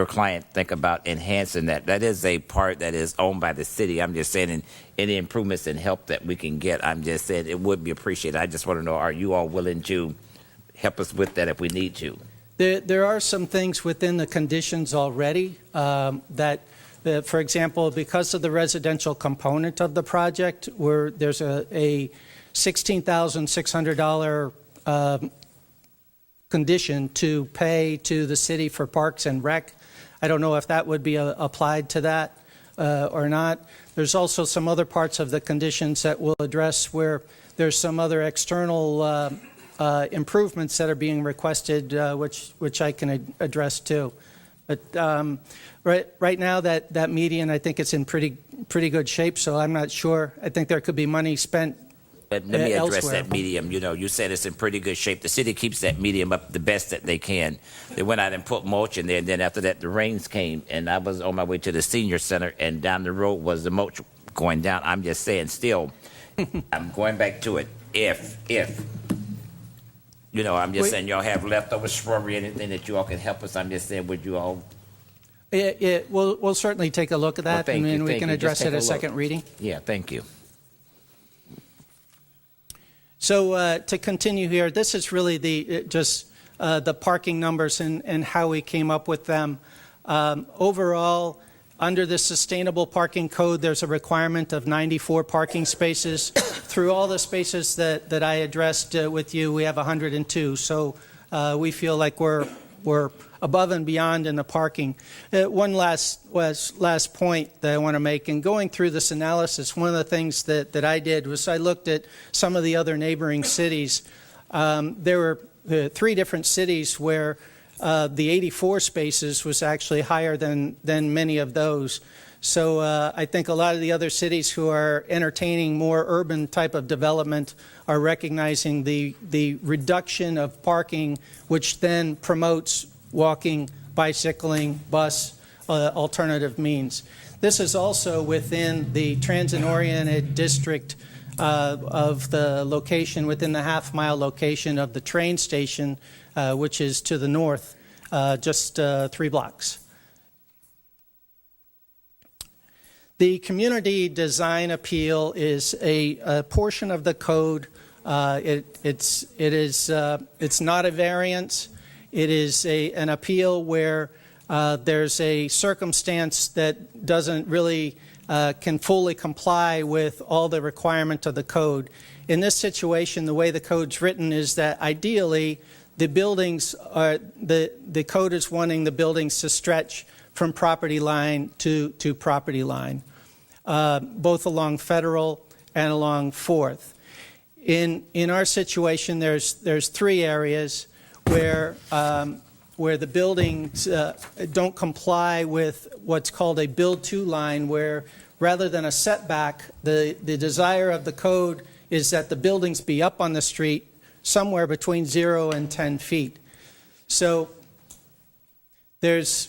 client think about enhancing that? That is a part that is owned by the city. I'm just saying, any improvements and help that we can get, I'm just saying it would be appreciated. I just want to know, are you all willing to help us with that if we need to? There are some things within the conditions already that, for example, because of the residential component of the project, where there's a $16,600 condition to pay to the city for Parks and Rec. I don't know if that would be applied to that or not. There's also some other parts of the conditions that we'll address where there's some other external improvements that are being requested, which I can address too. But right now, that median, I think it's in pretty good shape. So I'm not sure. I think there could be money spent. Let me address elsewhere. that medium. You know, you said it's in pretty good shape. The city keeps that medium up the best that they can. They went out and put mulch in there, and then after that, the rains came, and I was on my way to the senior center, and down the road was the mulch going down. I'm just saying, still, I'm going back to it. If you know, I'm just saying, y'all have leftover shrubbery, anything that you all can help us. I'm just saying, would you all? We'll certainly take a look at that, and then we can address it at second reading. Yeah, thank you. So to continue here, this is really the parking numbers and how we came up with them. Overall, under the Sustainable Parking Code, there's a requirement of 94 parking spaces. Through all the spaces that I addressed with you, we have 102. So we feel like we're above and beyond in the parking. One last point that I want to make, in going through this analysis, one of the things that I did was I looked at some of the other neighboring cities. There were 3 different cities where the 84 spaces was actually higher than many of those. So I think a lot of the other cities who are entertaining more urban type of development are recognizing the reduction of parking, which then promotes walking, bicycling, bus, alternative means. This is also within the transit-oriented district of the location, within the half-mile location of the train station, which is to the north, just 3 blocks. The community design appeal is a portion of the code. It's not a variance. It is an appeal where there's a circumstance that doesn't really can fully comply with all the requirement of the code. In this situation, the way the code's written is that ideally the buildings are the code is wanting the buildings to stretch from property line to property line, both along Federal and along 4th. In our situation, there's 3 areas where the buildings don't comply with what's called a build-to line, where rather than a setback, the desire of the code is that the buildings be up on the street somewhere between 0 and 10 feet. So there's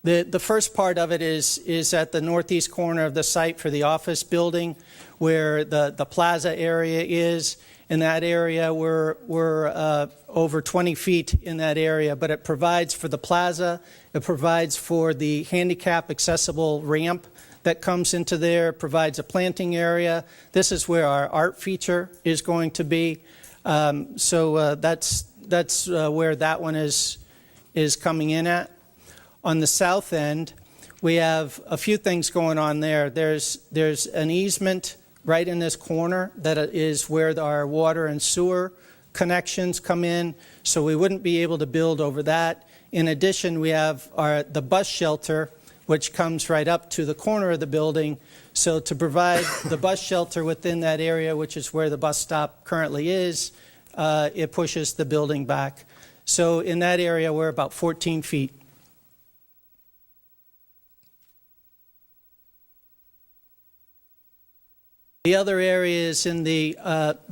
the first part of it is at the northeast corner of the site for the office building, where the plaza area is. In that area, we're over 20 feet in that area, but it provides for the plaza, it provides for the handicap accessible ramp that comes into there, it provides a planting area. This is where our art feature is going to be. So that's where that one is coming in at. On the south end, we have a few things going on there. There's an easement right in this corner that is where our water and sewer connections come in, so we wouldn't be able to build over that. In addition, we have the bus shelter, which comes right up to the corner of the building. So to provide the bus shelter within that area, which is where the bus stop currently is, it pushes the building back. So in that area, we're about 14 feet. The other area is in the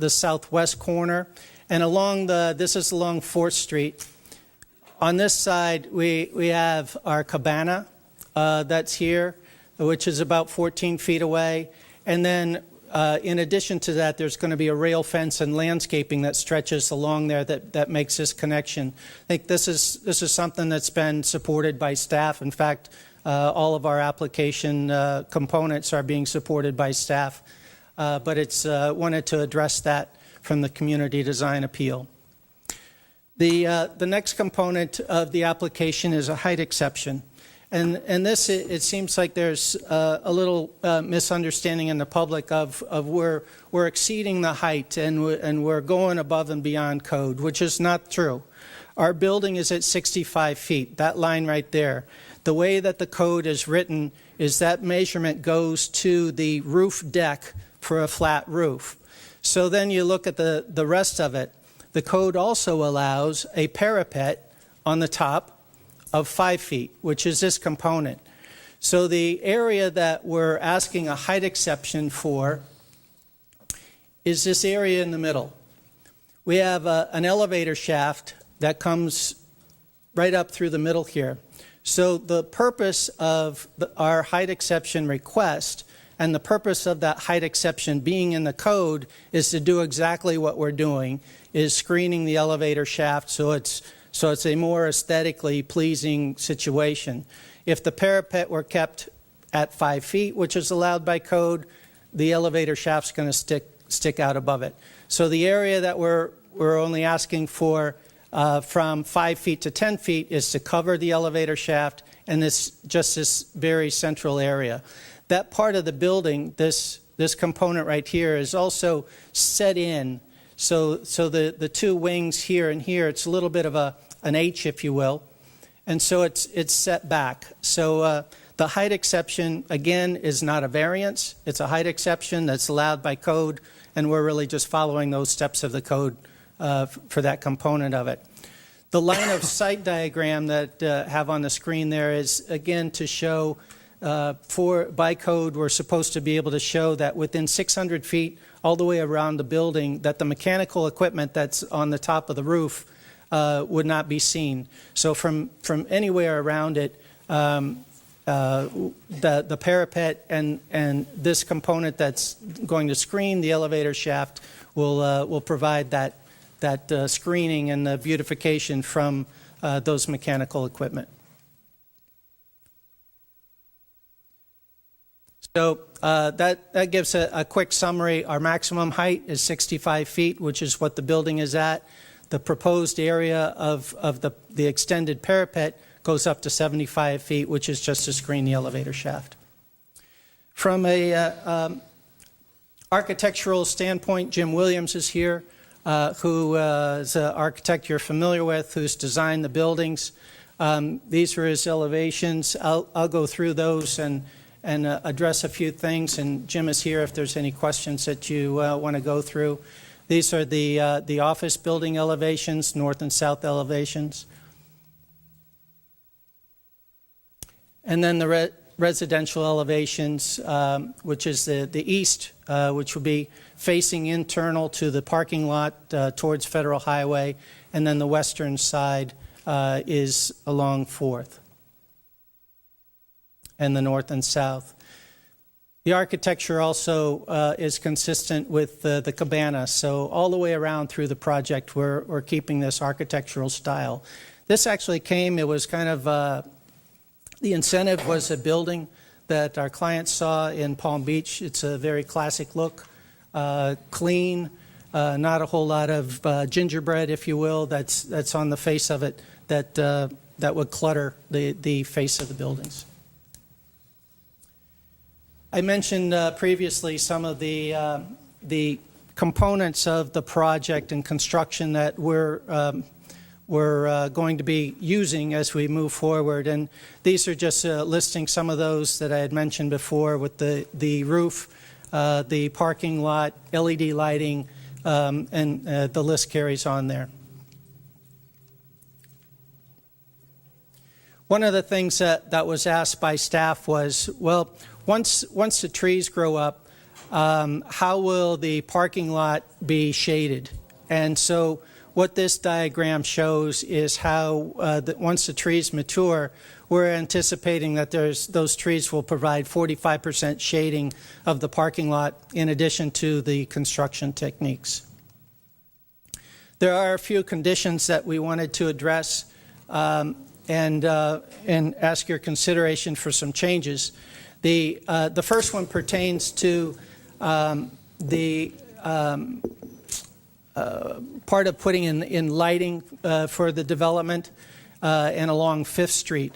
southwest corner, and this is along 4th Street. On this side, we have our cabana that's here, which is about 14 feet away, and then in addition to that, there's going to be a rail fence and landscaping that stretches along there that makes this connection. I think this is something that's been supported by staff. In fact, all of our application components are being supported by staff. But it's wanted to address that from the community design appeal. The next component of the application is a height exception. And this, it seems like there's a little misunderstanding in the public of we're exceeding the height and we're going above and beyond code, which is not true. Our building is at 65 feet, that line right there. The way that the code is written is that measurement goes to the roof deck for a flat roof. So then you look at the rest of it. The code also allows a parapet on the top of 5 feet, which is this component. So the area that we're asking a height exception for is this area in the middle. We have an elevator shaft that comes right up through the middle here. So the purpose of our height exception request and the purpose of that height exception being in the code is to do exactly what we're doing, is screening the elevator shaft so it's a more aesthetically pleasing situation. If the parapet were kept at 5 feet, which is allowed by code, the elevator shaft's going to stick out above it. So the area that we're only asking for from 5 feet to 10 feet is to cover the elevator shaft and this very central area. That part of the building, this component right here, is also set in. So the two wings here and here, it's a little bit of an H, if you will, and so it's set back. So the height exception, again, is not a variance. It's a height exception that's allowed by code, and we're really just following those steps of the code for that component of it. The line of sight diagram that have on the screen there is, again, to show by code, we're supposed to be able to show that within 600 feet all the way around the building that the mechanical equipment that's on the top of the roof would not be seen. So from anywhere around it, the parapet and this component that's going to screen the elevator shaft will provide that screening and the beautification from those mechanical equipment. So that gives a quick summary. Our maximum height is 65 feet, which is what the building is at. The proposed area of the extended parapet goes up to 75 feet, which is just to screen the elevator shaft. From a architectural standpoint, Jim Williams is here, who is an architect you're familiar with, who's designed the buildings. These are his elevations. I'll go through those and address a few things, and Jim is here if there's any questions that you want to go through. These are the office building elevations, north and south elevations. And then the residential elevations, which is the east, which will be facing internal to the parking lot towards Federal Highway, and then the western side is along 4th. And the north and south. The architecture also is consistent with the cabana, so all the way around through the project we're keeping this architectural style. This actually came, it was kind of, the incentive was a building that our clients saw in Palm Beach. It's a very classic look, clean, not a whole lot of gingerbread, if you will, that's on the face of it that would clutter the face of the buildings. I mentioned previously some of the components of the project and construction that we're going to be using as we move forward, and these are just listing some of those that I had mentioned before with the roof, the parking lot, LED lighting, and the list carries on there. One of the things that was asked by staff was, well, once the trees grow up, how will the parking lot be shaded? And so what this diagram shows is how once the trees mature, we're anticipating that those trees will provide 45% shading of the parking lot in addition to the construction techniques. There are a few conditions that we wanted to address and ask your consideration for some changes. The first one pertains to the part of putting in lighting for the development and along 5th Street.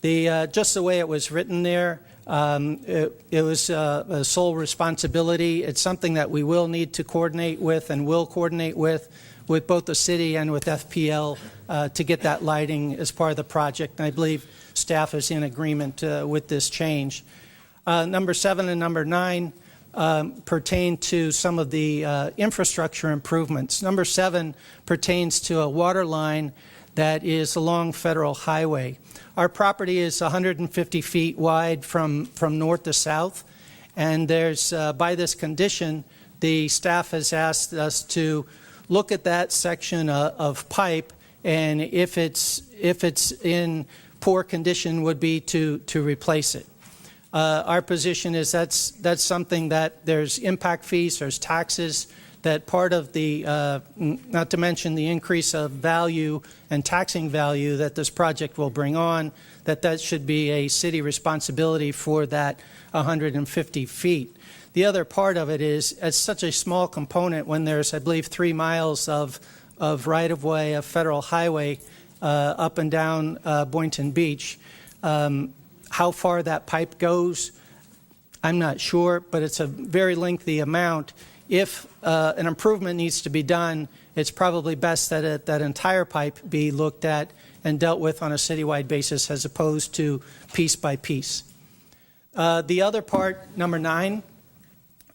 Just the way it was written there, it was a sole responsibility. It's something that we will need to coordinate with and will coordinate with both the city and with FPL to get that lighting as part of the project. And I believe staff is in agreement with this change. Number 7 and number 9 pertain to some of the infrastructure improvements. Number 7 pertains to a water line that is along Federal Highway. Our property is 150 feet wide from north to south, and there's by this condition, the staff has asked us to look at that section of pipe, and if it's in poor condition, would be to replace it. Our position is that's something that there's impact fees, there's taxes, that part of the, not to mention the increase of value and taxing value that this project will bring on, that should be a city responsibility for that 150 feet. The other part of it is, it's such a small component when there's, I believe, 3 miles of right-of-way of Federal Highway up and down Boynton Beach. How far that pipe goes, I'm not sure, but it's a very lengthy amount. If an improvement needs to be done, it's probably best that that entire pipe be looked at and dealt with on a citywide basis as opposed to piece by piece. The other part, number 9,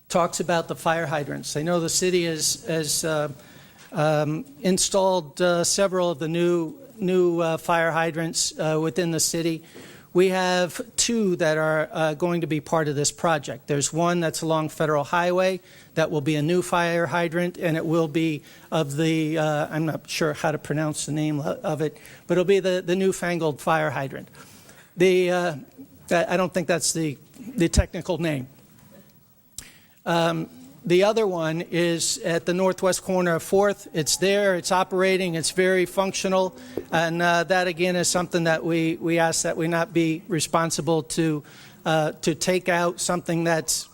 talks about the fire hydrants. I know the city has installed several of the new fire hydrants within the city. We have 2 that are going to be part of this project. There's one that's along Federal Highway that will be a new fire hydrant, and it will be of the, I'm not sure how to pronounce the name of it, but it'll be the newfangled fire hydrant. I don't think that's the technical name. The other one is at the northwest corner of 4th. It's there, it's operating, it's very functional, and that again is something that we ask that we not be responsible to take out something that's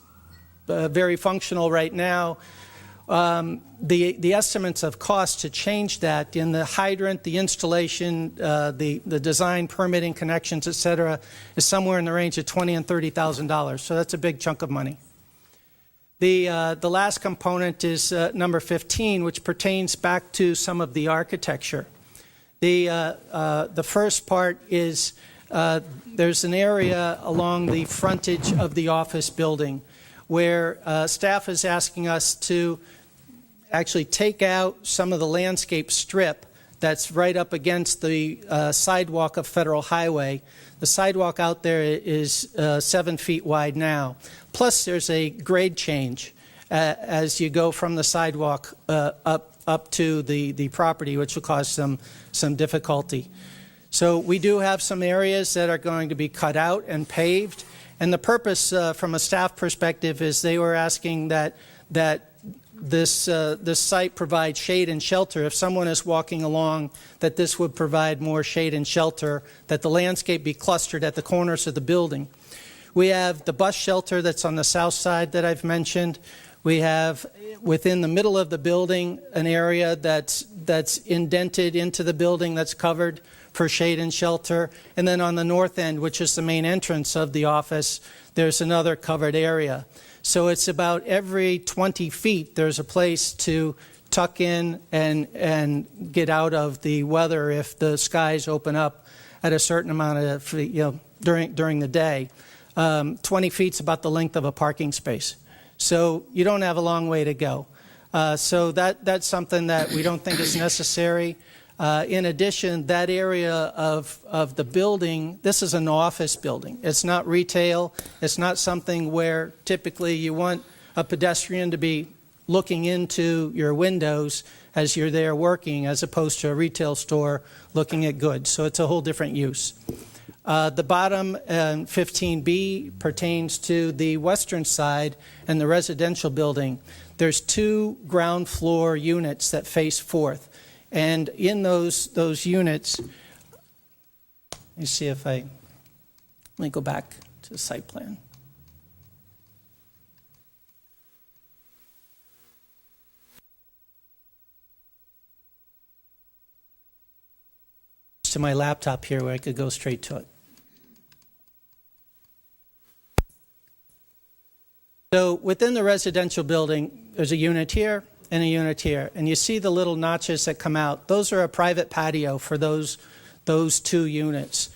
very functional right now. The estimates of cost to change that in the hydrant, the installation, the design, permitting, connections, et cetera, is somewhere in the range of $20,000 and $30,000. So that's a big chunk of money. The last component is number 15, which pertains back to some of the architecture. The first part is there's an area along the frontage of the office building where staff is asking us to actually take out some of the landscape strip that's right up against the sidewalk of Federal Highway. The sidewalk out there is 7 feet wide now. Plus, there's a grade change as you go from the sidewalk up to the property, which will cause some difficulty. So we do have some areas that are going to be cut out and paved. And the purpose from a staff perspective is they were asking that this site provides shade and shelter. If someone is walking along, that this would provide more shade and shelter, that the landscape be clustered at the corners of the building. We have the bus shelter that's on the south side that I've mentioned. We have within the middle of the building an area that's indented into the building that's covered for shade and shelter. And then on the north end, which is the main entrance of the office, there's another covered area. So it's about every 20 feet there's a place to tuck in and get out of the weather if the skies open up at a certain amount of, during the day. 20 feet's about the length of a parking space. So you don't have a long way to go. So that's something that we don't think is necessary. In addition, that area of the building, this is an office building. It's not retail. It's not something where typically you want a pedestrian to be looking into your windows as you're there working, as opposed to a retail store looking at goods. So it's a whole different use. The bottom 15B pertains to the western side and the residential building. There's 2 ground floor units that face forth. And in those units, let me see if let me go back to the site plan. To my laptop here where I could go straight to it. So within the residential building, there's a unit here and a unit here. And you see the little notches that come out. Those are a private patio for those 2 units.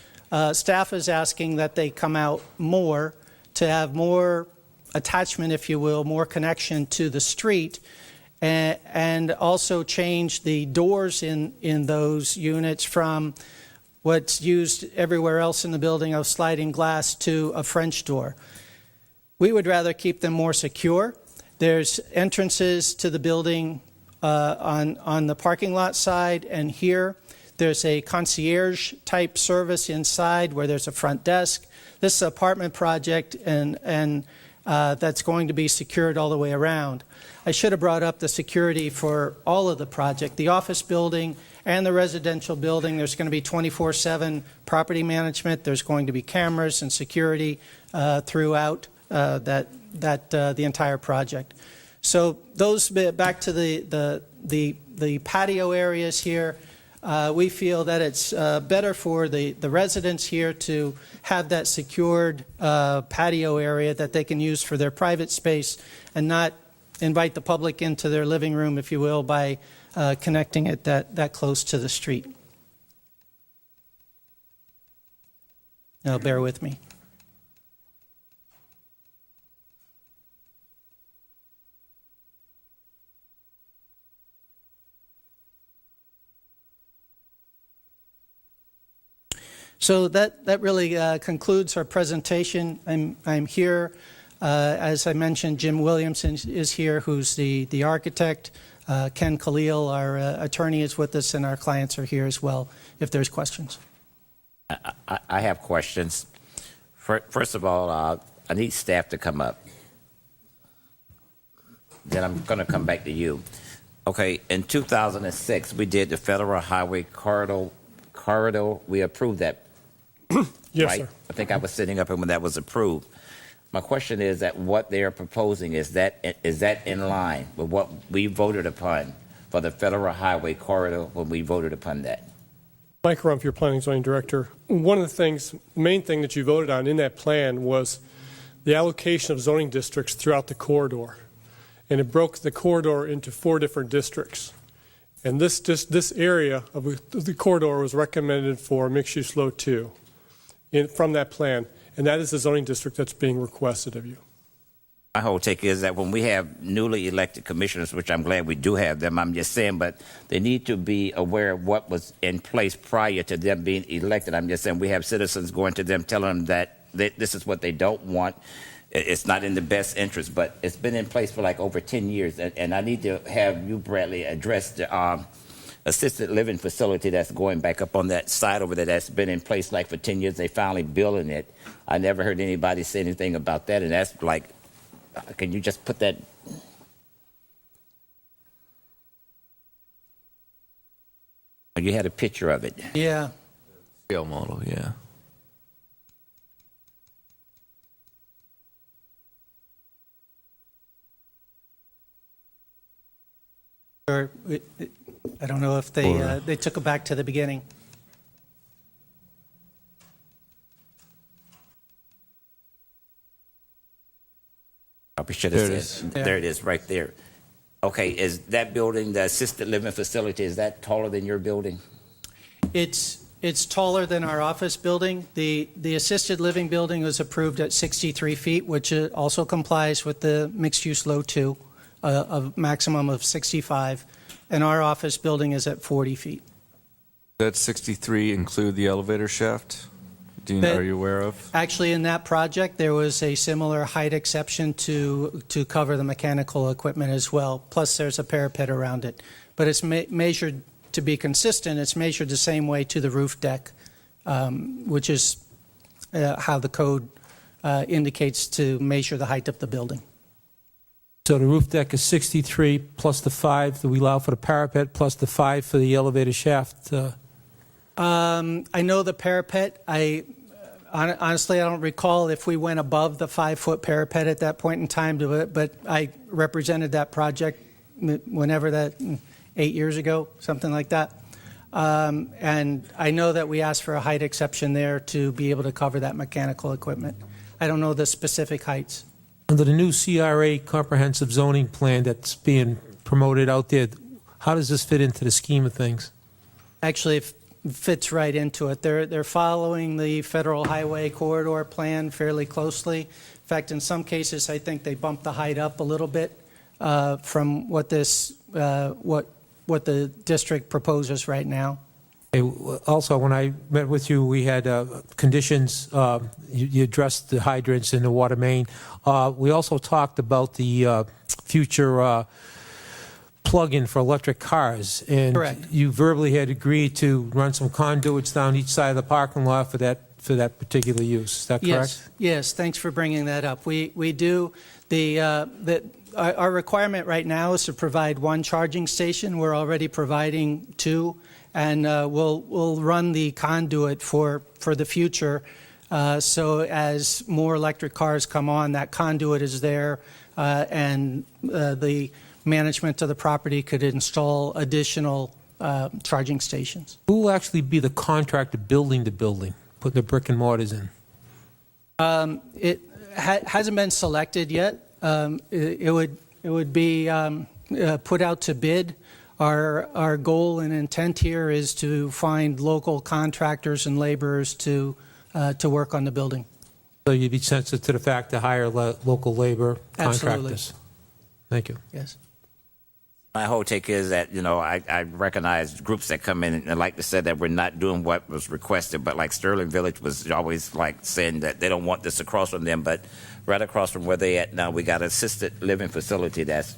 Staff is asking that they come out more to have more attachment, if you will, more connection to the street, and also change the doors in those units from what's used everywhere else in the building of sliding glass to a French door. We would rather keep them more secure. There's entrances to the building on the parking lot side, and here there's a concierge type service inside where there's a front desk. This is an apartment project, and that's going to be secured all the way around. I should have brought up the security for all of the project. The office building and the residential building, there's going to be 24/7 property management. There's going to be cameras and security throughout the entire project. So those, back to the patio areas here, we feel that it's better for the residents here to have that secured patio area that they can use for their private space and not invite the public into their living room, if you will, by connecting it that close to the street. Now, bear with me. So that really concludes our presentation. I'm here. As I mentioned, Jim Williamson is here, who's the architect. Ken Khalil, our attorney, is with us, and our clients are here as well, if there's questions. I have questions. First of all, I need staff to come up. Then I'm going to come back to you. Okay, in 2006, we did the Federal Highway Corridor. We approved that. Yes, right? sir. I think I was sitting up when that was approved. My question is that what they're proposing, is that in line with what we voted upon for the Federal Highway Corridor when we voted upon that? Mike Rumpf, your Planning and Zoning Director. One of the main thing that you voted on in that plan was the allocation of zoning districts throughout the corridor. And it broke the corridor into 4 different districts. And this area of the corridor was recommended for mixed-use low 2 from that plan. And that is the zoning district that's being requested of you. My whole take is that when we have newly elected commissioners, which I'm glad we do have them, I'm just saying, but they need to be aware of what was in place prior to them being elected. I'm just saying we have citizens going to them telling them that this is what they don't want. It's not in the best interest, but it's been in place for like over 10 years. And I need to have you, Bradley, address the assisted living facility that's going back up on that side over there that's been in place like for 10 years. They finally building it. I never heard anybody say anything about that. And that's like, can you just put that? You had a picture of it. Yeah. Scale model, yeah. Or I don't know if they took it back to the beginning. Probably should have said. There it is, right there. Okay, is that building, the assisted living facility, is that taller than your building? It's taller than our office building. The assisted living building was approved at 63 feet, which also complies with the mixed-use low 2, a maximum of 65, and our office building is at 40 feet. That 63 include the elevator shaft? Dean, are you aware of? Actually, in that project, there was a similar height exception to cover the mechanical equipment as well. Plus, there's a parapet around it. But it's measured, to be consistent, it's measured the same way to the roof deck, which is how the code indicates to measure the height of the building. So the roof deck is 63 plus the 5 that we allow for the parapet plus the 5 for the elevator shaft. I know the parapet. Honestly, I don't recall if we went above the 5-foot parapet at that point in time, but I represented that project whenever that, 8 years ago, something like that. And I know that we asked for a height exception there to be able to cover that mechanical equipment. I don't know the specific heights. Under the new CRA comprehensive zoning plan that's being promoted out there, how does this fit into the scheme of things? Actually, it fits right into it. They're following the federal highway corridor plan fairly closely. In fact, in some cases, I think they bumped the height up a little bit from what what the district proposes right now. Also, when I met with you, we had conditions. You addressed the hydrants in the water main. We also talked about the future plug-in for electric cars, and Correct. you verbally had agreed to run some conduits down each side of the parking lot for that particular use. Is that correct? Yes. Thanks for bringing that up. We do our requirement right now is to provide one charging station. We're already providing 2. And we'll run the conduit for the future. So as more electric cars come on, that conduit is there, and the management of the property could install additional charging stations. Who will actually be the contractor building the building, putting the brick and mortars in? It hasn't been selected yet. It would be put out to bid. Our goal and intent here is to find local contractors and laborers to work on the building. So you'd be sensitive to the fact to hire local labor Absolutely. contractors. Thank you. Yes. My whole take is that, I recognize groups that come in and like to say that we're not doing what was requested, but like Sterling Village was always like saying that they don't want this across from them, but right across from where they at now, we got an assisted living facility that's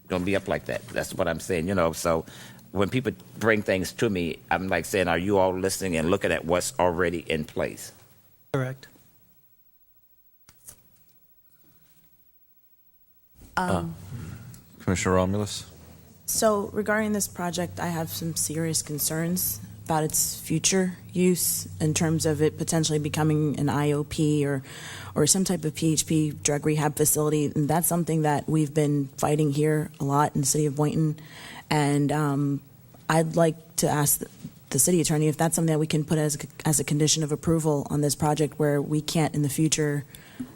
going to be up like that. That's what I'm saying, so when people bring things to me, I'm like saying, are you all listening and looking at what's already in place? Correct. Commissioner Romulus? So regarding this project, I have some serious concerns about its future use in terms of it potentially becoming an IOP or some type of PHP drug rehab facility. And that's something that we've been fighting here a lot in the city of Boynton. And I'd like to ask the city attorney if that's something that we can put as a condition of approval on this project, where we can't in the future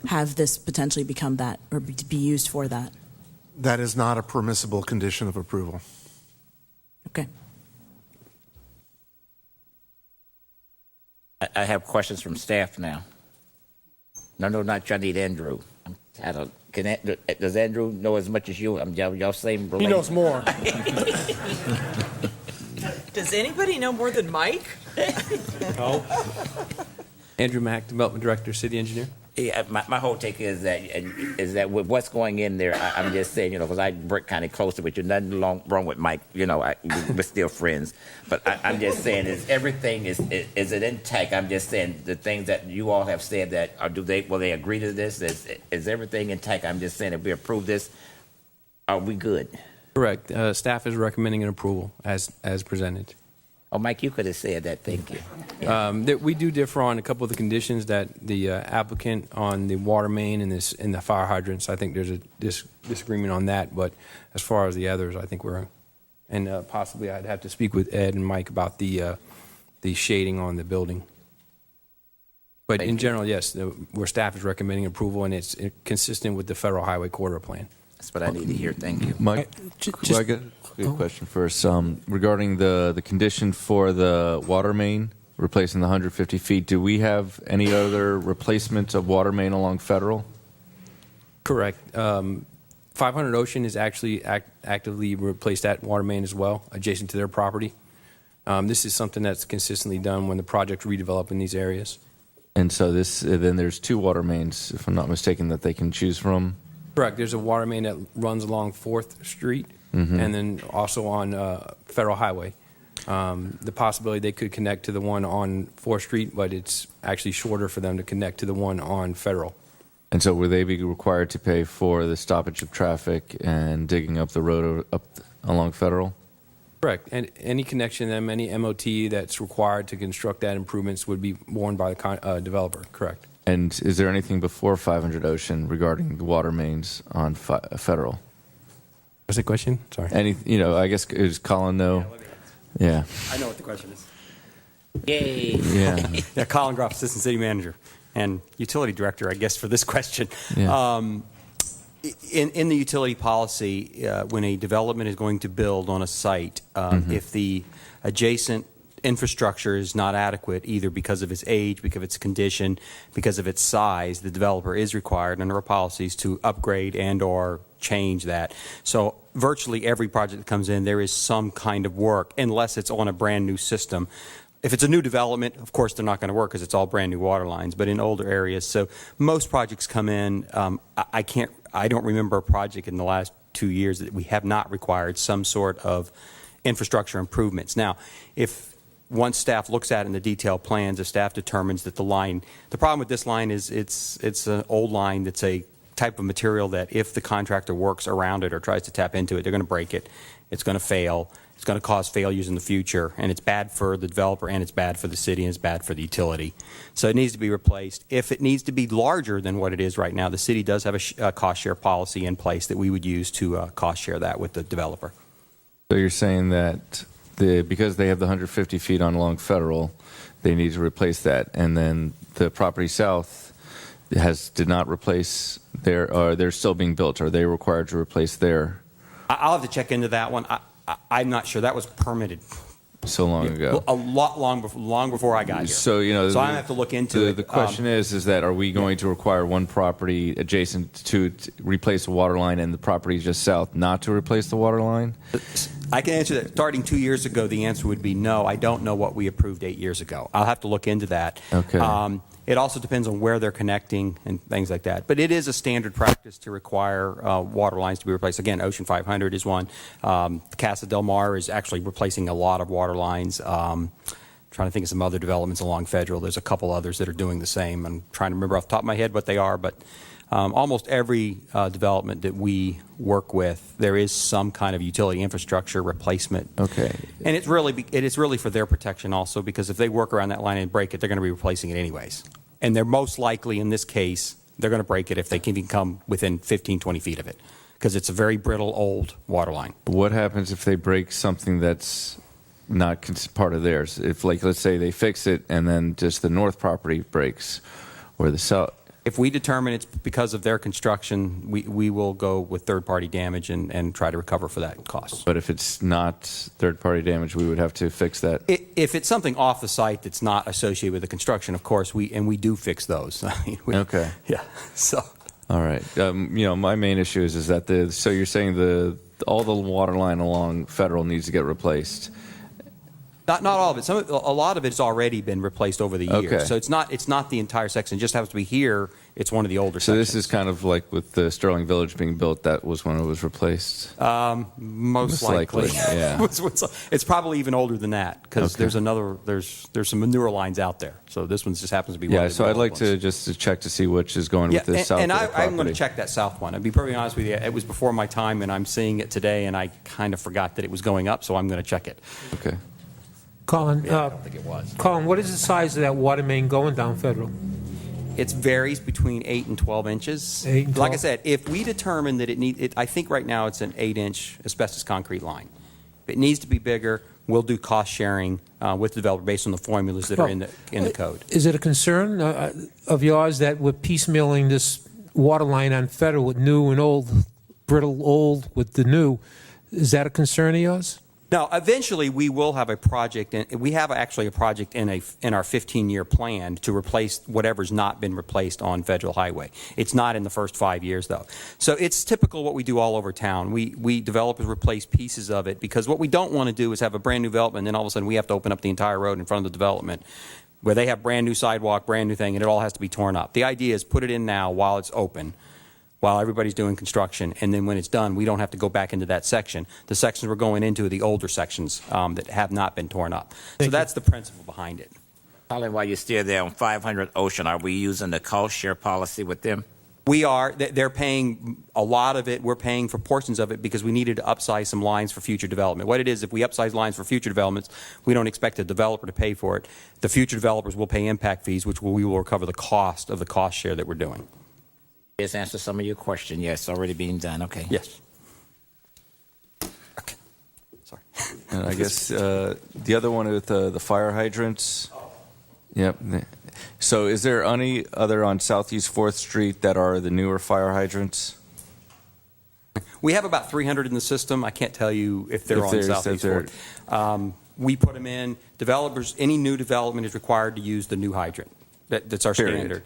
have this potentially become that or be used for that. That is not a permissible condition of approval. Okay. I have questions from staff now. No, not you. I need Andrew. Does Andrew know as much as you? Y'all same. He knows more. Does anybody know more than Mike? No. Andrew Mack, Development Director, City Engineer. Yeah, my whole take is that with what's going in there, I'm just saying, because I work kind of closer with you. Nothing wrong with Mike, we're still friends. But I'm just saying, is everything is it intact? I'm just saying the things that you all have said that will they agree to this? Is everything intact? I'm just saying, if we approve this, are we good? Correct. Staff is recommending an approval as presented. Oh, Mike, you could have said that. Thank you. We do differ on a couple of the conditions that the applicant on the water main and the fire hydrants. I think there's a disagreement on that, but as far as the others, I think we're, and possibly I'd have to speak with Ed and Mike about the shading on the building. But in general, yes, where staff is recommending approval, and it's consistent with the federal highway corridor plan. That's what I need to hear. Thank you. Mike, I get a question first. Regarding the condition for the water main, replacing the 150 feet, do we have any other replacements of water main along Federal? Correct. 500 Ocean is actually actively replaced that water main as well, adjacent to their property. This is something that's consistently done when the project redevelop in these areas. And so then there's 2 water mains, if I'm not mistaken, that they can choose from? Correct. There's a water main that runs along 4th Street Mhm. and then also on Federal Highway. The possibility they could connect to the one on 4th Street, but it's actually shorter for them to connect to the one on Federal. And so will they be required to pay for the stoppage of traffic and digging up the road up along Federal? Correct. And any connection to them, any MOT that's required to construct that improvements would be borne by the developer. Correct. And is there anything before 500 Ocean regarding the water mains on Federal? What's the question? Sorry. I guess, does Colin know? Yeah. I know what the question is. Yay. Yeah. Yeah, Colin Groff, Assistant City Manager and Utility Director, I guess, for this question. Yeah. In the utility policy, when a development is going to build on a site, if the adjacent infrastructure is not adequate, either because of its age, because of its condition, because of its size, the developer is required under our policies to upgrade and or change that. So virtually every project that comes in, there is some kind of work, unless it's on a brand new system. If it's a new development, of course, they're not going to work because it's all brand new water lines, but in older areas. So most projects come in, I don't remember a project in the last 2 years that we have not required some sort of infrastructure improvements. Now, once staff looks at it in the detailed plans, if staff determines that the problem with this line is it's an old line that's a type of material that if the contractor works around it or tries to tap into it, they're going to break it. It's going to fail. It's going to cause failures in the future, and it's bad for the developer, and it's bad for the city, and it's bad for the utility. So it needs to be replaced. If it needs to be larger than what it is right now, the city does have a cost share policy in place that we would use to cost share that with the developer. So you're saying that because they have the 150 feet on along Federal, they need to replace that, and then the property south did not replace or they're still being built. Are they required to replace their? I'll have to check into that one. I'm not sure. That was permitted so long ago. A lot long before I got here. So So I have to look into it. The question is that are we going to require one property adjacent to replace a water line and the property just south not to replace the water line? I can answer that. Starting 2 years ago, the answer would be no. I don't know what we approved 8 years ago. I'll have to look into that. Okay. It also depends on where they're connecting and things like that. But it is a standard practice to require water lines to be replaced. Again, Ocean 500 is one. Casa Del Mar is actually replacing a lot of water lines. Trying to think of some other developments along Federal. There's a couple others that are doing the same. I'm trying to remember off the top of my head what they are, but almost every development that we work with, there is some kind of utility infrastructure replacement. Okay. And it is really for their protection also, because if they work around that line and break it, they're going to be replacing it anyways. And they're most likely, in this case, they're going to break it if they can even come within 15, 20 feet of it, because it's a very brittle, old water line. What happens if they break something that's not part of theirs? If, like, let's say they fix it and then just the north property breaks or the south? If we determine it's because of their construction, we will go with third-party damage and try to recover for that cost. But if it's not third-party damage, we would have to fix that? If it's something off the site that's not associated with the construction, of course, we do fix those. Okay. Yeah. So. All right. My main issue is that so you're saying all the water line along Federal needs to get replaced. Not all of it. A lot of it's already been replaced over the years. Okay. So it's not the entire section. It just happens to be here. It's one of the older So sections. this is kind of like with the Sterling Village being built. That was when it was replaced. Most likely. Yeah. It's probably even older than that, because Okay. there's some manure lines out there. So this one just happens to be one Yeah. of the So I'd like developed ones. to check to see which is going with the south. And of the I'm going to property. check that south one. I'll be perfectly honest with you. It was before my time, and I'm seeing it today, and I kind of forgot that it was going up, so I'm going to check it. Okay. Colin, I don't think it was. Colin, what is the size of that water main going down Federal? It varies between 8 and 12 inches. 8 and Like I 12? said, if we determine that I think right now it's an 8-inch asbestos concrete line. If it needs to be bigger, we'll do cost sharing with the developer based on the formulas that are in the code. Is it a concern of yours that we're piecemealing this water line on Federal with new and old, brittle old with the new? Is that a concern of yours? No, eventually we will have a project, and we have actually a project in our 15-year plan to replace whatever's not been replaced on Federal Highway. It's not in the first 5 years, though. So it's typical what we do all over town. We developers replace pieces of it, because what we don't want to do is have a brand new development, and then all of a sudden we have to open up the entire road in front of the development, where they have brand new sidewalk, brand new thing, and it all has to be torn up. The idea is put it in now while it's open, while everybody's doing construction, and then when it's done, we don't have to go back into that section. The sections we're going into are the older sections that have not been torn up. So that's the principle behind it. Colin, while you're still there on 500 Ocean, are we using the cost share policy with them? We are. They're paying a lot of it. We're paying for portions of it because we needed to upsize some lines for future development. What it is, if we upsize lines for future developments, we don't expect the developer to pay for it. The future developers will pay impact fees, which we will recover the cost of the cost share that we're doing. Just answer some of your question. Yes, already being done. Okay. Yes. Okay. Sorry. And I guess the other one with the fire hydrants. Yep. So is there any other on Southeast 4th Street that are the newer fire hydrants? We have about 300 in the system. I can't tell you if they're on Southeast 4th. We put them in. Developers, any new development is required to use the new hydrant. That's our standard.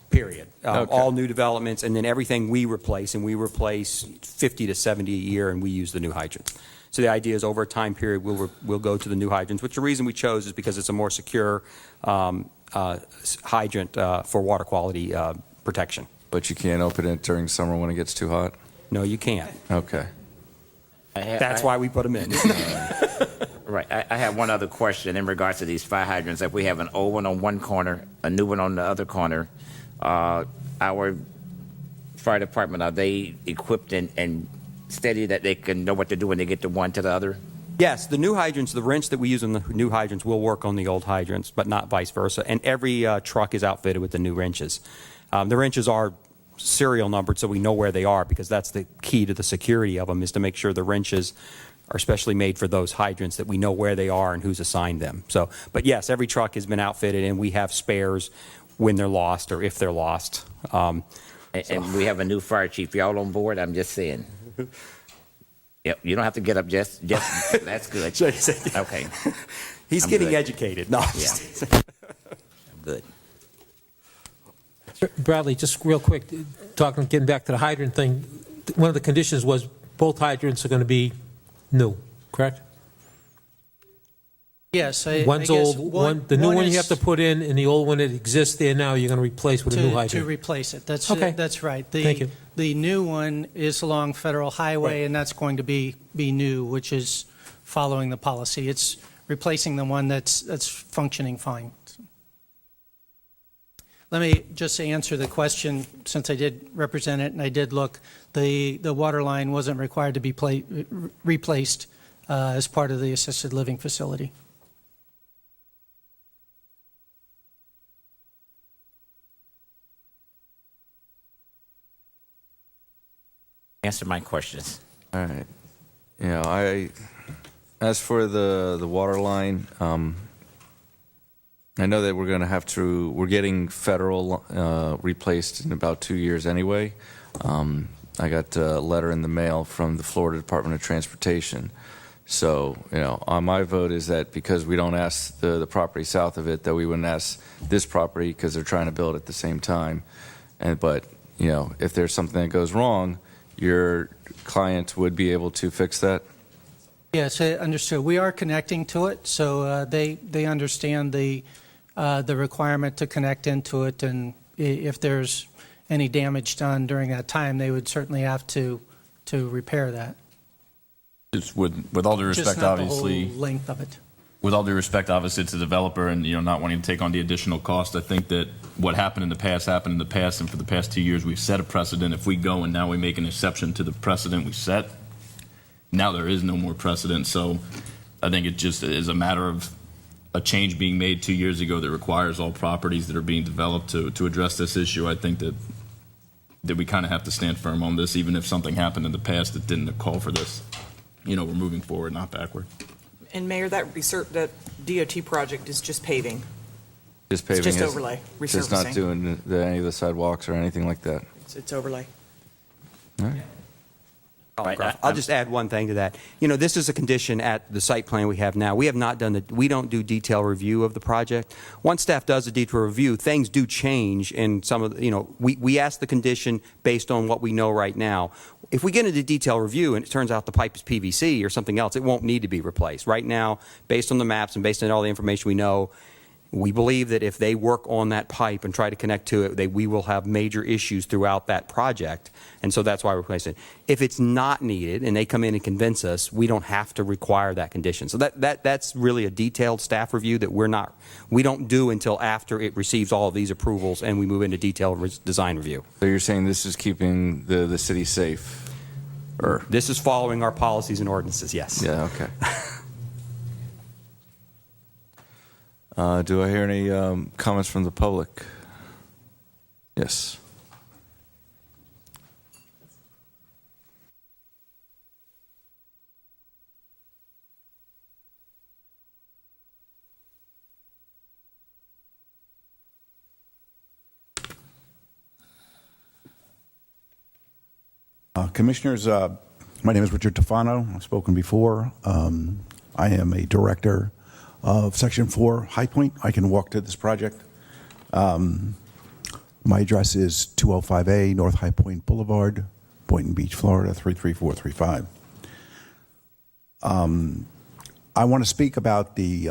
Period. Okay. All new developments, and then everything we replace, and we replace 50 to 70 a year, and we use the new hydrants. So the idea is over a time period, we'll go to the new hydrants, which the reason we chose is because it's a more secure hydrant for water quality protection. But you can't open it during summer when it gets too hot? No, you can't. Okay. That's why we put them in. Right. I have one other question in regards to these fire hydrants. If we have an old one on one corner, a new one on the other corner, our fire department, are they equipped and steady that they can know what to do when they get to one to the other? Yes, the new hydrants, the wrench that we use on the new hydrants will work on the old hydrants, but not vice versa. And every truck is outfitted with the new wrenches. The wrenches are serial numbered so we know where they are, because that's the key to the security of them, is to make sure the wrenches are specially made for those hydrants, that we know where they are and who's assigned them. So, but yes, every truck has been outfitted, and we have spares when they're lost or if they're lost. And we have a new fire chief. Y'all on board? I'm just saying. Yep, you don't have to get up. Just that's good. Okay. He's I'm getting good. educated. No. Yeah. Good. Bradley, just real quick, getting back to the hydrant thing, one of the conditions was both hydrants are going to be new, correct? Yes. One's old. The new one you have to put in, and the old one that exists there now, you're going to replace with a new hydrant. To replace it. That's Okay. That's right. Thank you. The new one is along Federal Highway, Right. and that's going to be new, which is following the policy. It's replacing the one that's functioning fine. Let me just answer the question, since I did represent it and I did look. The water line wasn't required to be replaced as part of the assisted living facility. Answer my questions. All right. As for the water line, I know that we're getting federal replaced in about 2 years anyway. I got a letter in the mail from the Florida Department of Transportation. So, on my vote is that because we don't ask the property south of it, that we wouldn't ask this property because they're trying to build at the same time. But if there's something that goes wrong, your client would be able to fix that? Yes, I understood. We are connecting to it, so they understand the requirement to connect into it, and if there's any damage done during that time, they would certainly have to repair that. Just with all due respect, Just not obviously, the whole length of it. with all due respect, obviously, it's a developer and, not wanting to take on the additional cost. I think that what happened in the past, and for the past 2 years, we've set a precedent. If we go and now we make an exception to the precedent we set, now there is no more precedent. So I think it just is a matter of a change being made 2 years ago that requires all properties that are being developed to address this issue. I think that we kind of have to stand firm on this, even if something happened in the past that didn't call for this. We're moving forward, not backward. And Mayor, that DOT project is just paving. Just paving. It's just overlay, resurfacing. Just not doing any of the sidewalks or anything like that. It's overlay. All right. I'll just add one thing to that. This is a condition at the site plan we have now. We have not done we don't do detail review of the project. Once staff does a detail review, things do change in some of the, we ask the condition based on what we know right now. If we get into detail review and it turns out the pipe is PVC or something else, it won't need to be replaced. Right now, based on the maps and based on all the information we know, we believe that if they work on that pipe and try to connect to it, we will have major issues throughout that project. And so that's why we're replacing it. If it's not needed and they come in and convince us, we don't have to require that condition. So that's really a detailed staff review that we don't do until after it receives all of these approvals and we move into detailed design review. So you're saying this is keeping the city safe? This is following our policies and ordinances, yes. Yeah, okay. Do I hear any comments from the public? Yes. Commissioners, my name is Richard Tofano. I've spoken before. I am a director of Section 4 High Point. I can walk to this project. My address is 205A North High Point Boulevard, Boynton Beach, Florida, 33435. I want to speak about the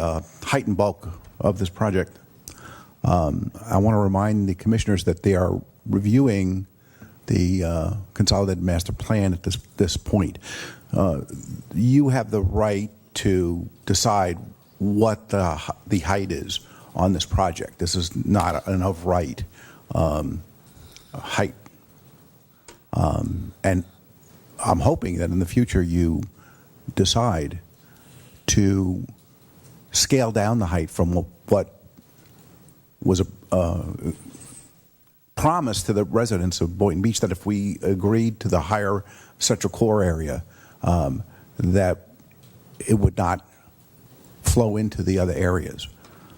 height and bulk of this project. I want to remind the commissioners that they are reviewing the consolidated master plan at this point. You have the right to decide what the height is on this project. This is not an of right height. And I'm hoping that in the future you decide to scale down the height from what was promised to the residents of Boynton Beach, that if we agreed to the higher central core area, that it would not flow into the other areas.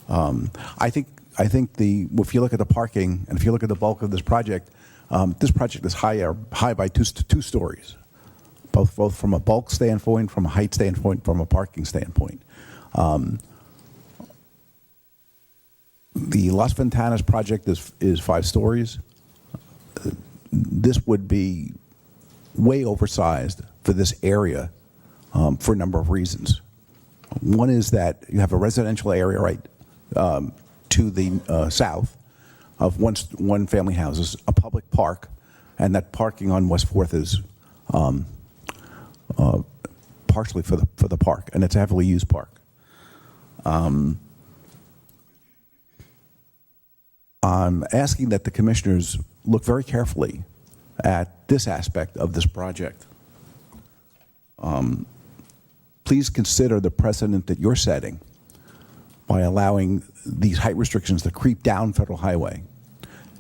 I think if you look at the parking and if you look at the bulk of this project is high by two stories, both from a bulk standpoint, from a height standpoint, from a parking standpoint. The Las Ventanas project is 5 stories. This would be way oversized for this area for a number of reasons. One is that you have a residential area right to the south of one family houses, a public park, and that parking on West 4th is partially for the park, and it's a heavily used park. I'm asking that the commissioners look very carefully at this aspect of this project. Please consider the precedent that you're setting by allowing these height restrictions to creep down Federal Highway.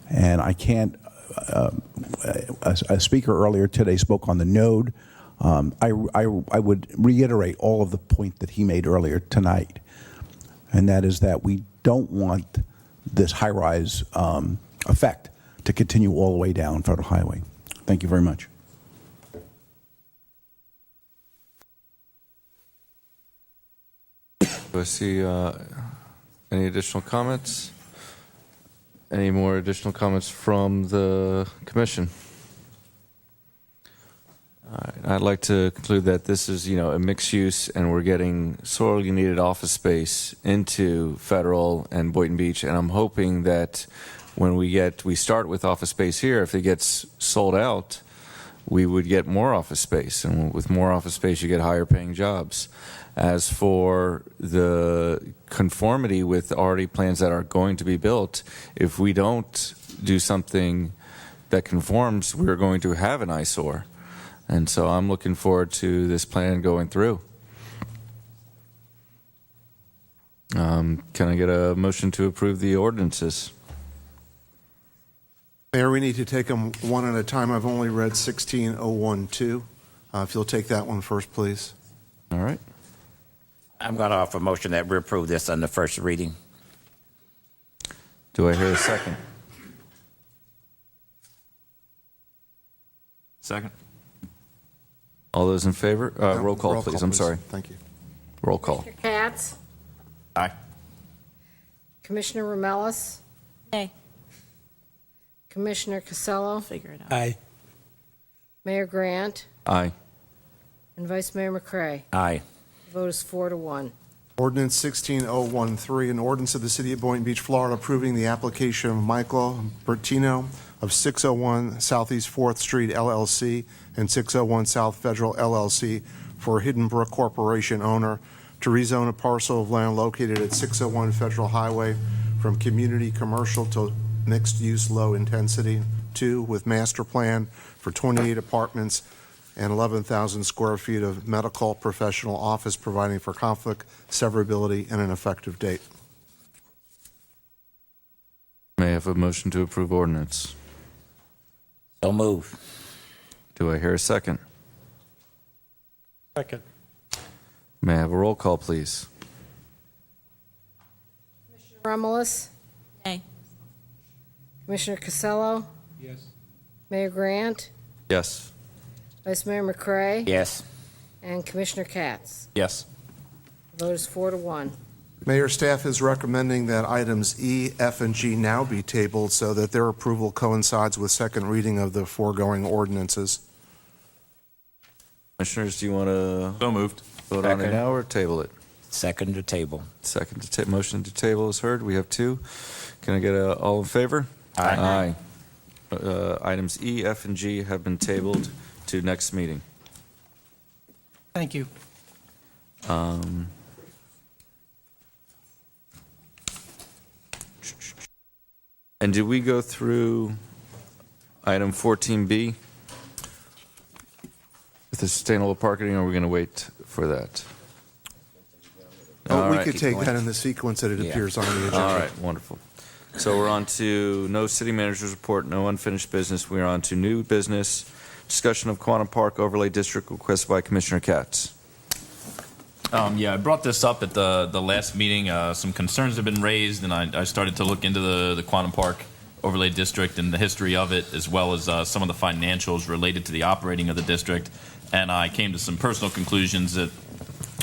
And I can't, a speaker earlier today spoke on the node. I would reiterate all of the point that he made earlier tonight, and that is that we don't want this high-rise effect to continue all the way down Federal Highway. Thank you very much. Do I see any additional comments? Any more additional comments from the commission? All right. I'd like to conclude that this is, a mixed use, and we're getting sorely needed office space into Federal and Boynton Beach, and I'm hoping that when we start with office space here, if it gets sold out, we would get more office space, and with more office space, you get higher paying jobs. As for the conformity with already plans that are going to be built, if we don't do something that conforms, we're going to have an eyesore. And so I'm looking forward to this plan going through. Can I get a motion to approve the ordinances? Mayor, we need to take them one at a time. I've only read 16012. If you'll take that one first, please. All right. I'm going to offer a motion that we approve this on the first reading. Do I hear a second? Second. All those in favor? Roll call, please. I'm sorry. Thank you. Roll call. Commissioner Katz? Aye. Commissioner Remelis? Nay. Commissioner Casello? Figure it out. Aye. Mayor Grant? Aye. And Vice Mayor McCray? Aye. The vote is 4-1. Ordinance 16013, an ordinance of the City of Boynton Beach, Florida, approving the application of Michael Bertino of 601 Southeast 4th Street LLC and 601 South Federal LLC for Hidden Brook Corporation owner to rezone a parcel of land located at 601 Federal Highway from community commercial to mixed-use low-intensity 2 with master plan for 28 apartments and 11,000 square feet of medical professional office, providing for conflict, severability, and an effective date. May I have a motion to approve ordinance? So move. Do I hear a second? Second. May I have a roll call, please? Commissioner Remelis? Nay. Commissioner Casello? Yes. Mayor Grant? Yes. Vice Mayor McCray? Yes. And Commissioner Katz? Yes. The vote is 4-1. Mayor, staff is recommending that items E, F, and G now be tabled so that their approval coincides with second reading of the foregoing ordinances. Commissioners, do you want to So moved. vote on it Second. now or table it? Second to table. Second to motion to table is heard. We have two. Can I get a all in favor? Aye. Aye. Items E, F, and G have been tabled to next meeting. Thank you. And did we go through item 14B with the sustainable parking, or are we going to wait for that? Oh, All we right. could take that in the sequence that it appears on the agenda. All right, wonderful. So we're on to no city manager's report, no unfinished business. We're on to new business, discussion of Quantum Park Overlay District requested by Commissioner Katz. Yeah, I brought this up at the last meeting. Some concerns have been raised, and I started to look into the Quantum Park Overlay District and the history of it, as well as some of the financials related to the operating of the district. And I came to some personal conclusions that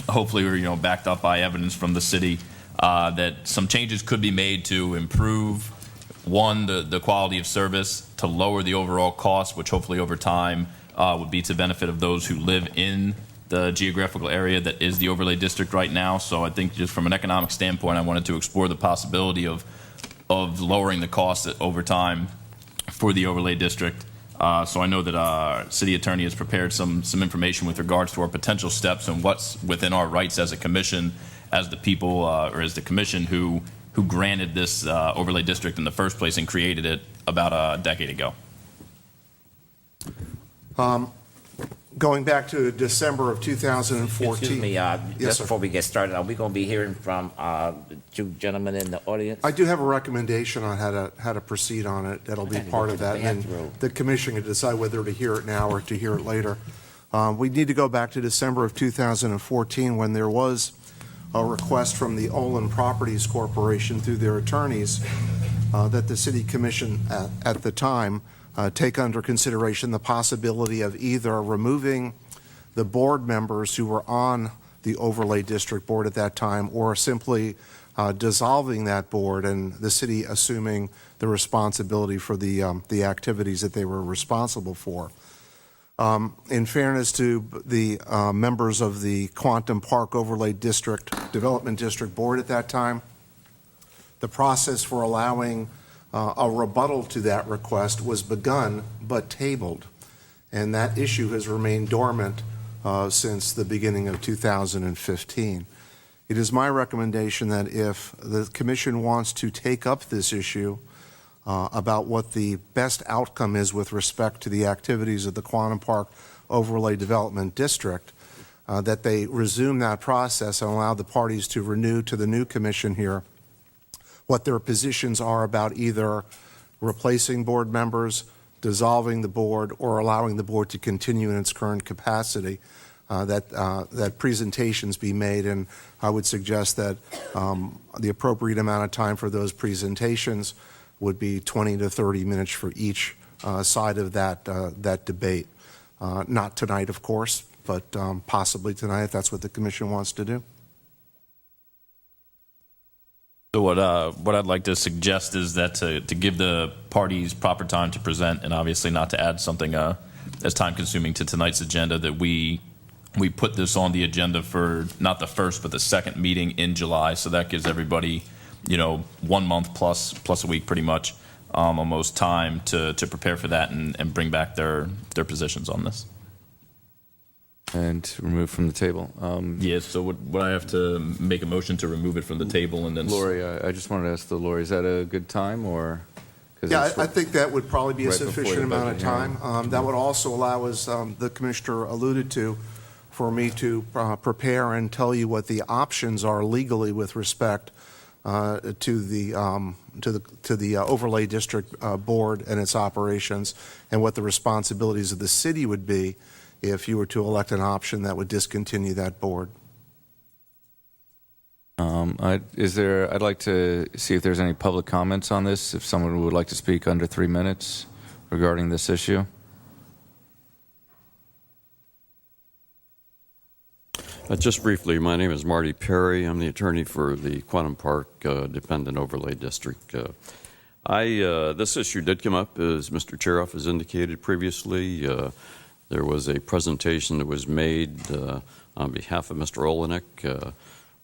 hopefully were backed up by evidence from the city, that some changes could be made to improve, one, the quality of service, to lower the overall cost, which hopefully over time would be to benefit of those who live in the geographical area that is the overlay district right now. So I think just from an economic standpoint, I wanted to explore the possibility of lowering the cost over time for the overlay district. So I know that our city attorney has prepared some information with regards to our potential steps and what's within our rights as a commission, as the people or as the commission who granted this overlay district in the first place and created it about a decade ago. Going back to December of 2014. Excuse me, Yes, just sir. before we get started, are we going to be hearing from the two gentlemen in the audience? I do have a recommendation on how to proceed on it. That'll be Okay, part of that. they have And to. the commission can decide whether to hear it now or to hear it later. We need to go back to December of 2014 when there was a request from the Olin Properties Corporation through their attorneys that the city commission at the time take under consideration the possibility of either removing the board members who were on the overlay district board at that time, or simply dissolving that board and the city assuming the responsibility for the activities that they were responsible for. In fairness to the members of the Quantum Park Overlay District Development District Board at that time, the process for allowing a rebuttal to that request was begun but tabled, and that issue has remained dormant since the beginning of 2015. It is my recommendation that if the commission wants to take up this issue about what the best outcome is with respect to the activities of the Quantum Park Overlay Development District, that they resume that process and allow the parties to renew to the new commission here what their positions are about either replacing board members, dissolving the board, or allowing the board to continue in its current capacity, that presentations be made. And I would suggest that the appropriate amount of time for those presentations would be 20 to 30 minutes for each side of that debate. Not tonight, of course, but possibly tonight if that's what the commission wants to do. So what I'd like to suggest is that to give the parties proper time to present, and obviously not to add something as time-consuming to tonight's agenda, that we put this on the agenda for not the first but the second meeting in July. So that gives everybody, 1 month plus a week, pretty much, almost time to prepare for that and bring back their positions on this. And remove from the table. Yes. So would I have to make a motion to remove it from the table and then? Lori, I just wanted to ask the Lori, is that a good time or? 'Cause Yeah, it's I think that would probably be a right before sufficient the amount of budget time. hearing. That would also allow, as the commissioner alluded to, for me to prepare and tell you what the options are legally with respect to the overlay district board and its operations, and what the responsibilities of the city would be if you were to elect an option that would discontinue that board. I'd like to see if there's any public comments on this, if someone would like to speak under 3 minutes regarding this issue. Just briefly, my name is Marty Perry. I'm the attorney for the Quantum Park Dependent Overlay District. This issue did come up, as Mr. Cheroff has indicated previously. There was a presentation that was made on behalf of Mr. Olenek.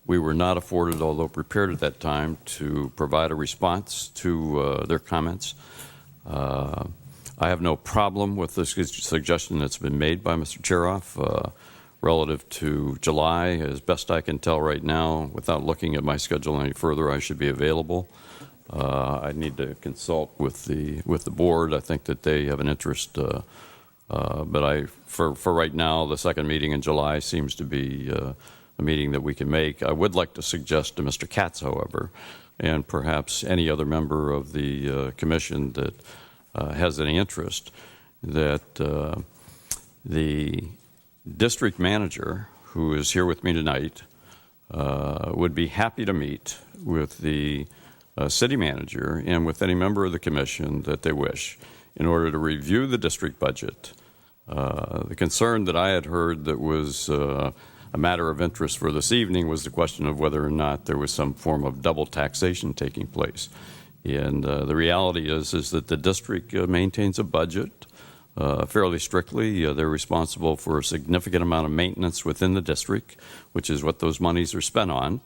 We were not afforded, although prepared at that time, to provide a response to their comments. I have no problem with the suggestion that's been made by Mr. Cheroff relative to July. As best I can tell right now, without looking at my schedule any further, I should be available. I need to consult with the board. I think that they have an interest. But for right now, the second meeting in July seems to be a meeting that we can make. I would like to suggest to Mr. Katz, however, and perhaps any other member of the commission that has any interest, that the district manager, who is here with me tonight, would be happy to meet with the city manager and with any member of the commission that they wish in order to review the district budget. The concern that I had heard that was a matter of interest for this evening was the question of whether or not there was some form of double taxation taking place. And the reality is that the district maintains a budget fairly strictly. They're responsible for a significant amount of maintenance within the district, which is what those monies are spent on.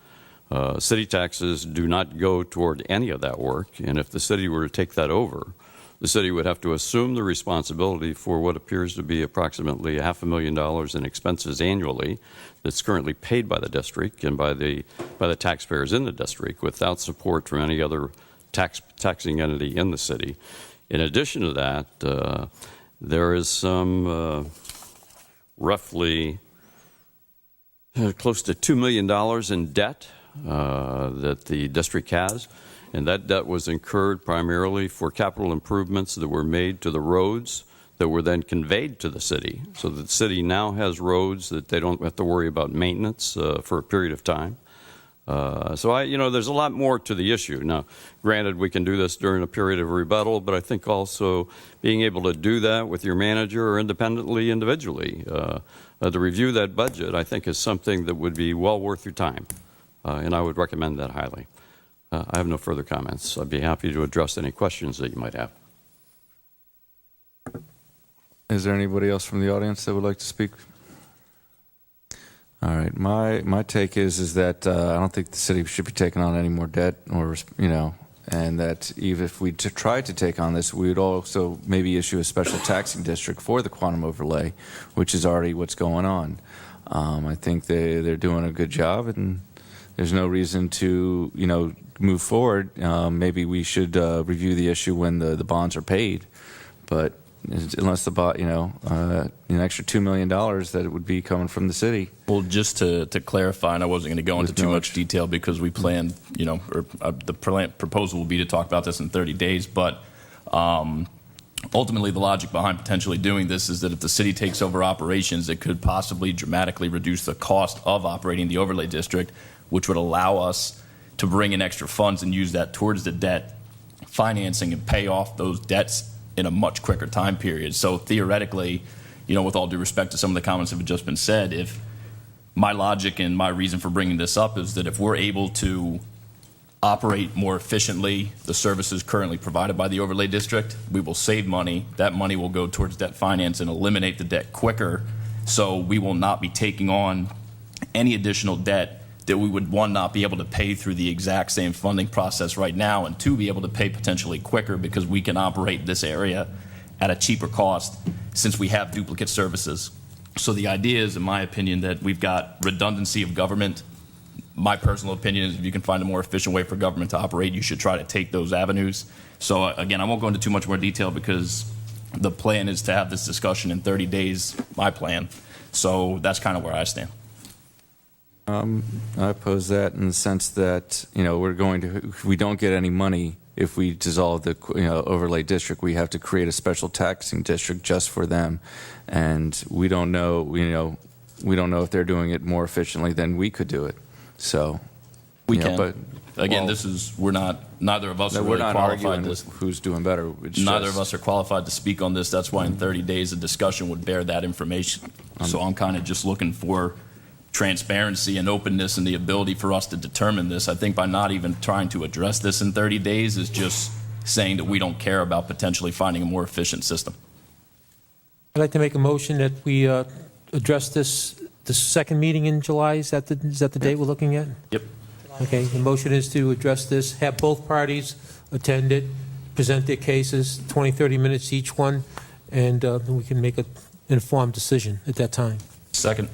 City taxes do not go toward any of that work, and if the city were to take that over, the city would have to assume the responsibility for what appears to be approximately $500,000 in expenses annually that's currently paid by the district and by the taxpayers in the district without support from any other taxing entity in the city. In addition to that, there is some roughly close to $2 million in debt that the district has. And that debt was incurred primarily for capital improvements that were made to the roads that were then conveyed to the city. So the city now has roads that they don't have to worry about maintenance for a period of time. There's a lot more to the issue. Now, granted, we can do this during a period of rebuttal, but I think also being able to do that with your manager or independently, individually, to review that budget, I think is something that would be well worth your time. And I would recommend that highly. I have no further comments. I'd be happy to address any questions that you might have. Is there anybody else from the audience that would like to speak? All right. My take is that I don't think the city should be taking on any more debt, or and that even if we tried to take on this, we would also maybe issue a special taxing district for the quantum overlay, which is already what's going on. I think they're doing a good job, and there's no reason to move forward. Maybe we should review the issue when the bonds are paid, but unless the an extra $2 million that it would be coming from the city. Well, just to clarify, and I wasn't going to go into too much detail because we planned, the proposal will be to talk about this in 30 days, but ultimately the logic behind potentially doing this is that if the city takes over operations, it could possibly dramatically reduce the cost of operating the overlay district, which would allow us to bring in extra funds and use that towards the debt financing and pay off those debts in a much quicker time period. So theoretically, with all due respect to some of the comments that have just been said, if my logic and my reason for bringing this up is that if we're able to operate more efficiently the services currently provided by the overlay district, we will save money. That money will go towards debt finance and eliminate the debt quicker. So we will not be taking on any additional debt that we would, one, not be able to pay through the exact same funding process right now, and two, be able to pay potentially quicker because we can operate this area at a cheaper cost since we have duplicate services. So the idea is, in my opinion, that we've got redundancy of government. My personal opinion is if you can find a more efficient way for government to operate, you should try to take those avenues. So again, I won't go into too much more detail because the plan is to have this discussion in 30 days, my plan. So that's kind of where I stand. I oppose that in the sense that, we're going to, if we don't get any money, if we dissolve the overlay district, we have to create a special taxing district just for them. And we don't know, we don't know if they're doing it more efficiently than we could do it. So we can. But again, neither of us are really not qualified arguing to, with who's doing better. Neither of us are qualified to speak on this. That's why in 30 days, a discussion would bear that information. So I'm kind of just looking for transparency and openness and the ability for us to determine this. I think by not even trying to address this in 30 days is just saying that we don't care about potentially finding a more efficient system. I'd like to make a motion that we address this, the second meeting in July. Is that the date we're looking at? Yep. Okay, the motion is to address this, have both parties attend it, present their cases, 20, 30 minutes each one, and we can make an informed decision at that time. Second.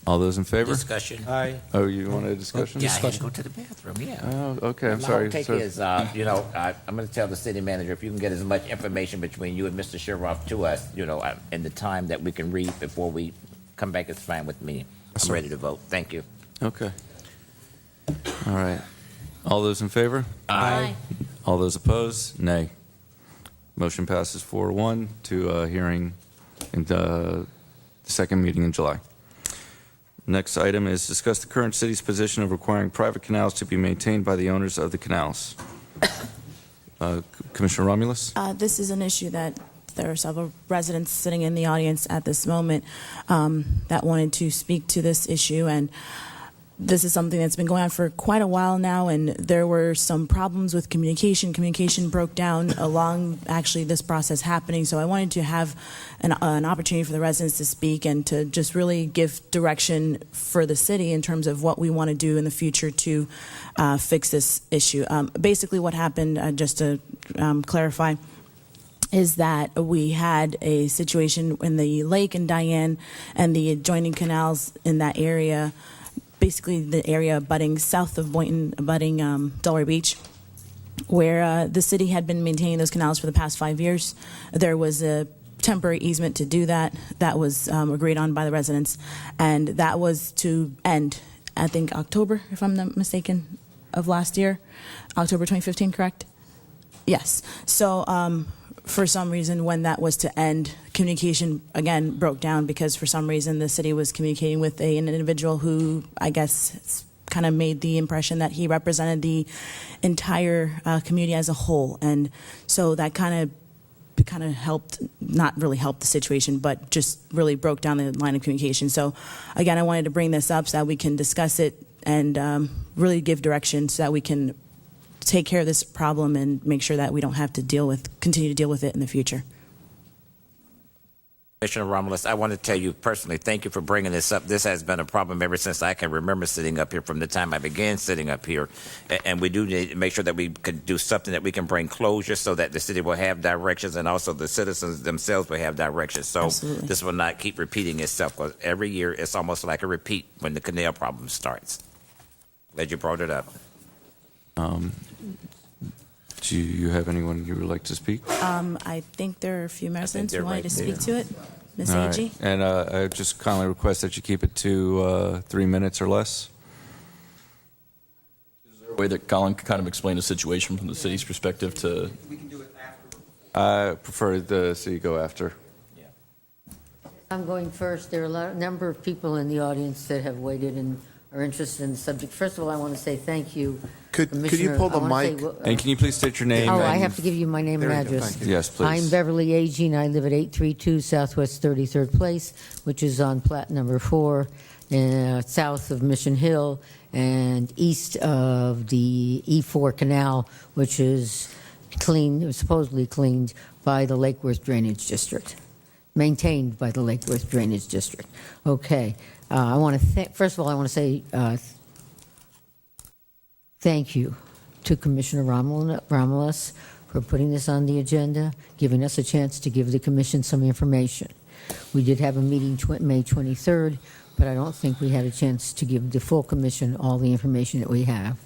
All those in favor? Discussion. Aye. Oh, you want a discussion? Yeah, I had to go to the bathroom, yeah. Oh, okay, I'm My sorry. whole take So- is, I'm going to tell the city manager, if you can get as much information between you and Mr. Sheriff to us, in the time that we can read before we come back, it's fine with me. I'm ready to vote. Thank you. Okay. All right. All those in favor? Aye. All those opposed? Nay. Motion passes 4-1 to hearing in the second meeting in July. Next item is discuss the current city's position of requiring private canals to be maintained by the owners of the canals. Commissioner Romulus? This is an issue that there are several residents sitting in the audience at this moment that wanted to speak to this issue, and this is something that's been going on for quite a while now, and there were some problems with communication. Communication broke down along actually this process happening, so I wanted to have an opportunity for the residents to speak and to just really give direction for the city in terms of what we want to do in the future to fix this issue. Basically what happened, just to clarify, is that we had a situation in the lake in Diane and the adjoining canals in that area, basically the area abutting south of Boynton, abutting Delray Beach, where the city had been maintaining those canals for the past 5 years. There was a temporary easement to do that. That was agreed on by the residents, and that was to end, I think, October, if I'm not mistaken, of last year. October 2015, correct? Yes. So for some reason, when that was to end, communication again broke down because for some reason the city was communicating with an individual who I guess kind of made the impression that he represented the entire community as a whole, and so that kind of helped, not really helped the situation, but just really broke down the line of communication. So again, I wanted to bring this up so that we can discuss it and really give direction so that we can take care of this problem and make sure that we don't have to continue to deal with it in the future. Commissioner Romulus, I want to tell you personally, thank you for bringing this up. This has been a problem ever since I can remember sitting up here, from the time I began sitting up here. And we do need to make sure that we could do something that we can bring closure so that the city will have directions and also the citizens themselves will have directions. So Absolutely. This will not keep repeating itself, because every year it's almost like a repeat when the canal problem starts. Glad you brought it up. Do you have anyone you would like to speak? I think there are a few residents who they're wanted right to speak there. to it. Ms. All Agee? right. And I just kindly request that you keep it to 3 minutes or less. Is there a way that Colin could kind of explain the situation from the city's perspective to? We can do it after. I prefer the city go after. I'm going first. There are a number of people in the audience that have waited and are interested in the subject. First of all, I want to say thank you Could you Commissioner, pull the I wanna mic? say, And can you please state your name? Oh, I and- have to give you my name and There you go, address. thank you. Yes, please. I'm Beverly Agee, and I live at 832 Southwest 33rd Place, which is on plat number 4, south of Mission Hill and east of the E4 Canal, which is cleaned, supposedly cleaned by the Lake Worth Drainage District, maintained by the Lake Worth Drainage District. Okay. I want to first of all, I want to say thank you to Commissioner Romulus for putting this on the agenda, giving us a chance to give the commission some information. We did have a meeting May 23rd, but I don't think we had a chance to give the full commission all the information that we have.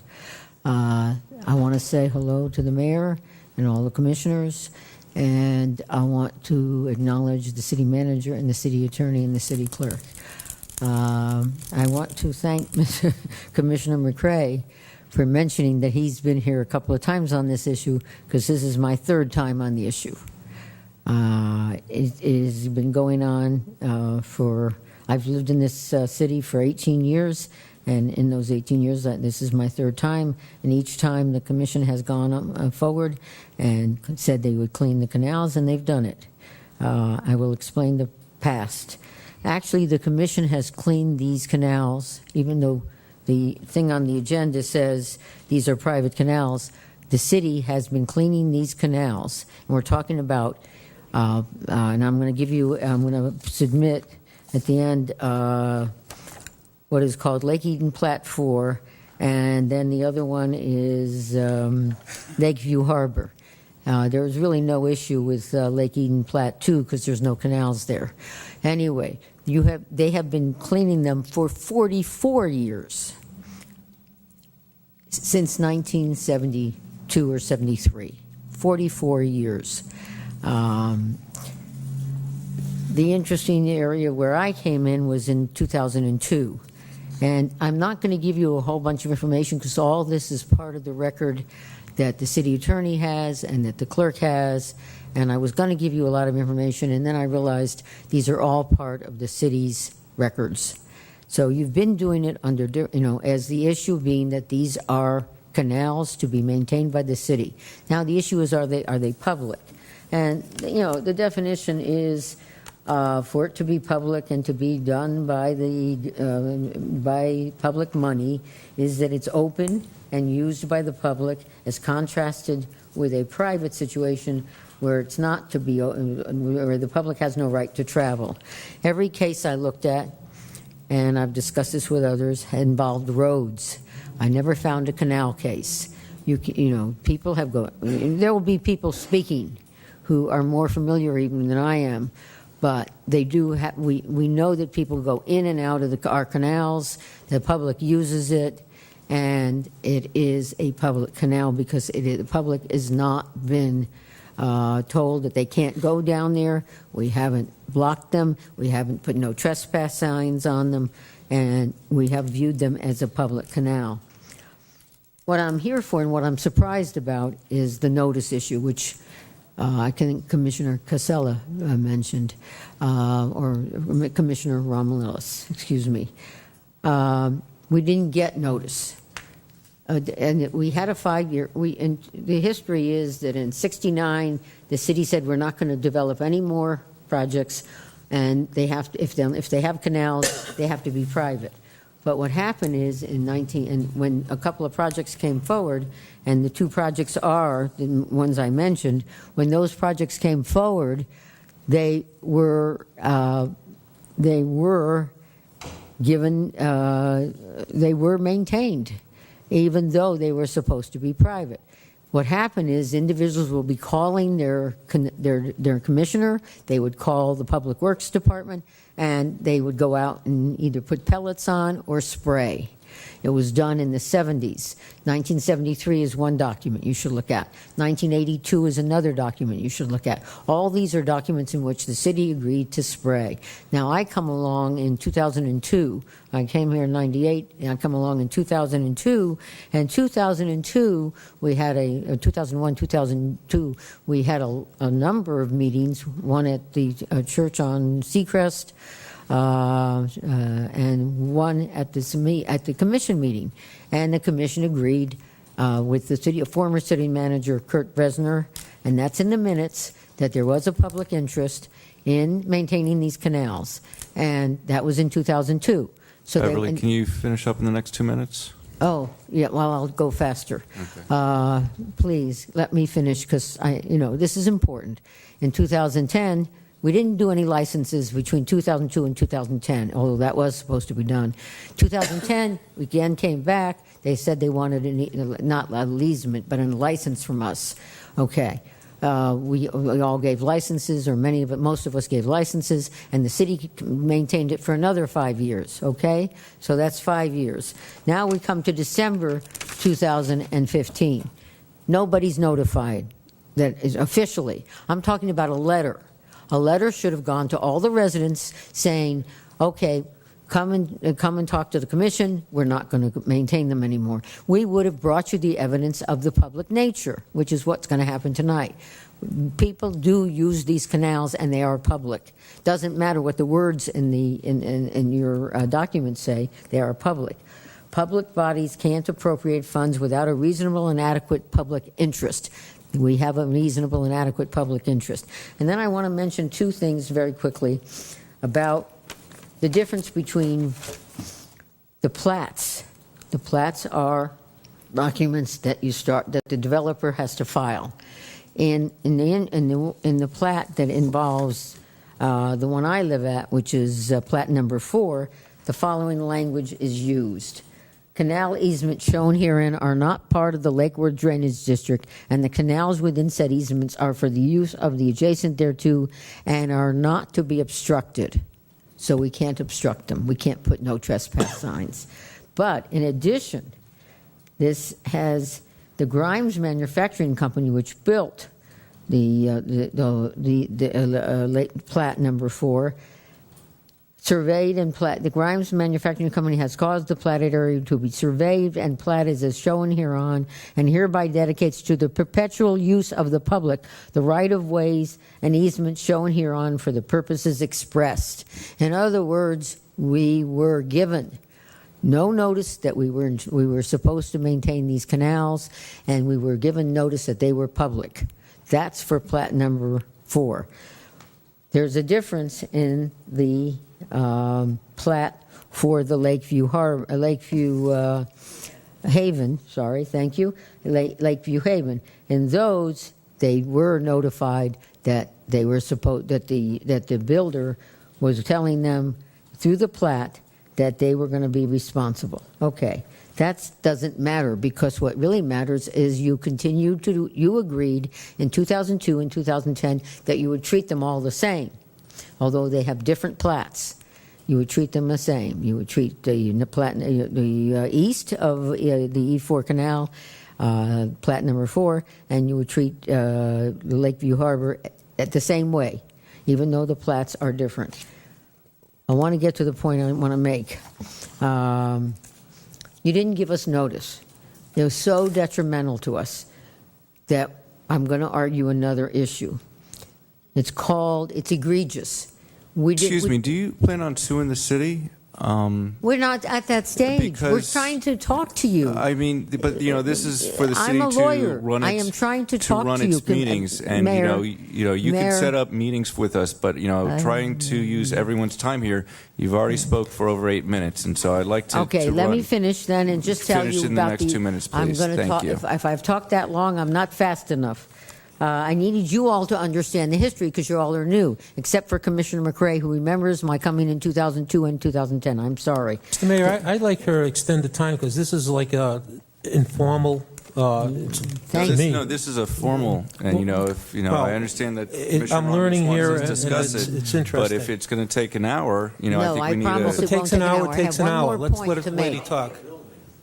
I want to say hello to the mayor and all the commissioners, and I want to acknowledge the city manager and the city attorney and the city clerk. I want to thank Commissioner McCray for mentioning that he's been here a couple of times on this issue, because this is my third time on the issue. It has been going on I've lived in this city for 18 years, and in those 18 years, this is my third time, and each time the commission has gone forward and said they would clean the canals, and they've done it. I will explain the past. Actually, the commission has cleaned these canals, even though the thing on the agenda says these are private canals. The city has been cleaning these canals, and we're talking about, and I'm going to submit at the end what is called Lake Eden Plat 4, and then the other one is Lakeview Harbor. There's really no issue with Lake Eden Plat 2 because there's no canals there. Anyway, they have been cleaning them for 44 years, since 1972 or 73, 44 years. The interesting area where I came in was in 2002. And I'm not going to give you a whole bunch of information because all this is part of the record that the city attorney has and that the clerk has. And I was going to give you a lot of information, and then I realized these are all part of the city's records. So you've been doing it under, as the issue being that these are canals to be maintained by the city. Now the issue is, are they public? And the definition is for it to be public and to be done by by public money is that it's open and used by the public, as contrasted with a private situation where it's not to be, where the public has no right to travel. Every case I looked at, and I've discussed this with others, involved roads. I never found a canal case. People have there will be people speaking who are more familiar even than I am, but they do have, we know that people go in and out of our canals, the public uses it, and it is a public canal because the public has not been told that they can't go down there. We haven't blocked them. We haven't put no trespass signs on them, and we have viewed them as a public canal. What I'm here for and what I'm surprised about is the notice issue, which I think Commissioner Casella mentioned, or Commissioner Romulus, excuse me. We didn't get notice. And we had a 5-year, and the history is that in '69, the city said we're not going to develop any more projects, and they have to, if they have canals, they have to be private. But what happened is when a couple of projects came forward, and the two projects are the ones I mentioned, when those projects came forward, they were given, they were maintained, even though they were supposed to be private. What happened is individuals will be calling their commissioner, they would call the Public Works Department, and they would go out and either put pellets on or spray. It was done in the 70s. 1973 is one document you should look at. 1982 is another document you should look at. All these are documents in which the city agreed to spray. Now, I come along in 2002. I came here in 98, and I come along in 2002. And 2002, we had 2001, 2002, we had a number of meetings, one at the church on Seacrest, and one at the commission meeting, and the commission agreed with the former city manager, Kurt Bresner, and that's in the minutes, that there was a public interest in maintaining these canals, and that was in 2002. So Beverly, can you finish up in the next 2 minutes? Oh, yeah, well, I'll go faster. Okay. Please, let me finish, because this is important. In 2010, we didn't do any licenses between 2002 and 2010, although that was supposed to be done. 2010, we again came back. They said they wanted not an easement, but a license from us. Okay. We all gave licenses, or most of us gave licenses, and the city maintained it for another 5 years, okay? So that's 5 years. Now we come to December 2015. Nobody's notified that is officially. I'm talking about a letter. A letter should have gone to all the residents saying, okay, come and talk to the commission. We're not going to maintain them anymore. We would have brought you the evidence of the public nature, which is what's going to happen tonight. People do use these canals, and they are public. Doesn't matter what the words in your documents say. They are public. Public bodies can't appropriate funds without a reasonable and adequate public interest. We have a reasonable and adequate public interest. And then I want to mention two things very quickly about the difference between the plats. The plats are documents that the developer has to file. In the plat that involves the one I live at, which is plat number 4, the following language is used. Canal easements shown herein are not part of the Lakeward Drainage District, and the canals within said easements are for the use of the adjacent thereto and are not to be obstructed. So we can't obstruct them. We can't put no trespass signs. But in addition, this has the Grimes Manufacturing Company, which built the plat number 4, surveyed and plat. The Grimes Manufacturing Company has caused the platted area to be surveyed and platted as shown hereon, and hereby dedicates to the perpetual use of the public the right-of-ways and easements shown hereon for the purposes expressed. In other words, we were given no notice that we were supposed to maintain these canals, and we were given notice that they were public. That's for plat number 4. There's a difference in the plat for the Lakeview Haven. Sorry, thank you, Lakeview Haven. In those, they were notified that they were that the builder was telling them through the plat that they were going to be responsible. Okay, that doesn't matter, because what really matters is you agreed in 2002 and 2010 that you would treat them all the same. Although they have different plats, you would treat them the same. You would treat the east of the E4 Canal, plat number 4, and you would treat the Lakeview Harbor the same way, even though the plats are different. I want to get to the point I want to make. You didn't give us notice. It was so detrimental to us that I'm going to argue another issue. It's egregious. Excuse me, do you plan on suing the city? We're not at that stage. We're trying to talk to you. I mean, but this is for the city I'm a lawyer. to run its, I am trying to talk run to you. its meetings, and Mayor, you can set up meetings with us, but trying to use everyone's time here. You've already spoke for over 8 minutes, and so I'd like to. Okay, let me finish then, and just tell you in about the next 2 minutes, please. I'm going to Thank talk. you. If I've talked that long, I'm not fast enough. I needed you all to understand the history, because you all are new, except for Commissioner McCrae, who remembers my coming in 2002 and 2010. I'm sorry. Mr. Mayor, I'd like her to extend the time, because this is like a informal. This is a formal, and I understand that. I'm learning here, and discuss it's it, interesting. but if it's going to take an hour, I think we need promise to. it won't take an hour. It takes an hour. Let's let a lady make. talk.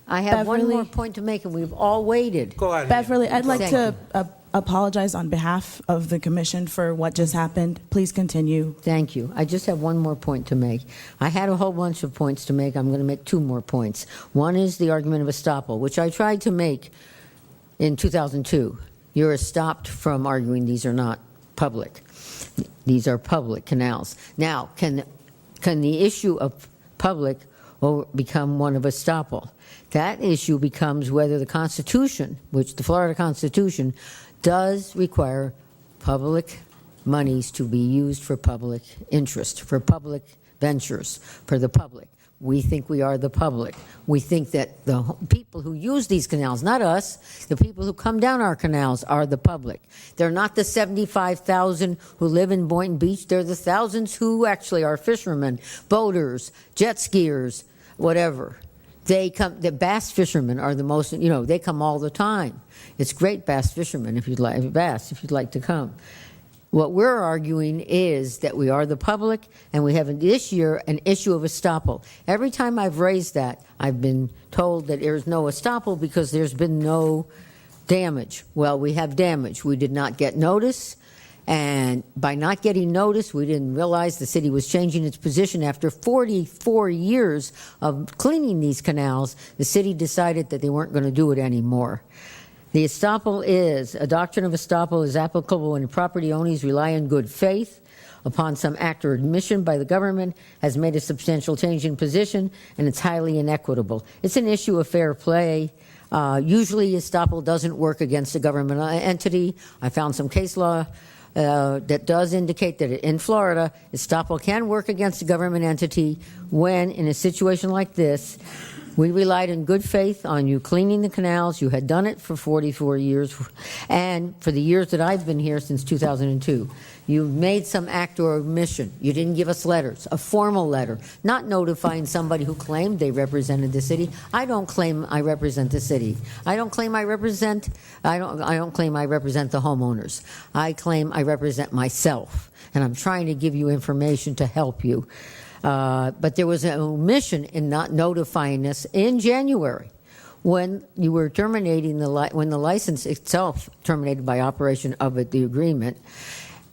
I have one Beverly? more point to make, and we've all waited. Go ahead. Beverly, I'd like Thank to apologize on behalf of the commission for what just happened. Please continue. Thank you. I just have one more point to make. I had a whole bunch of points to make. I'm going to make 2 more points. One is the argument of estoppel, which I tried to make in 2002. You're stopped from arguing these are not public. These are public canals. Now, can the issue of public become one of estoppel. That issue becomes whether the Constitution, which the Florida Constitution, does require public monies to be used for public interest, for public ventures, for the public. We think we are the public. We think that the people who use these canals, not us, the people who come down our canals are the public. They're not the 75,000 who live in Boynton Beach. They're the thousands who actually are fishermen, boaters, jet skiers, whatever. They come, the bass fishermen are the most, they come all the time. It's great bass fishermen if you'd like to come. What we're arguing is that we are the public, and we have this year an issue of estoppel. Every time I've raised that, I've been told that there's no estoppel because there's been no damage. Well, we have damage. We did not get notice, and by not getting notice, we didn't realize the city was changing its position. After 44 years of cleaning these canals, the city decided that they weren't going to do it anymore. The estoppel is, a doctrine of estoppel is applicable when property owners rely in good faith upon some act or admission by the government has made a substantial change in position, and it's highly inequitable. It's an issue of fair play. Usually estoppel doesn't work against a government entity. I found some case law that does indicate that in Florida, estoppel can work against a government entity when, in a situation like this, we relied in good faith on you cleaning the canals. You had done it for 44 years, and for the years that I've been here since 2002. You made some act or omission. You didn't give us letters, a formal letter, not notifying somebody who claimed they represented the city. I don't claim I represent the city. I don't claim I represent the homeowners. I claim I represent myself, and I'm trying to give you information to help you. But there was an omission in not notifying us in January when you were terminating when the license itself terminated by operation of the agreement,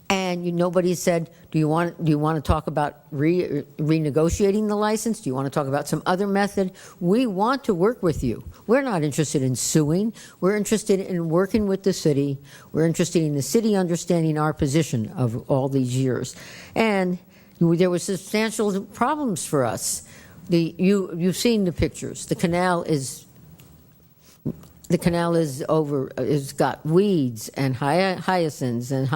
and nobody said, do you want to talk about renegotiating the license? Do you want to talk about some other method? We want to work with you. We're not interested in suing. We're interested in working with the city. We're interested in the city understanding our position of all these years. And there were substantial problems for us. You've seen the pictures. The canal is over. It's got weeds and hyacinths and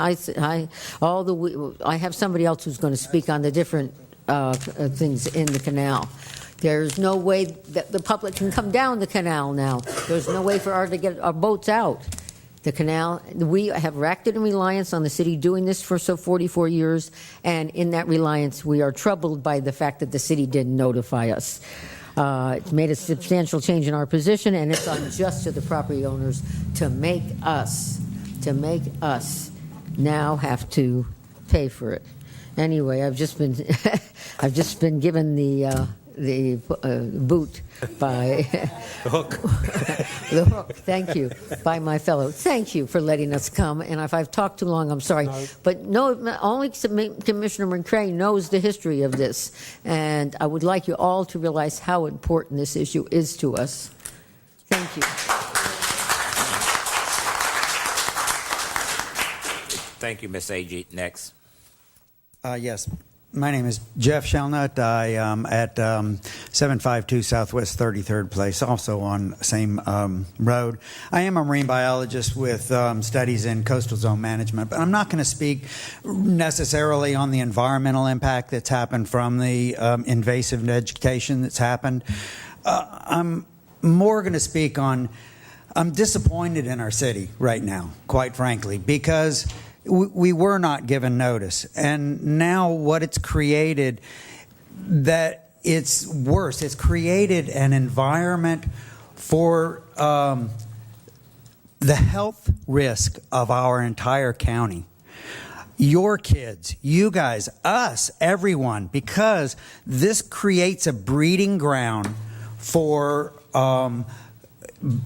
all the. I have somebody else who's going to speak on the different things in the canal. There's no way that the public can come down the canal now. There's no way for us to get our boats out. The canal, we have acted in reliance on the city doing this for 44 years, and in that reliance, we are troubled by the fact that the city didn't notify us. It's made a substantial change in our position, and it's unjust to the property owners to make us now have to pay for it. Anyway, I've just been given the boot by the hook. The hook. Thank you, by my fellow. Thank you for letting us come. And if I've talked too long, I'm sorry. No. But no, only Commissioner McCray knows the history of this, and I would like you all to realize how important this issue is to us. Thank you. Thank you, Ms. Agee. Next. Yes. My name is Jeff Shelnut. I am at 752 Southwest 33rd Place, also on the same road. I am a marine biologist with studies in coastal zone management, but I'm not going to speak necessarily on the environmental impact that's happened from the invasive vegetation that's happened. I'm more going to speak on, I'm disappointed in our city right now, quite frankly, because we were not given notice, and now what it's created, that it's worse. It's created an environment for the health risk of our entire county. Your kids, you guys, us, everyone, because this creates a breeding ground for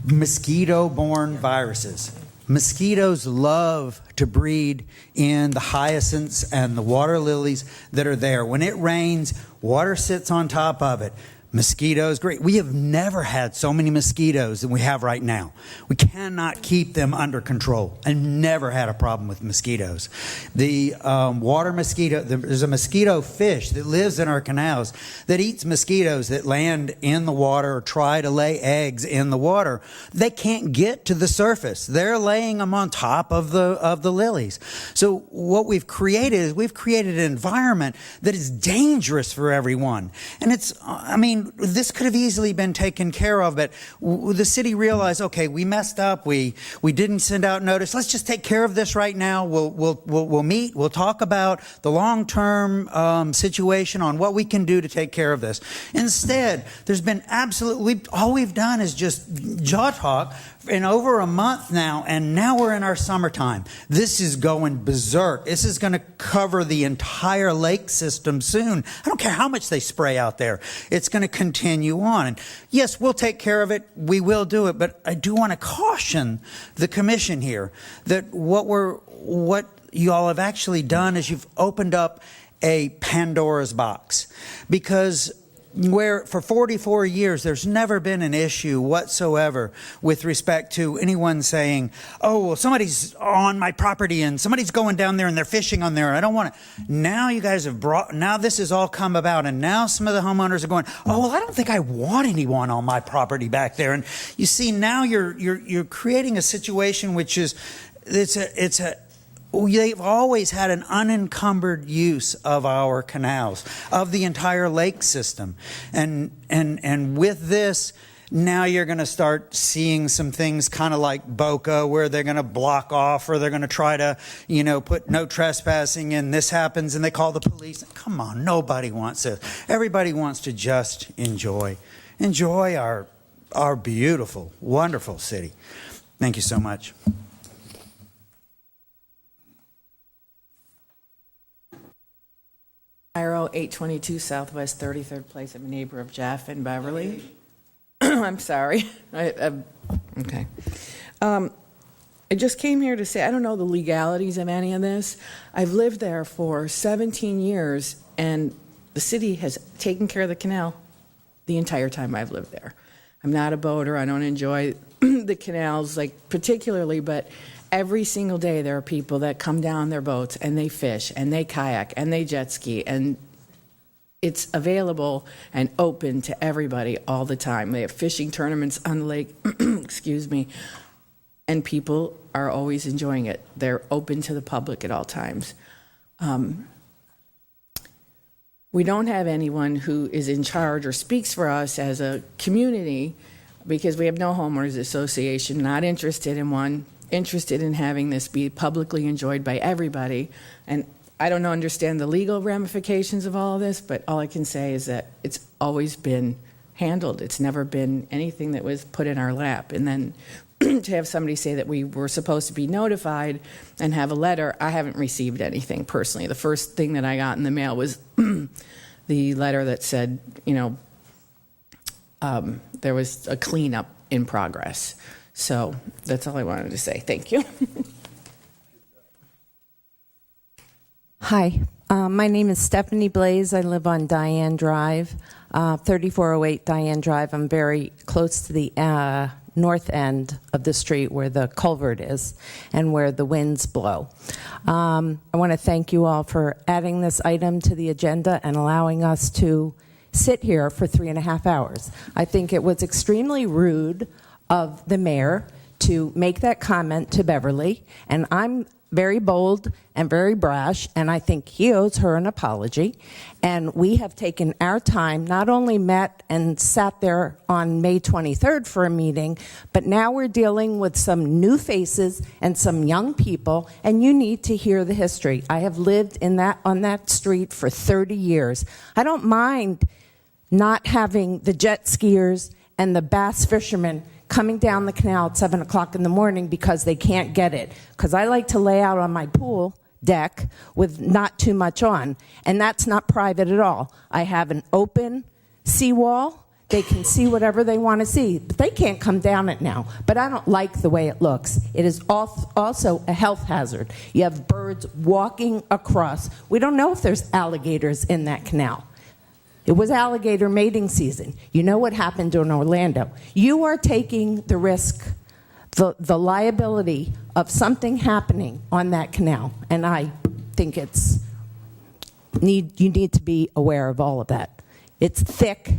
mosquito-borne viruses. Mosquitoes love to breed in the hyacinths and the water lilies that are there. When it rains, water sits on top of it. Mosquitoes, great. We have never had so many mosquitoes than we have right now. We cannot keep them under control. I've never had a problem with mosquitoes. The water mosquito, there's a mosquito fish that lives in our canals that eats mosquitoes that land in the water or try to lay eggs in the water. They can't get to the surface. They're laying them on top of the lilies. So what we've created is we've created an environment that is dangerous for everyone. And it's, I mean, this could have easily been taken care of, but the city realized, okay, we messed up. We didn't send out notice. Let's just take care of this right now. We'll meet. We'll talk about the long-term situation on what we can do to take care of this. Instead, there's been all we've done is just jaw talk in over a month now, and now we're in our summertime. This is going berserk. This is going to cover the entire lake system soon. I don't care how much they spray out there. It's going to continue on. And yes, we'll take care of it. We will do it. But I do want to caution the commission here that what you all have actually done is you've opened up a Pandora's box, because where for 44 years there's never been an issue whatsoever with respect to anyone saying, oh, well, somebody's on my property and somebody's going down there and they're fishing on there. I don't want to. Now you guys have now this has all come about, and now some of the homeowners are going, oh, well, I don't think I want anyone on my property back there. And you see, now you're creating a situation which is, they've always had an unencumbered use of our canals, of the entire lake system. And with this, now you're going to start seeing some things kind of like Boca, where they're going to block off, or they're going to try to, put no trespassing, and this happens and they call the police. Come on, nobody wants this. Everybody wants to just enjoy our beautiful, wonderful city. Thank you so much. Iro, 822 Southwest 33rd Place. I'm a neighbor of Jeff and Beverly. I'm sorry. Okay. I just came here to say I don't know the legalities of any of this. I've lived there for 17 years, and the city has taken care of the canal the entire time I've lived there. I'm not a boater. I don't enjoy the canals, particularly, but every single day there are people that come down their boats and they fish and they kayak and they jet ski, and it's available and open to everybody all the time. They have fishing tournaments on the lake, excuse me, and people are always enjoying it. They're open to the public at all times. We don't have anyone who is in charge or speaks for us as a community, because we have no homeowners association, not interested in one, interested in having this be publicly enjoyed by everybody. And I don't understand the legal ramifications of all of this, but all I can say is that it's always been handled. It's never been anything that was put in our lap. And then to have somebody say that we were supposed to be notified and have a letter, I haven't received anything personally. The first thing that I got in the mail was the letter that said, there was a cleanup in progress. So that's all I wanted to say. Thank you. Hi, my name is Stephanie Blaze. I live on Diane Drive, 3408 Diane Drive. I'm very close to the north end of the street where the culvert is and where the winds blow. I want to thank you all for adding this item to the agenda and allowing us to sit here for 3.5 hours. I think it was extremely rude of the mayor to make that comment to Beverly, and I'm very bold and very brash, and I think he owes her an apology. And we have taken our time, not only met and sat there on May 23rd for a meeting, but now we're dealing with some new faces and some young people, and you need to hear the history. I have lived on that street for 30 years. I don't mind not having the jet skiers and the bass fishermen coming down the canal at 7 o'clock in the morning because they can't get it. Because I like to lay out on my pool deck with not too much on, and that's not private at all. I have an open seawall. They can see whatever they want to see, but they can't come down it now. But I don't like the way it looks. It is also a health hazard. You have birds walking across. We don't know if there's alligators in that canal. It was alligator mating season. You know what happened in Orlando. You are taking the risk, the liability of something happening on that canal, and I think you need to be aware of all of that. It's thick.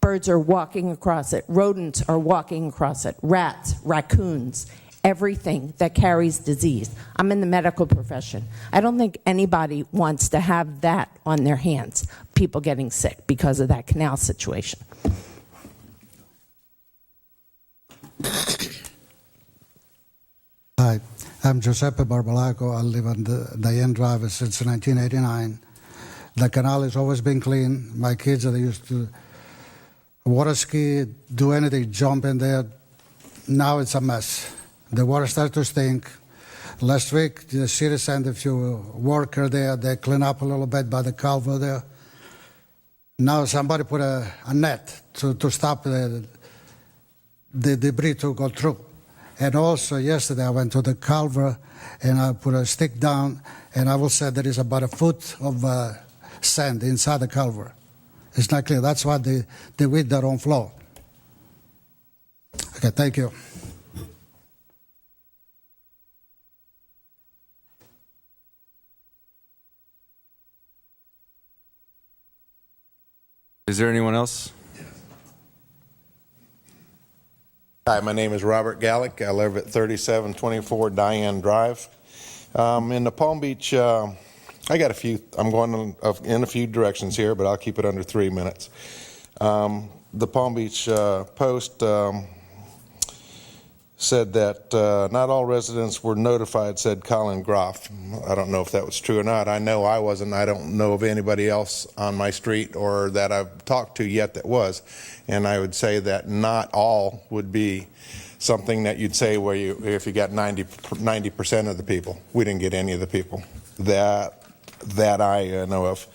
Birds are walking across it. Rodents are walking across it. Rats, raccoons, everything that carries disease. I'm in the medical profession. I don't think anybody wants to have that on their hands, people getting sick because of that canal situation. Hi, I'm Giuseppe Barbalaco. I live on the Diane Drive since 1989. The canal has always been clean. My kids, they used to water ski, do anything, jump in there. Now it's a mess. The water starts to stink. Last week, the city sent a few workers there. They clean up a little bit by the culvert there. Now somebody put a net to stop the debris to go through. And also yesterday I went to the culvert and I put a stick down, and I will say there is about a foot of sand inside the culvert. It's not clear. That's why the weed don't flow. Okay, thank you. Is there anyone else? Hi, my name is Robert Gallick. I live at 3724 Diane Drive. In the Palm Beach, I got a few, I'm going in a few directions here, but I'll keep it under 3 minutes. The Palm Beach Post said that not all residents were notified, said Colin Groff. I don't know if that was true or not. I know I wasn't. I don't know of anybody else on my street or that I've talked to yet that was. And I would say that not all would be something that you'd say where if you got 90% of the people. We didn't get any of the people that I know of.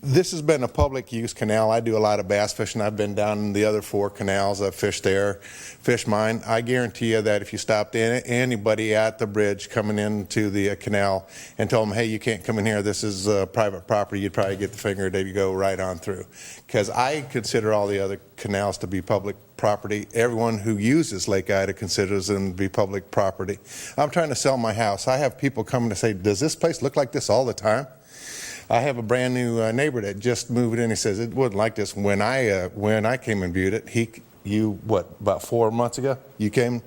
This has been a public use canal. I do a lot of bass fishing. I've been down in the other 4 canals. I've fished there, fished mine. I guarantee you that if you stopped anybody at the bridge coming into the canal and told them, hey, you can't come in here, this is private property, you'd probably get the finger, they'd go right on through. Because I consider all the other canals to be public property. Everyone who uses Lake Ida considers them to be public property. I'm trying to sell my house. I have people coming to say, does this place look like this all the time? I have a brand new neighbor that just moved in. He says it wasn't like this when I came and viewed it. About 4 months ago you came?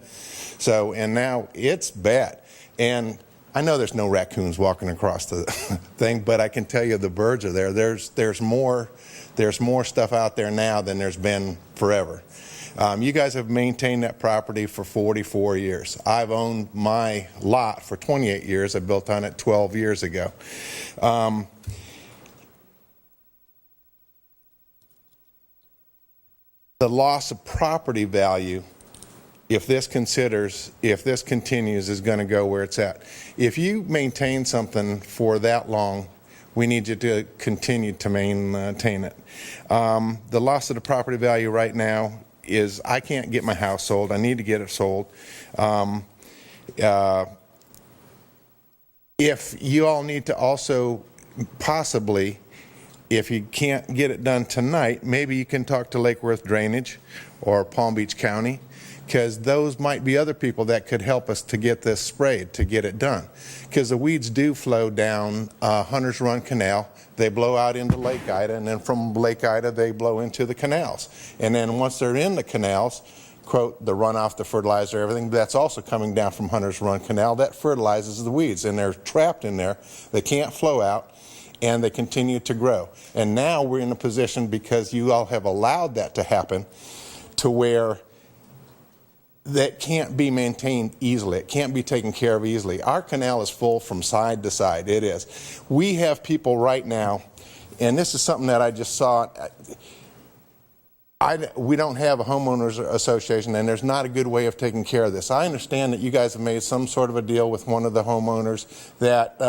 So, and now it's bad. And I know there's no raccoons walking across the thing, but I can tell you the birds are there. There's more stuff out there now than there's been forever. You guys have maintained that property for 44 years. I've owned my lot for 28 years. I built on it 12 years ago. The loss of property value, if this continues, is going to go where it's at. If you maintain something for that long, we need you to continue to maintain it. The loss of the property value right now is I can't get my house sold. I need to get it sold. If you all need to also possibly, if you can't get it done tonight, maybe you can talk to Lake Worth Drainage or Palm Beach County, because those might be other people that could help us to get this sprayed, to get it done. Because the weeds do flow down Hunters Run Canal. They blow out into Lake Ida, and then from Lake Ida they blow into the canals. And then once they're in the canals, quote, the runoff, the fertilizer, everything, that's also coming down from Hunters Run Canal. That fertilizes the weeds, and they're trapped in there. They can't flow out, and they continue to grow. And now we're in a position, because you all have allowed that to happen, to where that can't be maintained easily. It can't be taken care of easily. Our canal is full from side to side. It is. We have people right now, and this is something that I just saw. We don't have a homeowners association, and there's not a good way of taking care of this. I understand that you guys have made some sort of a deal with one of the homeowners that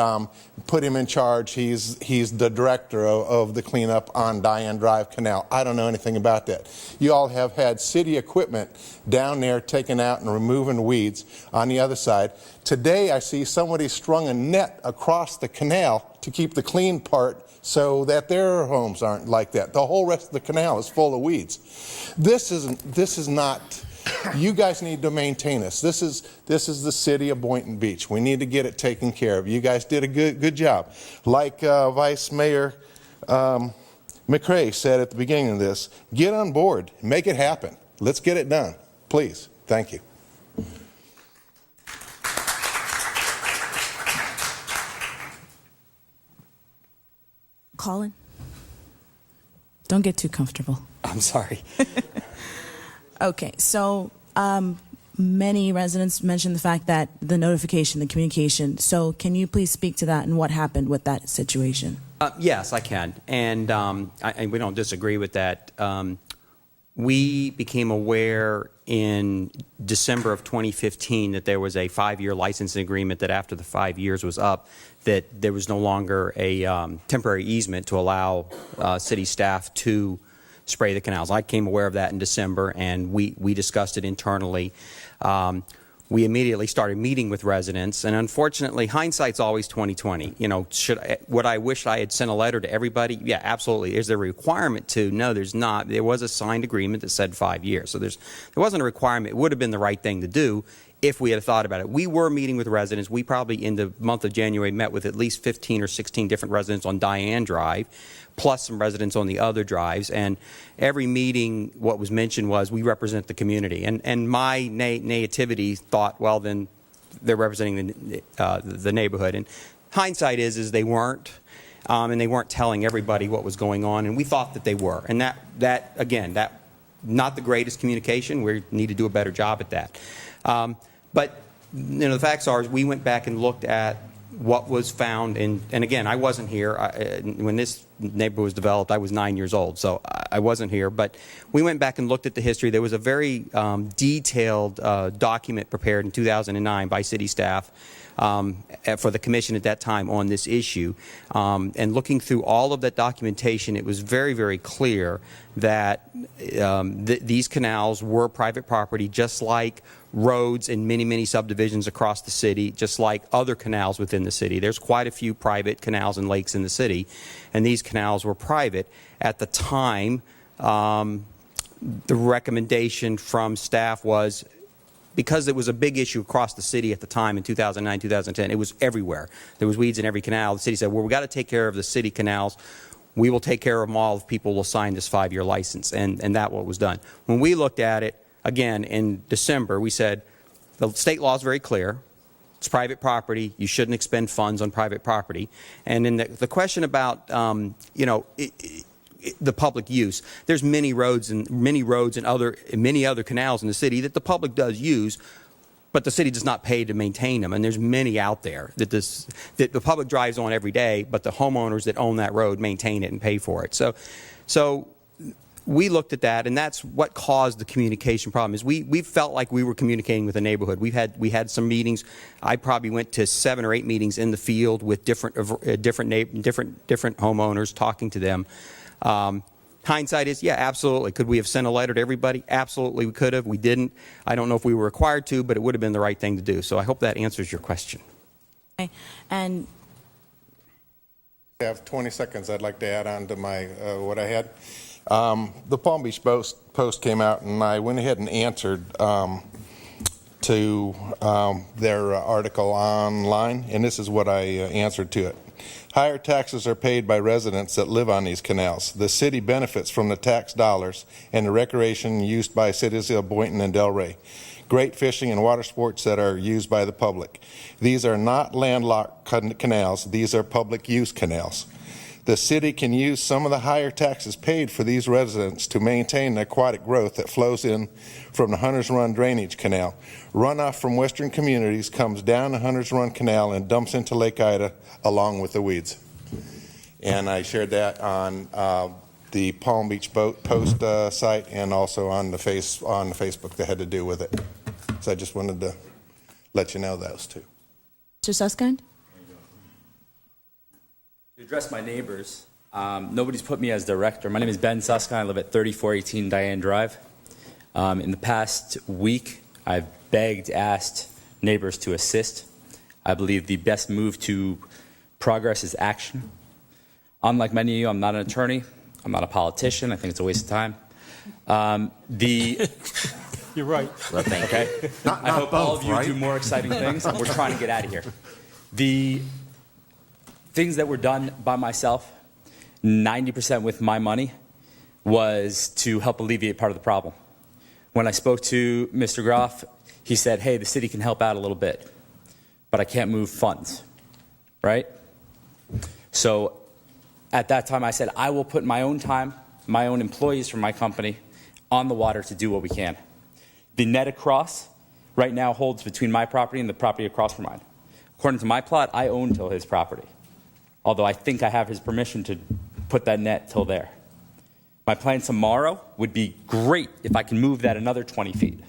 put him in charge. He's the director of the cleanup on Diane Drive Canal. I don't know anything about that. You all have had city equipment down there taking out and removing weeds on the other side. Today I see somebody strung a net across the canal to keep the clean part so that their homes aren't like that. The whole rest of the canal is full of weeds. This is not, you guys need to maintain this. This is the city of Boynton Beach. We need to get it taken care of. You guys did a good job. Like Vice Mayor McCray said at the beginning of this, get on board, make it happen. Let's get it done, please. Thank you. Colin, don't get too comfortable. I'm sorry. Okay, so many residents mentioned the fact that the notification, the communication. So can you please speak to that and what happened with that situation? Yes, I can. And we don't disagree with that. We became aware in December of 2015 that there was a 5-year licensing agreement that after the 5 years was up, that there was no longer a temporary easement to allow city staff to spray the canals. I became aware of that in December, and we discussed it internally. We immediately started meeting with residents, and unfortunately, hindsight's always 20/20. You know, would I wish I had sent a letter to everybody? Yeah, absolutely. Is there a requirement to? No, there's not. There was a signed agreement that said 5 years, so there wasn't a requirement. It would have been the right thing to do if we had thought about it. We were meeting with residents. We probably, in the month of January, met with at least 15 or 16 different residents on Diane Drive, plus some residents on the other drives. And every meeting, what was mentioned was, we represent the community. And my nativity thought, well, then they're representing the neighborhood. And hindsight is they weren't. And they weren't telling everybody what was going on. And we thought that they were. And that again, not the greatest communication. We need to do a better job at that. But you know, the facts are, is we went back and looked at what was found, and again, I wasn't here when this neighborhood was developed. I was 9 years old, so I wasn't here. But we went back and looked at the history. There was a very detailed document prepared in 2009 by city staff for the commission at that time on this issue. And looking through all of that documentation, it was very, very clear that these canals were private property, just like roads in many, many subdivisions across the city, just like other canals within the city. There's quite a few private canals and lakes in the city, and these canals were private. At the time, the recommendation from staff was, because it was a big issue across the city at the time in 2009, 2010, it was everywhere. There was weeds in every canal. The city said, well, we got to take care of the city canals. We will take care of them all if people will sign this 5-year license, and that what was done. When we looked at it, again, in December, we said, the state law is very clear. It's private property. You shouldn't expend funds on private property. And in the question about, you know, the public use, there's many roads and many other canals in the city that the public does use, but the city does not pay to maintain them. And there's many out there that the public drives on every day, but the homeowners that own that road maintain it and pay for it. So we looked at that, and that's what caused the communication problem. Is we felt like we were communicating with the neighborhood. We had some meetings. I probably went to 7 or 8 meetings in the field with different homeowners, talking to them. Hindsight is, yeah, absolutely. Could we have sent a letter to everybody? Absolutely, we could have. We didn't. I don't know if we were required to, but it would have been the right thing to do. So I hope that answers your question. Okay. And I have 20 seconds I'd like to add on to my what I had. The Palm Beach Post came out, and I went ahead and answered to their article online, and this is what I answered to it. Higher taxes are paid by residents that live on these canals. The city benefits from the tax dollars and the recreation used by cities of Boynton and Delray. Great fishing and water sports that are used by the public. These are not landlocked canals. These are public use canals. The city can use some of the higher taxes paid for these residents to maintain the aquatic growth that flows in from the Hunters Run Drainage Canal. Runoff from western communities comes down the Hunters Run Canal and dumps into Lake Ida along with the weeds. And I shared that on the Palm Beach Post site and also on the Facebook that had to do with it. So I just wanted to let you know those two. Mr. Susskind? To address my neighbors, nobody's put me as director. My name is Ben Susskind. I live at 3418 Diane Drive. In the past week, I've begged, asked neighbors to assist I believe the best move to progress is action. Unlike many of you, I'm not an attorney. I'm not a politician. I think it's a waste of time. You're right. Okay. I hope all of you do more exciting things. We're trying to get out of here. The things that were done by myself, 90% with my money, was to help alleviate part of the problem. When I spoke to Mr. Groff, he said, hey, the city can help out a little bit, but I can't move funds, right? So at that time, I said, I will put my own time, my own employees from my company on the water to do what we can. The net across right now holds between my property and the property across from mine. According to my plot, I own till his property, although I think I have his permission to put that net till there. My plan tomorrow would be great if I can move that another 20 feet.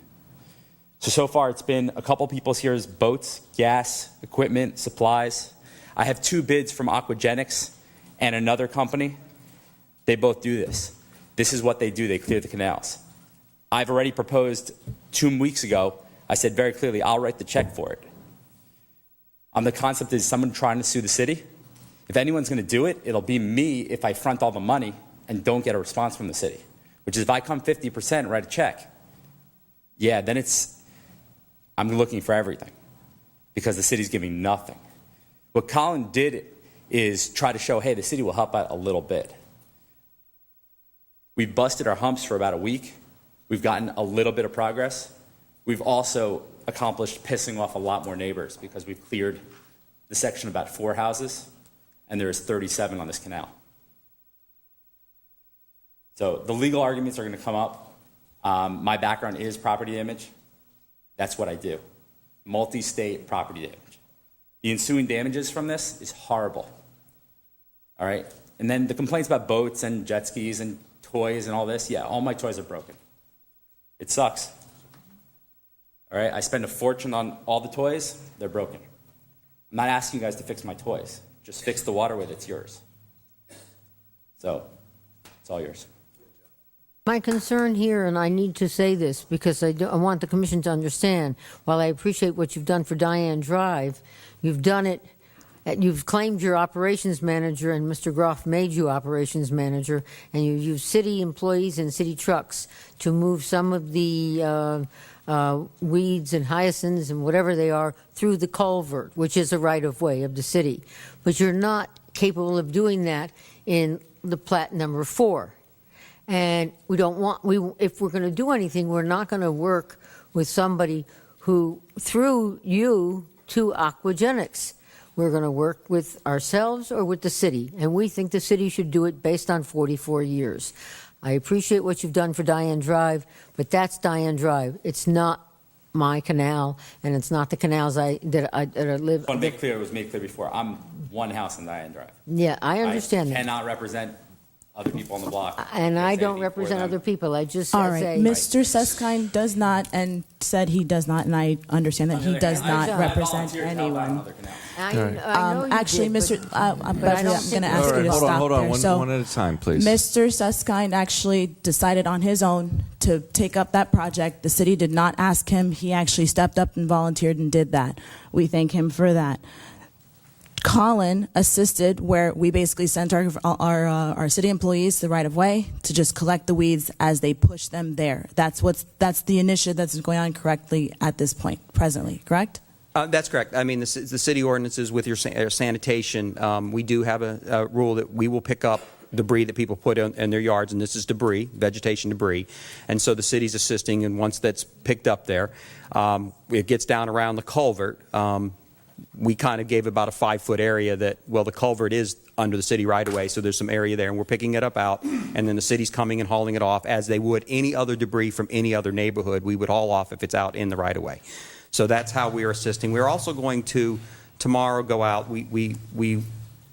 So far it's been a couple people's here's boats, gas, equipment, supplies. I have 2 bids from Aquagenics and another company. They both do this. This is what they do. They clear the canals. I've already proposed 2 weeks ago. I said very clearly, I'll write the check for it. The concept is someone trying to sue the city. If anyone's going to do it, it'll be me if I front all the money and don't get a response from the city, which is if I come 50%, write a check. Yeah, then I'm looking for everything because the city's giving nothing. What Colin did is try to show, hey, the city will help out a little bit. We've busted our humps for about a week. We've gotten a little bit of progress. We've also accomplished pissing off a lot more neighbors because we've cleared the section about 4 houses, and there is 37 on this canal. So the legal arguments are going to come up. My background is property damage. That's what I do. Multi-state property damage. The ensuing damages from this is horrible. All right? And then the complaints about boats and jet skis and toys and all this, yeah, all my toys are broken. It sucks. All right? I spend a fortune on all the toys. They're broken. I'm not asking you guys to fix my toys. Just fix the waterway that's yours. So it's all yours. My concern here, and I need to say this because I want the commission to understand, while I appreciate what you've done for Diane Drive, you've done it, you've claimed your operations manager, and Mr. Groff made you operations manager, and you used city employees and city trucks to move some of the weeds and hyacinths and whatever they are through the culvert, which is a right-of-way of the city. But you're not capable of doing that in the plat number 4. And we don't want, if we're going to do anything, we're not going to work with somebody who, through you, to Aquagenics. We're going to work with ourselves or with the city. And we think the city should do it based on 44 years. I appreciate what you've done for Diane Drive, but that's Diane Drive. It's not my canal, and it's not the canals that I live. I want to make clear, it was made clear before, I'm one house on Diane Drive. Yeah, I understand that. I cannot represent other people on the block. And I don't represent other people. I just All right. say. Mr. Susskind does not, and said he does not, and I understand that he does not represent anyone. I know you Actually, did, Mr. but Beverly, I'm going to ask you to stop Hold on, there. So, one at a time, please. Mr. Susskind actually decided on his own to take up that project. The city did not ask him. He actually stepped up and volunteered and did that. We thank him for that. Colin assisted where we basically sent our city employees the right of way to just collect the weeds as they push them there. That's the initiative that's going on correctly at this point, presently, correct? That's correct. I mean, the city ordinances with your sanitation, we do have a rule that we will pick up debris that people put in their yards, and this is debris, vegetation debris. And so the city's assisting, and once that's picked up there, it gets down around the culvert. We kind of gave about a 5-foot area that, well, the culvert is under the city right away, so there's some area there, and we're picking it up out, and then the city's coming and hauling it off as they would any other debris from any other neighborhood. We would haul off if it's out in the right of way. So that's how we are assisting. We're also going to tomorrow go out. We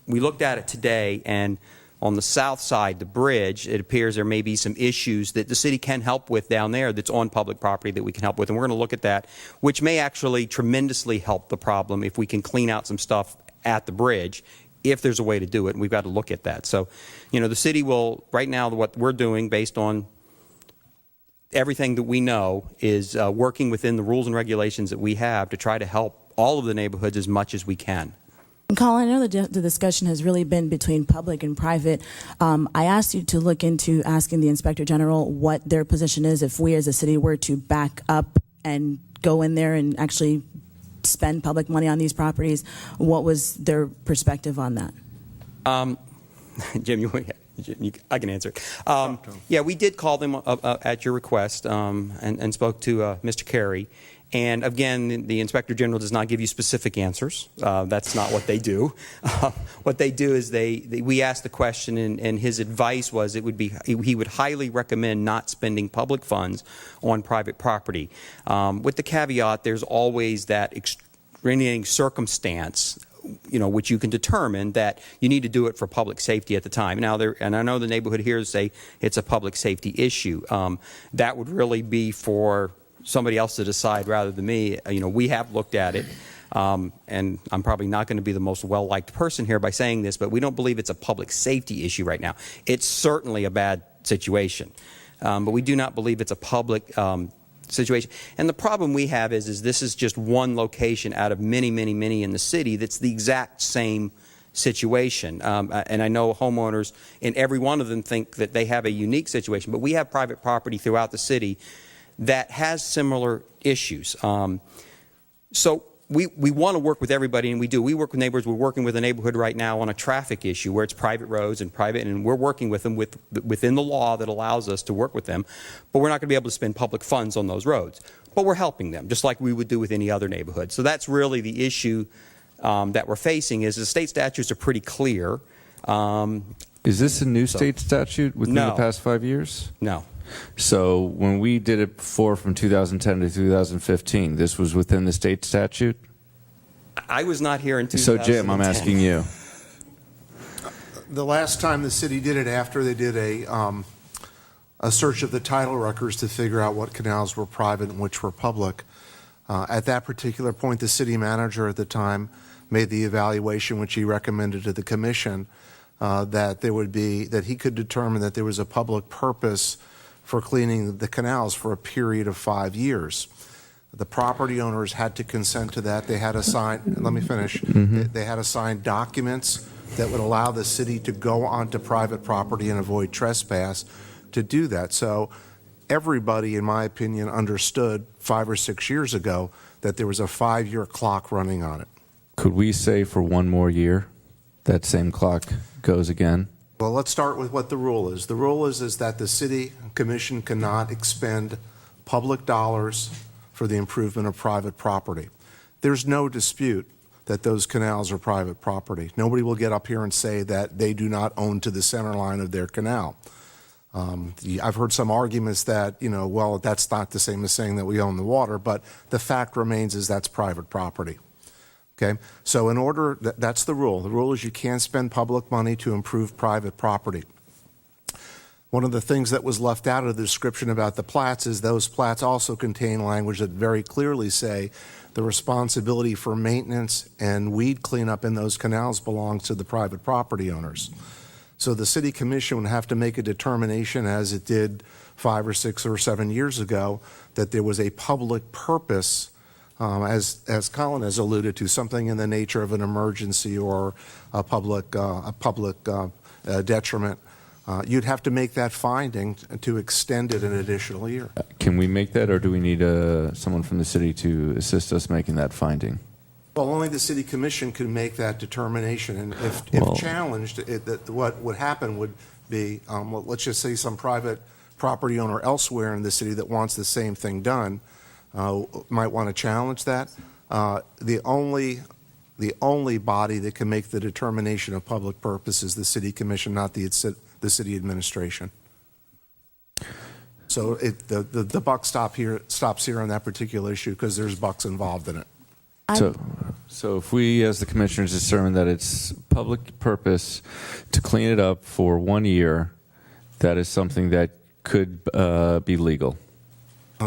looked at it today, and on the south side, the bridge, it appears there may be some issues that the city can help with down there that's on public property that we can help with. And we're going to look at that, which may actually tremendously help the problem if we can clean out some stuff at the bridge, if there's a way to do it. And we've got to look at that. So, you know, the city will, right now, what we're doing based on everything that we know is working within the rules and regulations that we have to try to help all of the neighborhoods as much as we can. Colin, I know the discussion has really been between public and private. I asked you to look into asking the Inspector General what their position is if we as a city were to back up and go in there and actually spend public money on these properties. What was their perspective on that? Jim, I can answer it. Yeah, we did call them at your request and spoke to Mr. Carey. And again, the Inspector General does not give you specific answers. That's not what they do. What they do is we asked the question, and his advice was he would highly recommend not spending public funds on private property. With the caveat, there's always that extenuating circumstance, which you can determine that you need to do it for public safety at the time. Now, and I know the neighborhood here say it's a public safety issue. That would really be for somebody else to decide rather than me. We have looked at it, and I'm probably not going to be the most well-liked person here by saying this, but we don't believe it's a public safety issue right now. It's certainly a bad situation, but we do not believe it's a public situation. And the problem we have is this is just one location out of many, many, many in the city that's the exact same situation. And I know homeowners in every one of them think that they have a unique situation, but we have private property throughout the city that has similar issues. So we want to work with everybody, and we do. We work with neighbors. We're working with a neighborhood right now on a traffic issue where it's private roads and we're working with them within the law that allows us to work with them. But we're not going to be able to spend public funds on those roads. But we're helping them, just like we would do with any other neighborhood. So that's really the issue that we're facing. Is the state statutes are pretty clear. Is this a new state statute within the past 5 years? No. So when we did it before from 2010 to 2015, this was within the state statute? I was not here in 2010. So Jim, I'm asking you. The last time the city did it, after they did a search of the title records to figure out what canals were private and which were public, at that particular point, the city manager at the time made the evaluation which he recommended to the commission that he could determine that there was a public purpose for cleaning the canals for a period of 5 years. The property owners had to consent to that. They had to sign, let me finish, they had to sign documents that would allow the city to go onto private property and avoid trespass to do that. So everybody, in my opinion, understood 5 or 6 years ago that there was a 5-year clock running on it. Could we say for 1 more year that same clock goes again? Well, let's start with what the rule is. The rule is that the city commission cannot expend public dollars for the improvement of private property. There's no dispute that those canals are private property. Nobody will get up here and say that they do not own to the center line of their canal. I've heard some arguments that, well, that's not the same as saying that we own the water, but the fact remains is that's private property. Okay, so that's the rule. The rule is you can't spend public money to improve private property. One of the things that was left out of the description about the plats is those plats also contain language that very clearly say the responsibility for maintenance and weed cleanup in those canals belongs to the private property owners. So the city commission would have to make a determination, as it did 5 or 6 or 7 years ago, that there was a public purpose, as Colin has alluded to, something in the nature of an emergency or a public detriment. You'd have to make that finding to extend it an additional year. Can we make that, or do we need someone from the city to assist us making that finding? Well, only the city commission can make that determination, and if challenged, what would happen would be, let's just say some private property owner elsewhere in the city that wants the same thing done might want to challenge that. The only body that can make the determination of public purpose is the city commission, not the city administration. So the buck stops here on that particular issue because there's bucks involved in it. So if we, as the commissioners, determine that it's public purpose to clean it up for 1 year, that is something that could be legal.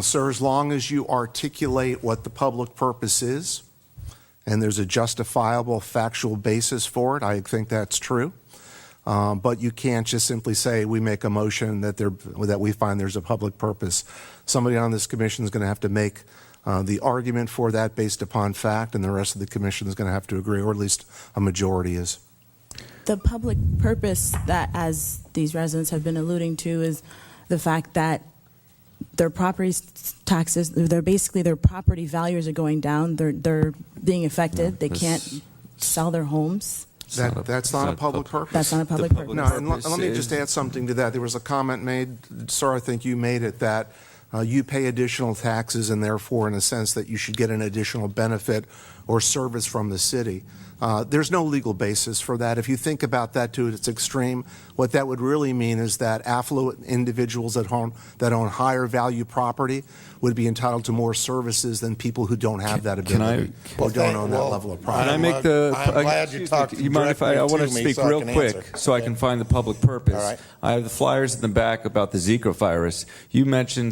Sir, as long as you articulate what the public purpose is, and there's a justifiable factual basis for it, I think that's true. But you can't just simply say we make a motion that we find there's a public purpose. Somebody on this commission is going to have to make the argument for that based upon fact, and the rest of the commission is going to have to agree, or at least a majority is. The public purpose that, as these residents have been alluding to, is the fact that their property taxes, they're basically their property values are going down. They're being affected. They can't sell their homes. That's not a public purpose. That's not a public purpose. No, and let me just add something to that. There was a comment made, sir, I think you made it, that you pay additional taxes and therefore, in a sense, that you should get an additional benefit or service from the city. There's no legal basis for that. If you think about that to its extreme, what that would really mean is that affluent individuals that own higher value property would be entitled to more services than people who don't have that ability or don't own that level of property. Can I make the? I'm glad you talked You mind if I want to speak real quick answer. so I can find the public purpose? All right. I have the flyers in the back about the Zika virus.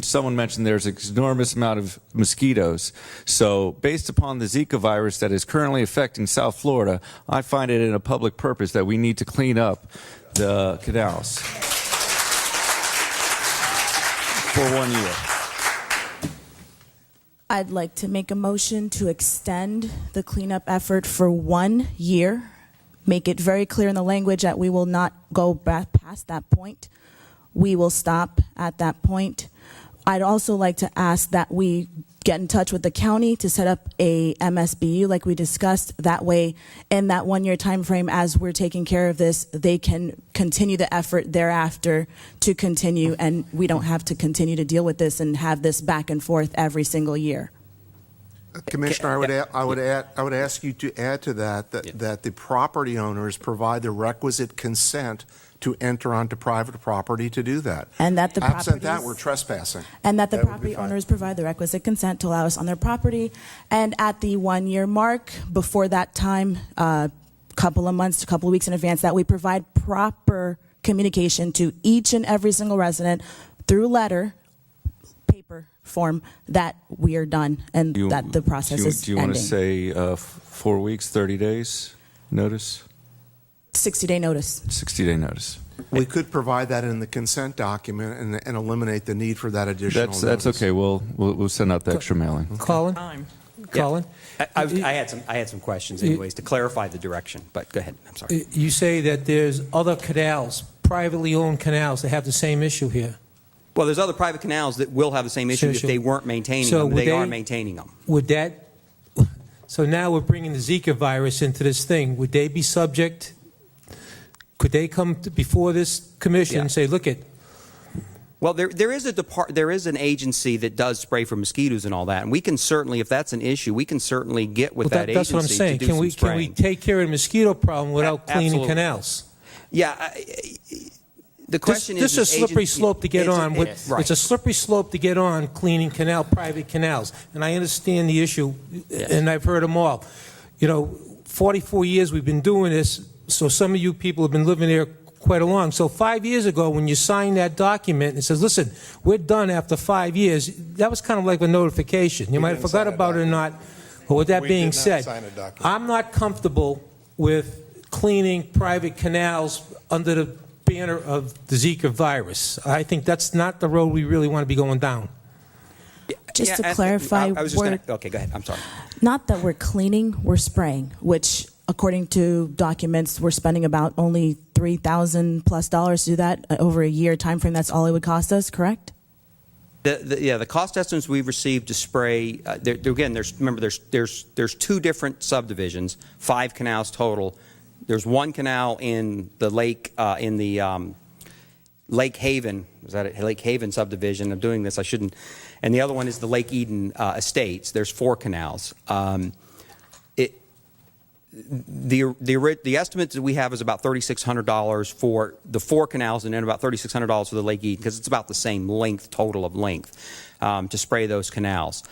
Someone mentioned there's an enormous amount of mosquitoes. So based upon the Zika virus that is currently affecting South Florida, I find it in a public purpose that we need to clean up the canals for 1 year. I'd like to make a motion to extend the cleanup effort for 1 year. Make it very clear in the language that we will not go back past that point. We will stop at that point. I'd also like to ask that we get in touch with the county to set up a MSBU like we discussed. That way, in that 1 year time frame, as we're taking care of this, they can continue the effort thereafter to continue, and we don't have to continue to deal with this and have this back and forth every single year. Commissioner, I would ask you to add to that the property owners provide the requisite consent to enter onto private property to do that. And that the Absent that, properties- we're trespassing. And that the That would be property fine. owners provide the requisite consent to allow us on their property. And at the 1 year mark, before that time, couple of months, a couple of weeks in advance, that we provide proper communication to each and every single resident through letter, paper form, that we are done and that the process is Do you want to ending. say 4 weeks, 30 days notice? 60-day notice. 60-day notice. We could provide that in the consent document and eliminate the need for that additional That's notice. okay. We'll send out the extra mailing. Colin? Colin? I had some questions anyways to clarify the direction, but go ahead. I'm sorry. You say that there's other canals, privately owned canals, that have the same issue here. Well, there's other private canals that will have the same issue if they weren't maintaining So them. would They are maintaining them. Would that, so now we're bringing the Zika virus into this thing. Would they be subject, could they come before this commission and say, look it, Well, there is an agency that does spray for mosquitoes and all that, and we can certainly, if that's an issue, we can certainly get with that that's agency what I'm saying. to do Can we spraying. take care of the mosquito problem without cleaning Absolutely. canals? Yeah. The question this is a slippery slope to get on. Right. It's a slippery slope to get on cleaning private canals. And I understand the issue, and I've heard them all. 44 years we've been doing this, so some of you people have been living there quite a long. So 5 years ago, when you signed that document, it says, listen, we're done after 5 years, that was kind of like a notification. You might have forgot about it or not. But with that being said, I'm not comfortable with cleaning private canals under the banner of the Zika virus. I think that's not the road we really want to be going down. Just to clarify, okay, go ahead. I'm sorry. not that we're cleaning, we're spraying, which according to documents, we're spending about only $3,000+ to do that over a year time frame. That's all it would cost us, correct? The cost estimates we've received to spray. Again, there's two different subdivisions, 5 canals total. There's one canal in the lake Lake Haven. Is that it? Lake Haven subdivision? I'm doing this. I shouldn't. And the other one is the Lake Eden Estates. There's 4 canals. The estimate that we have is about $3,600 for the 4 canals, and then about $3,600 for the Lake Eden, because it's about the same length, total of length, to spray those canals.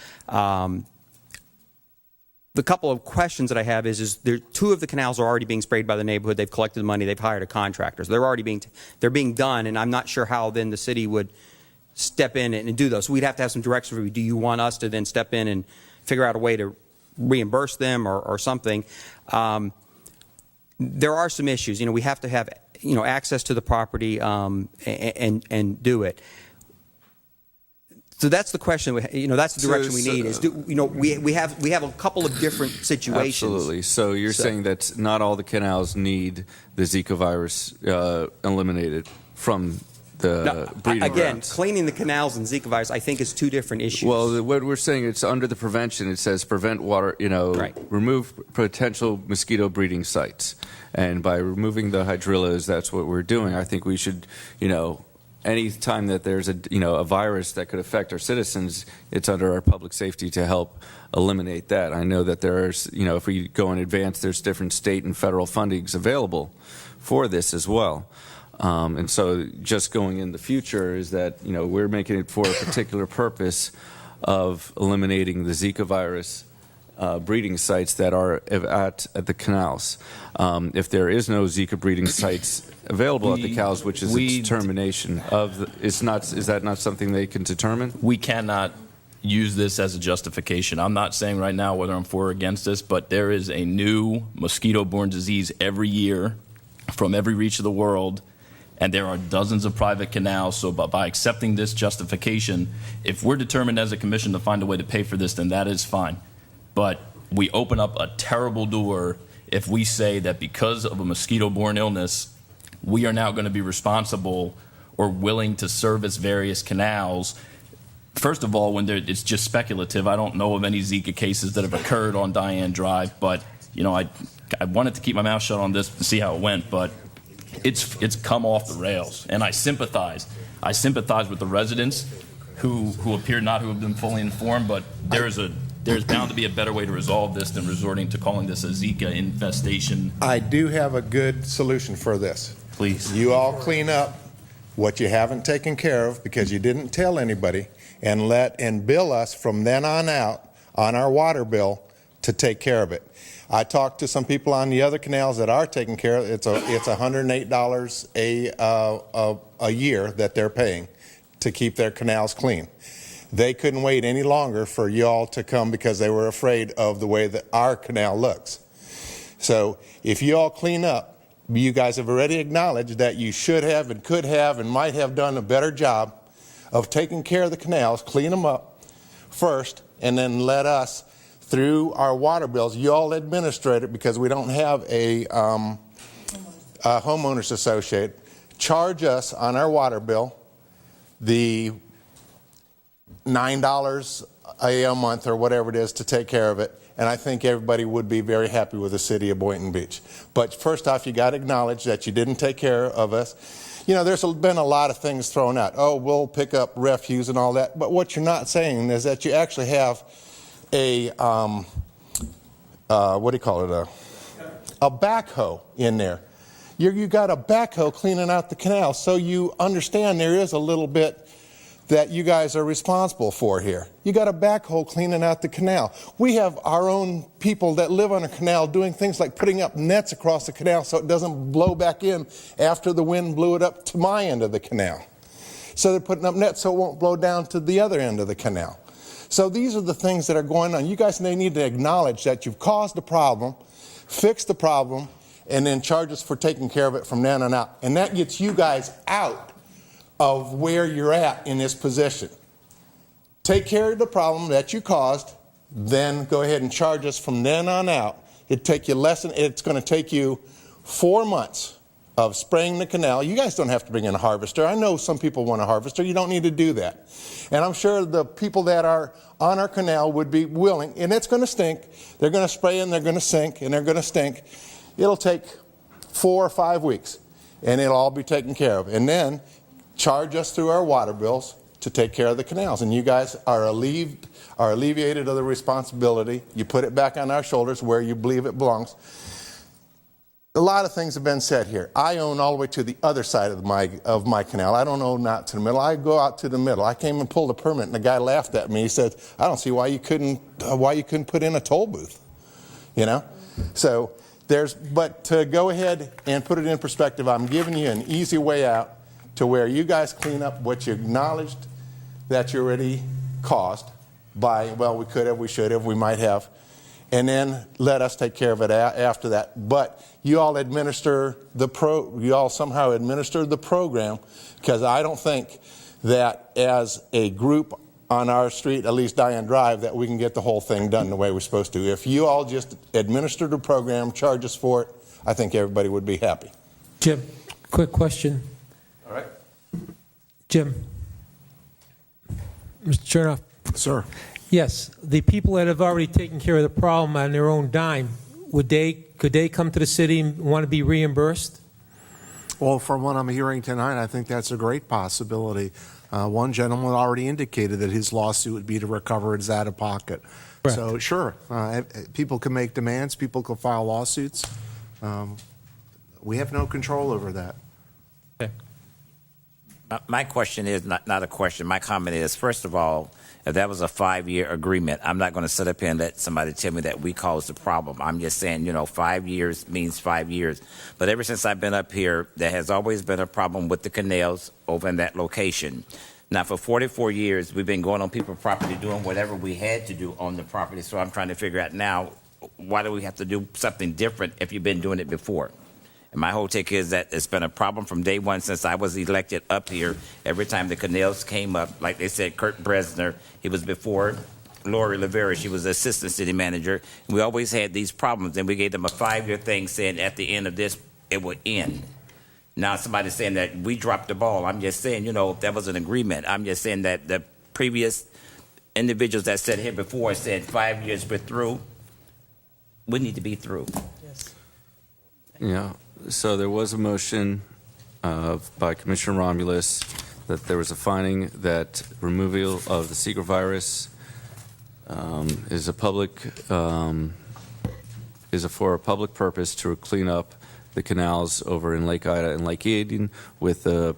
The couple of questions that I have is there, 2 of the canals are already being sprayed by the neighborhood. They've collected the money. They've hired a contractor. So they're being done, and I'm not sure how then the city would step in and do those. So we'd have to have some direction for you. Do you want us to then step in and figure out a way to reimburse them or something? There are some issues. We have to have access to the property and do it. So that's the question. That's the direction we need. We have a couple of different situations. Absolutely. So you're saying that not all the canals need the Zika virus eliminated from the breeding Again, grounds. cleaning the canals and Zika virus, I think, is two different issues. Well, what we're saying, it's under the prevention. It says prevent water, Right. remove potential mosquito breeding sites. And by removing the hydrillas, that's what we're doing. I think we should, any time that there's a virus that could affect our citizens, it's under our public safety to help eliminate that. I know that there's, if we go in advance, there's different state and federal fundings available for this as well. And so just going in the future is that, we're making it for a particular purpose of eliminating the Zika virus breeding sites that are at the canals. If there is no Zika breeding sites available at the canals, which is a determination of, is that not something they can determine? We cannot use this as a justification. I'm not saying right now whether I'm for or against this, but there is a new mosquito-borne disease every year from every reach of the world, and there are dozens of private canals. So by accepting this justification, if we're determined as a commission to find a way to pay for this, then that is fine. But we open up a terrible door if we say that because of a mosquito-borne illness, we are now going to be responsible or willing to service various canals. First of all, when it's just speculative, I don't know of any Zika cases that have occurred on Diane Drive, but I wanted to keep my mouth shut on this to see how it went, but it's come off the rails, and I sympathize. I sympathize with the residents who appear not to have been fully informed, but there's bound to be a better way to resolve this than resorting to calling this a Zika infestation. I do have a good solution for this. Please. You all clean up what you haven't taken care of because you didn't tell anybody, and bill us from then on out on our water bill to take care of it. I talked to some people on the other canals that are taking care of it. It's $108 a year that they're paying to keep their canals clean. They couldn't wait any longer for y'all to come because they were afraid of the way that our canal looks. So if you all clean up, you guys have already acknowledged that you should have and could have and might have done a better job of taking care of the canals, clean them up first, and then let us, through our water bills, you all administrate it because we don't have a homeowners associate, charge us on our water bill the $9 a month or whatever it is to take care of it, and I think everybody would be very happy with the city of Boynton Beach. But first off, you got to acknowledge that you didn't take care of us. There's been a lot of things thrown out. Oh, we'll pick up refuse and all that, but what you're not saying is that you actually have a what do you call it? A backhoe in there. You got a backhoe cleaning out the canal, so you understand there is a little bit that you guys are responsible for here. You got a backhoe cleaning out the canal. We have our own people that live on a canal doing things like putting up nets across the canal so it doesn't blow back in after the wind blew it up to my end of the canal. So they're putting up nets so it won't blow down to the other end of the canal. So these are the things that are going on. You guys need to acknowledge that you've caused the problem, fix the problem, and then charge us for taking care of it from then on out. And that gets you guys out of where you're at in this position. Take care of the problem that you caused, then go ahead and charge us from then on out. It's going to take you 4 months of spraying the canal. You guys don't have to bring in a harvester. I know some people want a harvester. You don't need to do that. And I'm sure the people that are on our canal would be willing, and it's going to stink. They're going to spray and they're going to sink and they're going to stink. It'll take 4 or 5 weeks and it'll all be taken care of. And then charge us through our water bills to take care of the canals. And you guys are alleviated of the responsibility. You put it back on our shoulders where you believe it belongs. A lot of things have been said here. I own all the way to the other side of my canal. I don't own out to the middle. I go out to the middle. I came and pulled a permit, and the guy laughed at me. He said, "I don't see why you couldn't put in a toll booth." So but to go ahead and put it in perspective, I'm giving you an easy way out to where you guys clean up what you acknowledged that you already caused by, well, we could have, we should have, we might have, and then let us take care of it after that. But you all somehow administer the program, because I don't think that as a group on our street, at least Diane Drive, that we can get the whole thing done the way we're supposed to. If you all just administer the program, charge us for it, I think everybody would be happy. Jim, quick question. All right. Jim. Mr. Chernoff. Sir. Yes, the people that have already taken care of the problem on their own dime, could they come to the city and want to be reimbursed? Well, from what I'm hearing tonight, I think that's a great possibility. One gentleman already indicated that his lawsuit would be to recover his out-of-pocket. So, sure, people can make demands, people can file lawsuits. We have no control over that. Okay. My question is not a question. My comment is, first of all, if that was a 5-year agreement, I'm not going to sit up here and let somebody tell me that we caused the problem. I'm just saying, 5 years means 5 years. But ever since I've been up here, there has always been a problem with the canals over in that location. Now, for 44 years, we've been going on people's property doing whatever we had to do on the property. So I'm trying to figure out now, why do we have to do something different if you've been doing it before? And my whole take is that it's been a problem from day one since I was elected up here. Every time the canals came up, like they said, Kurt Bresner, he was before Lori Rivera, she was the assistant city manager. And we always had these problems, and we gave them a 5-year thing saying at the end of this, it would end. Now somebody's saying that we dropped the ball. I'm just saying, if that was an agreement, I'm just saying that the previous individuals that sat here before said 5 years we're through. We need to be through. Yes. Yeah. So there was a motion by Commissioner Romulus that there was a finding that removal of the Zika virus is for a public purpose to clean up the canals over in Lake Ida and Lake Eden after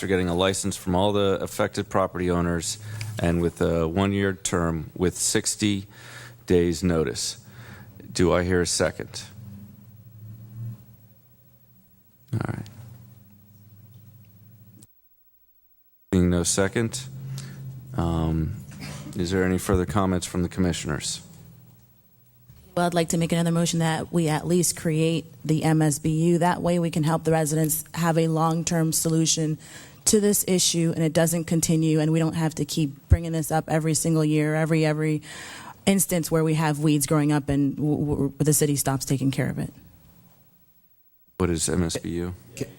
getting a license from all the affected property owners and with a 1-year term with 60 days notice. Do I hear a second? All right. Being no second, is there any further comments from the commissioners? Well, I'd like to make another motion that we at least create the MSBU. That way we can help the residents have a long-term solution to this issue and it doesn't continue and we don't have to keep bringing this up every single year, every instance where we have weeds growing up and the city stops taking care of it. What is MSBU?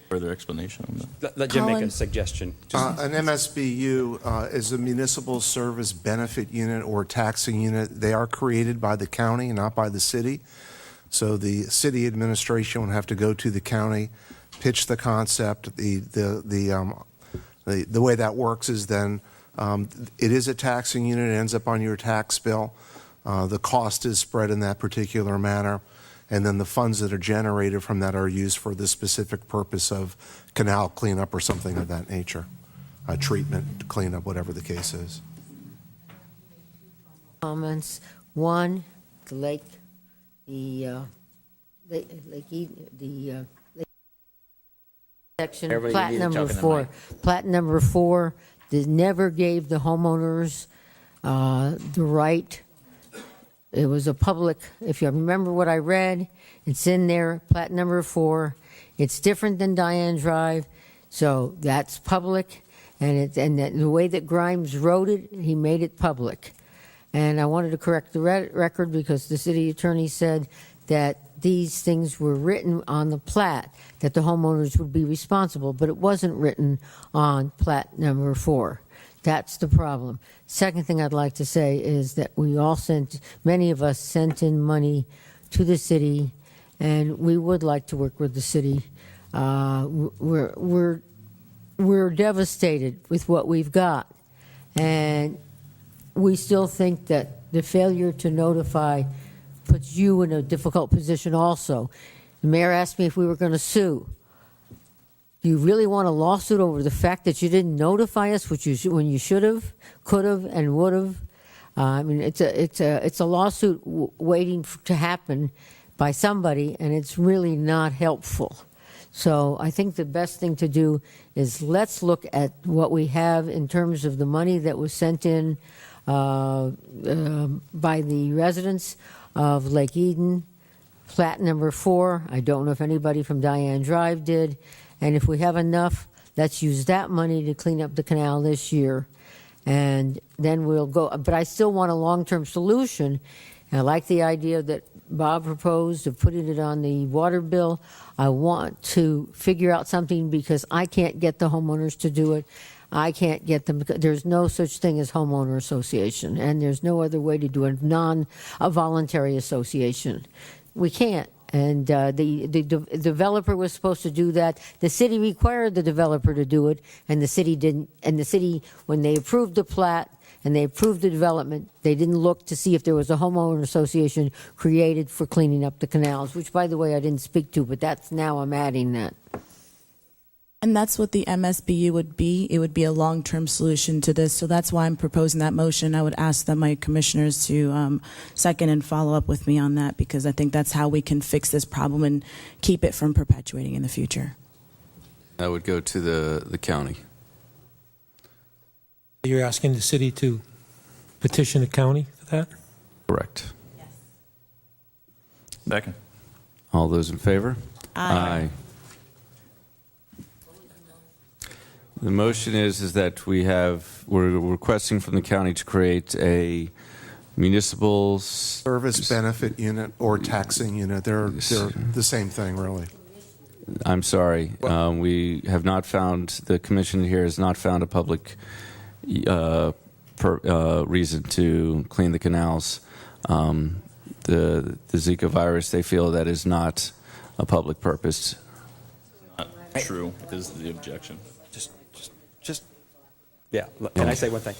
Further explanation on that. Let Jim make a Colin? suggestion. An MSBU is a municipal service benefit unit or taxing unit. They are created by the county, not by the city. So the city administration would have to go to the county, pitch the concept. The way that works is then it is a taxing unit. It ends up on your tax bill. The cost is spread in that particular manner. And then the funds that are generated from that are used for the specific purpose of canal cleanup or something of that nature, treatment, cleanup, whatever the case is. Comments. One, the lake section, Everybody plat needs to number talk in the 4. mic. Plat number 4 never gave the homeowners the right. It was a public, if you remember what I read, it's in there, plat number 4. It's different than Diane Drive, so that's public, and the way that Grimes wrote it, he made it public. And I wanted to correct the record because the city attorney said that these things were written on the plat, that the homeowners would be responsible, but it wasn't written on plat number 4. That's the problem. Second thing I'd like to say is that many of us sent in money to the city, and we would like to work with the city. We're devastated with what we've got, and we still think that the failure to notify puts you in a difficult position also. The mayor asked me if we were going to sue. Do you really want a lawsuit over the fact that you didn't notify us, when you should have, could have, and would have? I mean, it's a lawsuit waiting to happen by somebody, and it's really not helpful. So I think the best thing to do is let's look at what we have in terms of the money that was sent in by the residents of Lake Eden, plat number 4. I don't know if anybody from Diane Drive did. And if we have enough, Let's use that money to clean up the canal this year, and then we'll go. But I still want a long-term solution. And I like the idea that Bob proposed of putting it on the water bill. I want to figure out something because I can't get the homeowners to do it. I can't get them. There's no such thing as homeowner association, and there's no other way to do a voluntary association. We can't. And the developer was supposed to do that. The city required the developer to do it, and the city didn't. And the city, when they approved the plat and they approved the development, they didn't look to see if there was a homeowner association created for cleaning up the canals, which, by the way, I didn't speak to, but that's now I'm adding that. And that's what the MSBU would be. It would be a long-term solution to this. So that's why I'm proposing that motion. I would ask that my commissioners to second and follow up with me on that, because I think that's how we can fix this problem and keep it from perpetuating in the future. That would go to the county. You're asking the city to petition the county for that? Correct. Yes. Second. All those in favor? Aye. The motion is that we're requesting from the county to create a municipal Service benefit unit or taxing unit, they're the same thing, really. I'm sorry. We have not found, the commission here has not found a public reason to clean the canals. The Zika virus, they feel that is not a public purpose. Not true is the objection. Yeah. Can I say one thing?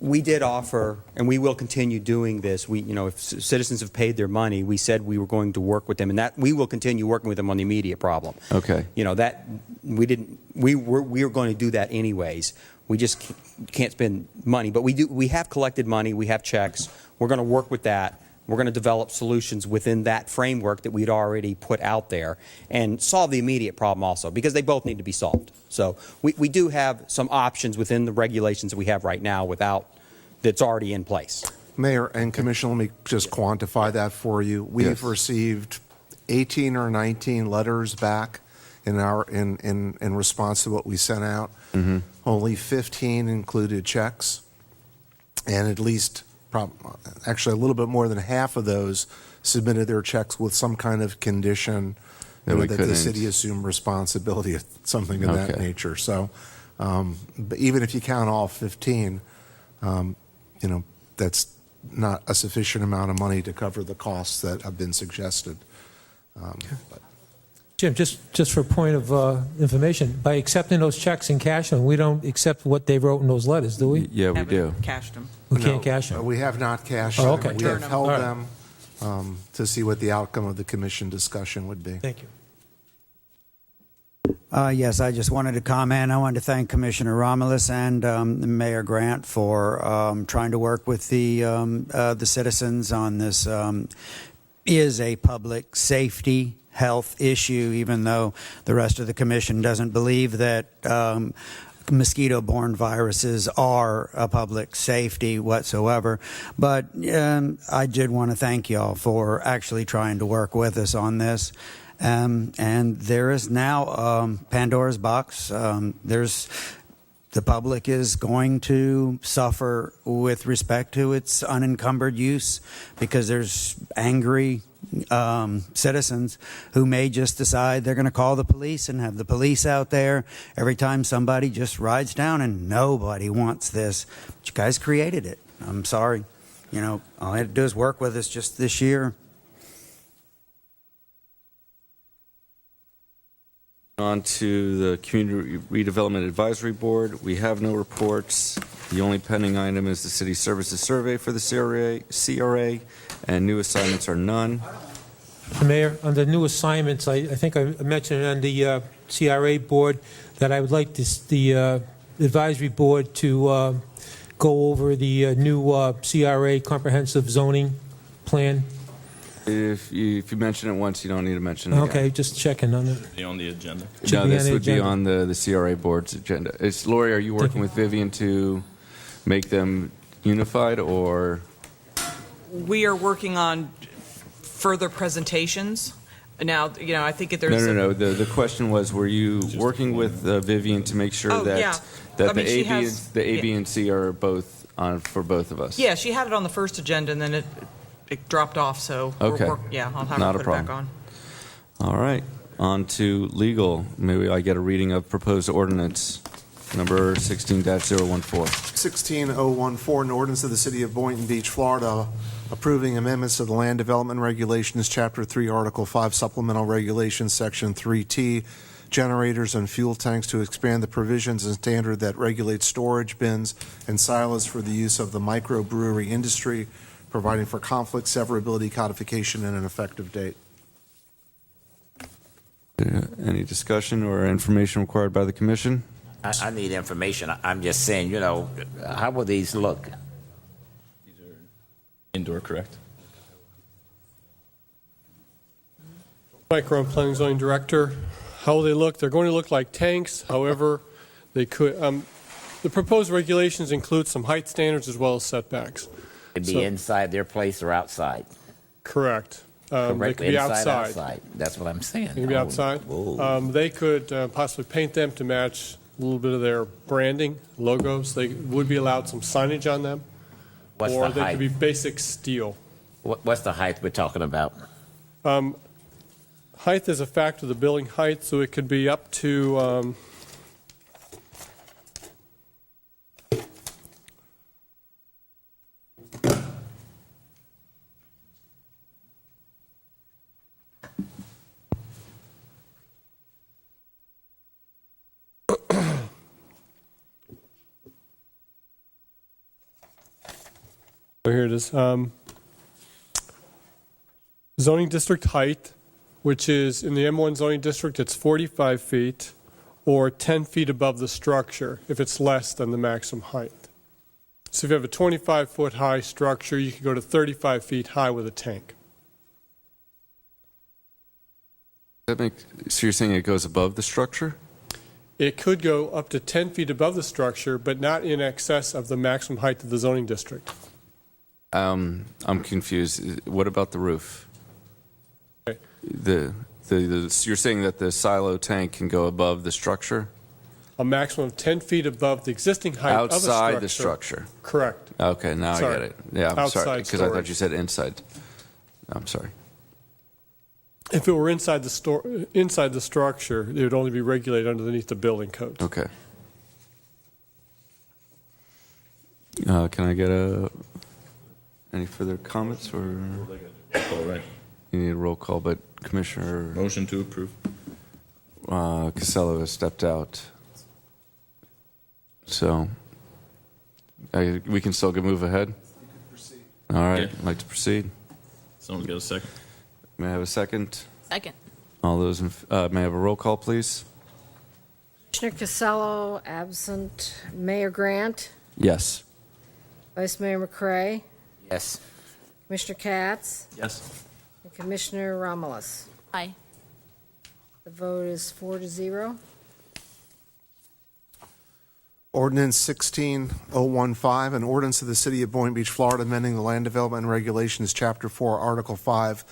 We did offer, and we will continue doing this. If citizens have paid their money, we said we were going to work with them, and that we will continue working with them on the immediate problem. Okay. That we were going to do that anyways. We just can't spend money, but we have collected money. We have checks. We're going to work with that. We're going to develop solutions within that framework that we'd already put out there and solve the immediate problem also, because they both need to be solved. So we do have some options within the regulations that we have right now that's already in place. Mayor and Commissioner, let me just quantify that for you. We've received 18 or 19 letters back in response to what we sent out. Mm-hmm. Only 15 included checks, and at least actually a little bit more than half of those submitted their checks with some kind of condition that the city assume responsibility of something of that nature. So but even if you count all 15, that's not a sufficient amount of money to cover the costs that have been suggested. Jim, just for a point of information, by accepting those checks and cash them, we don't accept what they wrote in those letters, do we? Yeah, we do. Cashed them. We can't cash them. We have not cashed Oh, them. okay. We have held All right. them to see what the outcome of the commission discussion would be. Thank you. Yes, I just wanted to comment. I wanted to thank Commissioner Romulus and Mayor Grant for trying to work with the citizens on this. Is a public safety health issue, even though the rest of the commission doesn't believe that mosquito-borne viruses are a public safety whatsoever. But I did want to thank y'all for actually trying to work with us on this. And there is now Pandora's box. The public is going to suffer with respect to its unencumbered use, because there's angry citizens who may just decide they're going to call the police and have the police out there every time somebody just rides down, and nobody wants this. But you guys created it. I'm sorry. All I had to do is work with us just this year. On to the Community Redevelopment Advisory Board. We have no reports. The only pending item is the City Services Survey for the CRA, and new assignments are none. Mayor, on the new assignments, I think I mentioned on the CRA board that I would like the advisory board to go over the new CRA comprehensive zoning plan. If you mention it once, you don't need to mention it again. Okay, just checking on it. Be on the agenda. No, this would be on the CRA board's agenda. Lori, are you working with Vivian to make them unified, or? We are working on further presentations. Now, I think there's No. The question was, were you working with Vivian to make sure Oh, yeah. that I mean, she has- the A, B, yeah. and C are both on for both of us? Yeah, she had it on the first agenda, and then it dropped off, so Okay. I'll have Not her a put it back problem. on. All right. On to legal. Maybe I get a reading of proposed ordinance number 16-014. 16014, an ordinance of the City of Boynton Beach, Florida, approving amendments to the Land Development Regulations, Chapter 3, Article 5, Supplemental Regulations, Section 3T, generators and fuel tanks to expand the provisions and standard that regulates storage bins and silos for the use of the microbrewery industry, providing for conflict, severability, codification, and an effective date. Any discussion or information required by the commission? I need information. I'm just saying, how will these look? Indoor, correct? Micro and Planning Zoning Director, how will they look? They're going to look like tanks. However, they could. The proposed regulations include some height standards as well as setbacks. It'd be inside their place or outside? Correct. They Correct. could be Inside, outside. outside. That's what I'm saying. They could be outside. They could possibly paint them to match a little bit of their branding, logos. They would be allowed some signage on them. What's or the they height? could be basic steel. What's the height we're talking about? Height is a factor of the building height, so it could be up to so here it is. Zoning district height, which is in the M1 zoning district, it's 45 feet or 10 feet above the structure if it's less than the maximum height. So if you have a 25-foot high structure, you can go to 35 feet high with a tank. So you're saying it goes above the structure? It could go up to 10 feet above the structure, but not in excess of the maximum height of the zoning district. I'm confused. What about the roof? Okay. You're saying that the silo tank can go above the structure? A maximum of 10 feet above the existing height of a structure. Outside the structure? Correct. Okay, now I get it. Yeah, I'm Outside sorry, because I thought storage. you said inside. I'm sorry. If it were inside the structure, it would only be regulated underneath the building code. Okay. Can I get any further comments or? All right. You need a roll call, but Commissioner Motion to approve. Casello has stepped out. So we can still move ahead? All right, Yeah. I'd like to proceed. Someone's got a second. May I have a second? Second. All those, may I have a roll call, please? Commissioner Casello, absent. Mayor Grant, Yes. Vice Mayor McCray, Yes. Commissioner Katz, Yes. and Commissioner Romulus. Aye. The vote is 4-0. Ordinance 16015, an ordinance of the City of Boynton Beach, Florida, amending the Land Development Regulations, Chapter 4, Article 5,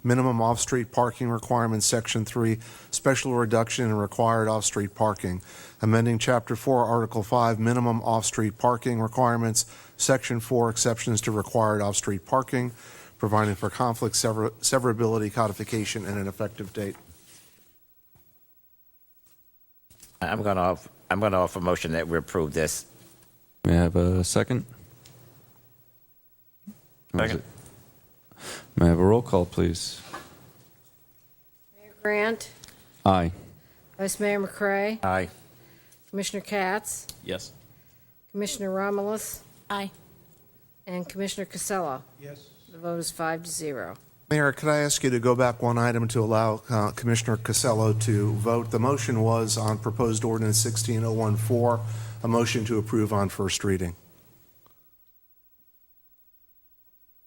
minimum off-street parking requirements, Section 3, special reduction in required off-street parking, amending Chapter 4, Article 5, minimum off-street parking requirements, Section 4, exceptions to required off-street parking, providing for conflict, severability, codification, and an effective date. I'm going to offer a motion that we approve this. May I have a second? Second. May I have a roll call, please? Mayor Grant, Aye. Vice Mayor McCray, Aye. Commissioner Katz, Yes. Commissioner Romulus, Aye. and Commissioner Casello. Yes. The vote is 5-0. Mayor, could I ask you to go back one item to allow Commissioner Casello to vote? The motion was on proposed ordinance 16014, a motion to approve on first reading.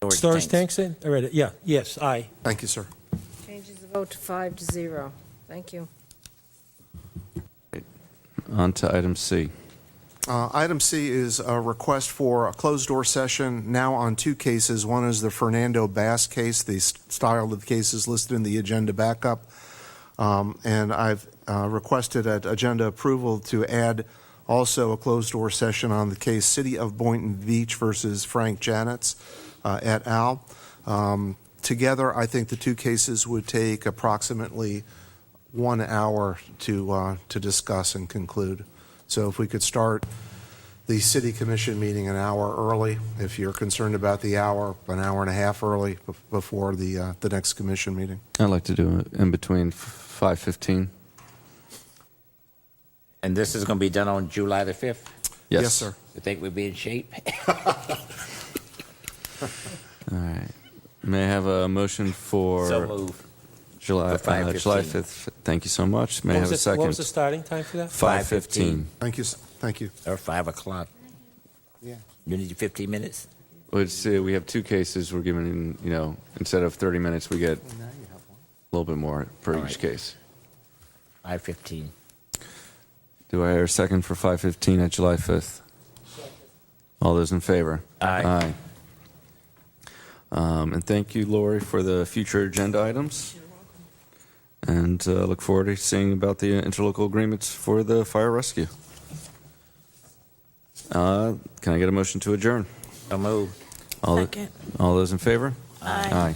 Storage tanks in? I read it. Yeah, yes, aye. Thank you, sir. Changes the vote to 5-0. Thank you. On to item C. Item C is a request for a closed-door session now on two cases. One is the Fernando Bass case. The style of the case is listed in the agenda backup. And I've requested at agenda approval to add also a closed-door session on the case City of Boynton Beach versus Frank Janetz et al. Together, I think the two cases would take approximately 1 hour to discuss and conclude. So if we could start the City Commission meeting an hour early, if you're concerned about the hour, an hour and a half early before the next Commission meeting. I'd like to do it in between 5:15. And this is going to be done on July the 5th? Yes, sir. You think we'll be in shape? All right. May I have a motion for So move. July For 5:15. July 5th? Thank you so much. May I have a second? What was the starting time for that? 5:15. Thank you. Thank you. Or 5 o'clock. Yeah. You need 15 minutes? Let's see, we have two cases. We're giving, instead of 30 minutes, we get a little bit more per All each right. case. 5:15. Do I hear a second for 5:15 at July 5th? All those in favor? Aye. And thank you, Lori, for the future agenda items. And look forward to seeing about the interlocal agreements for the fire rescue. Can I get a motion to adjourn? So move. All Second. all those in favor? Aye. Aye.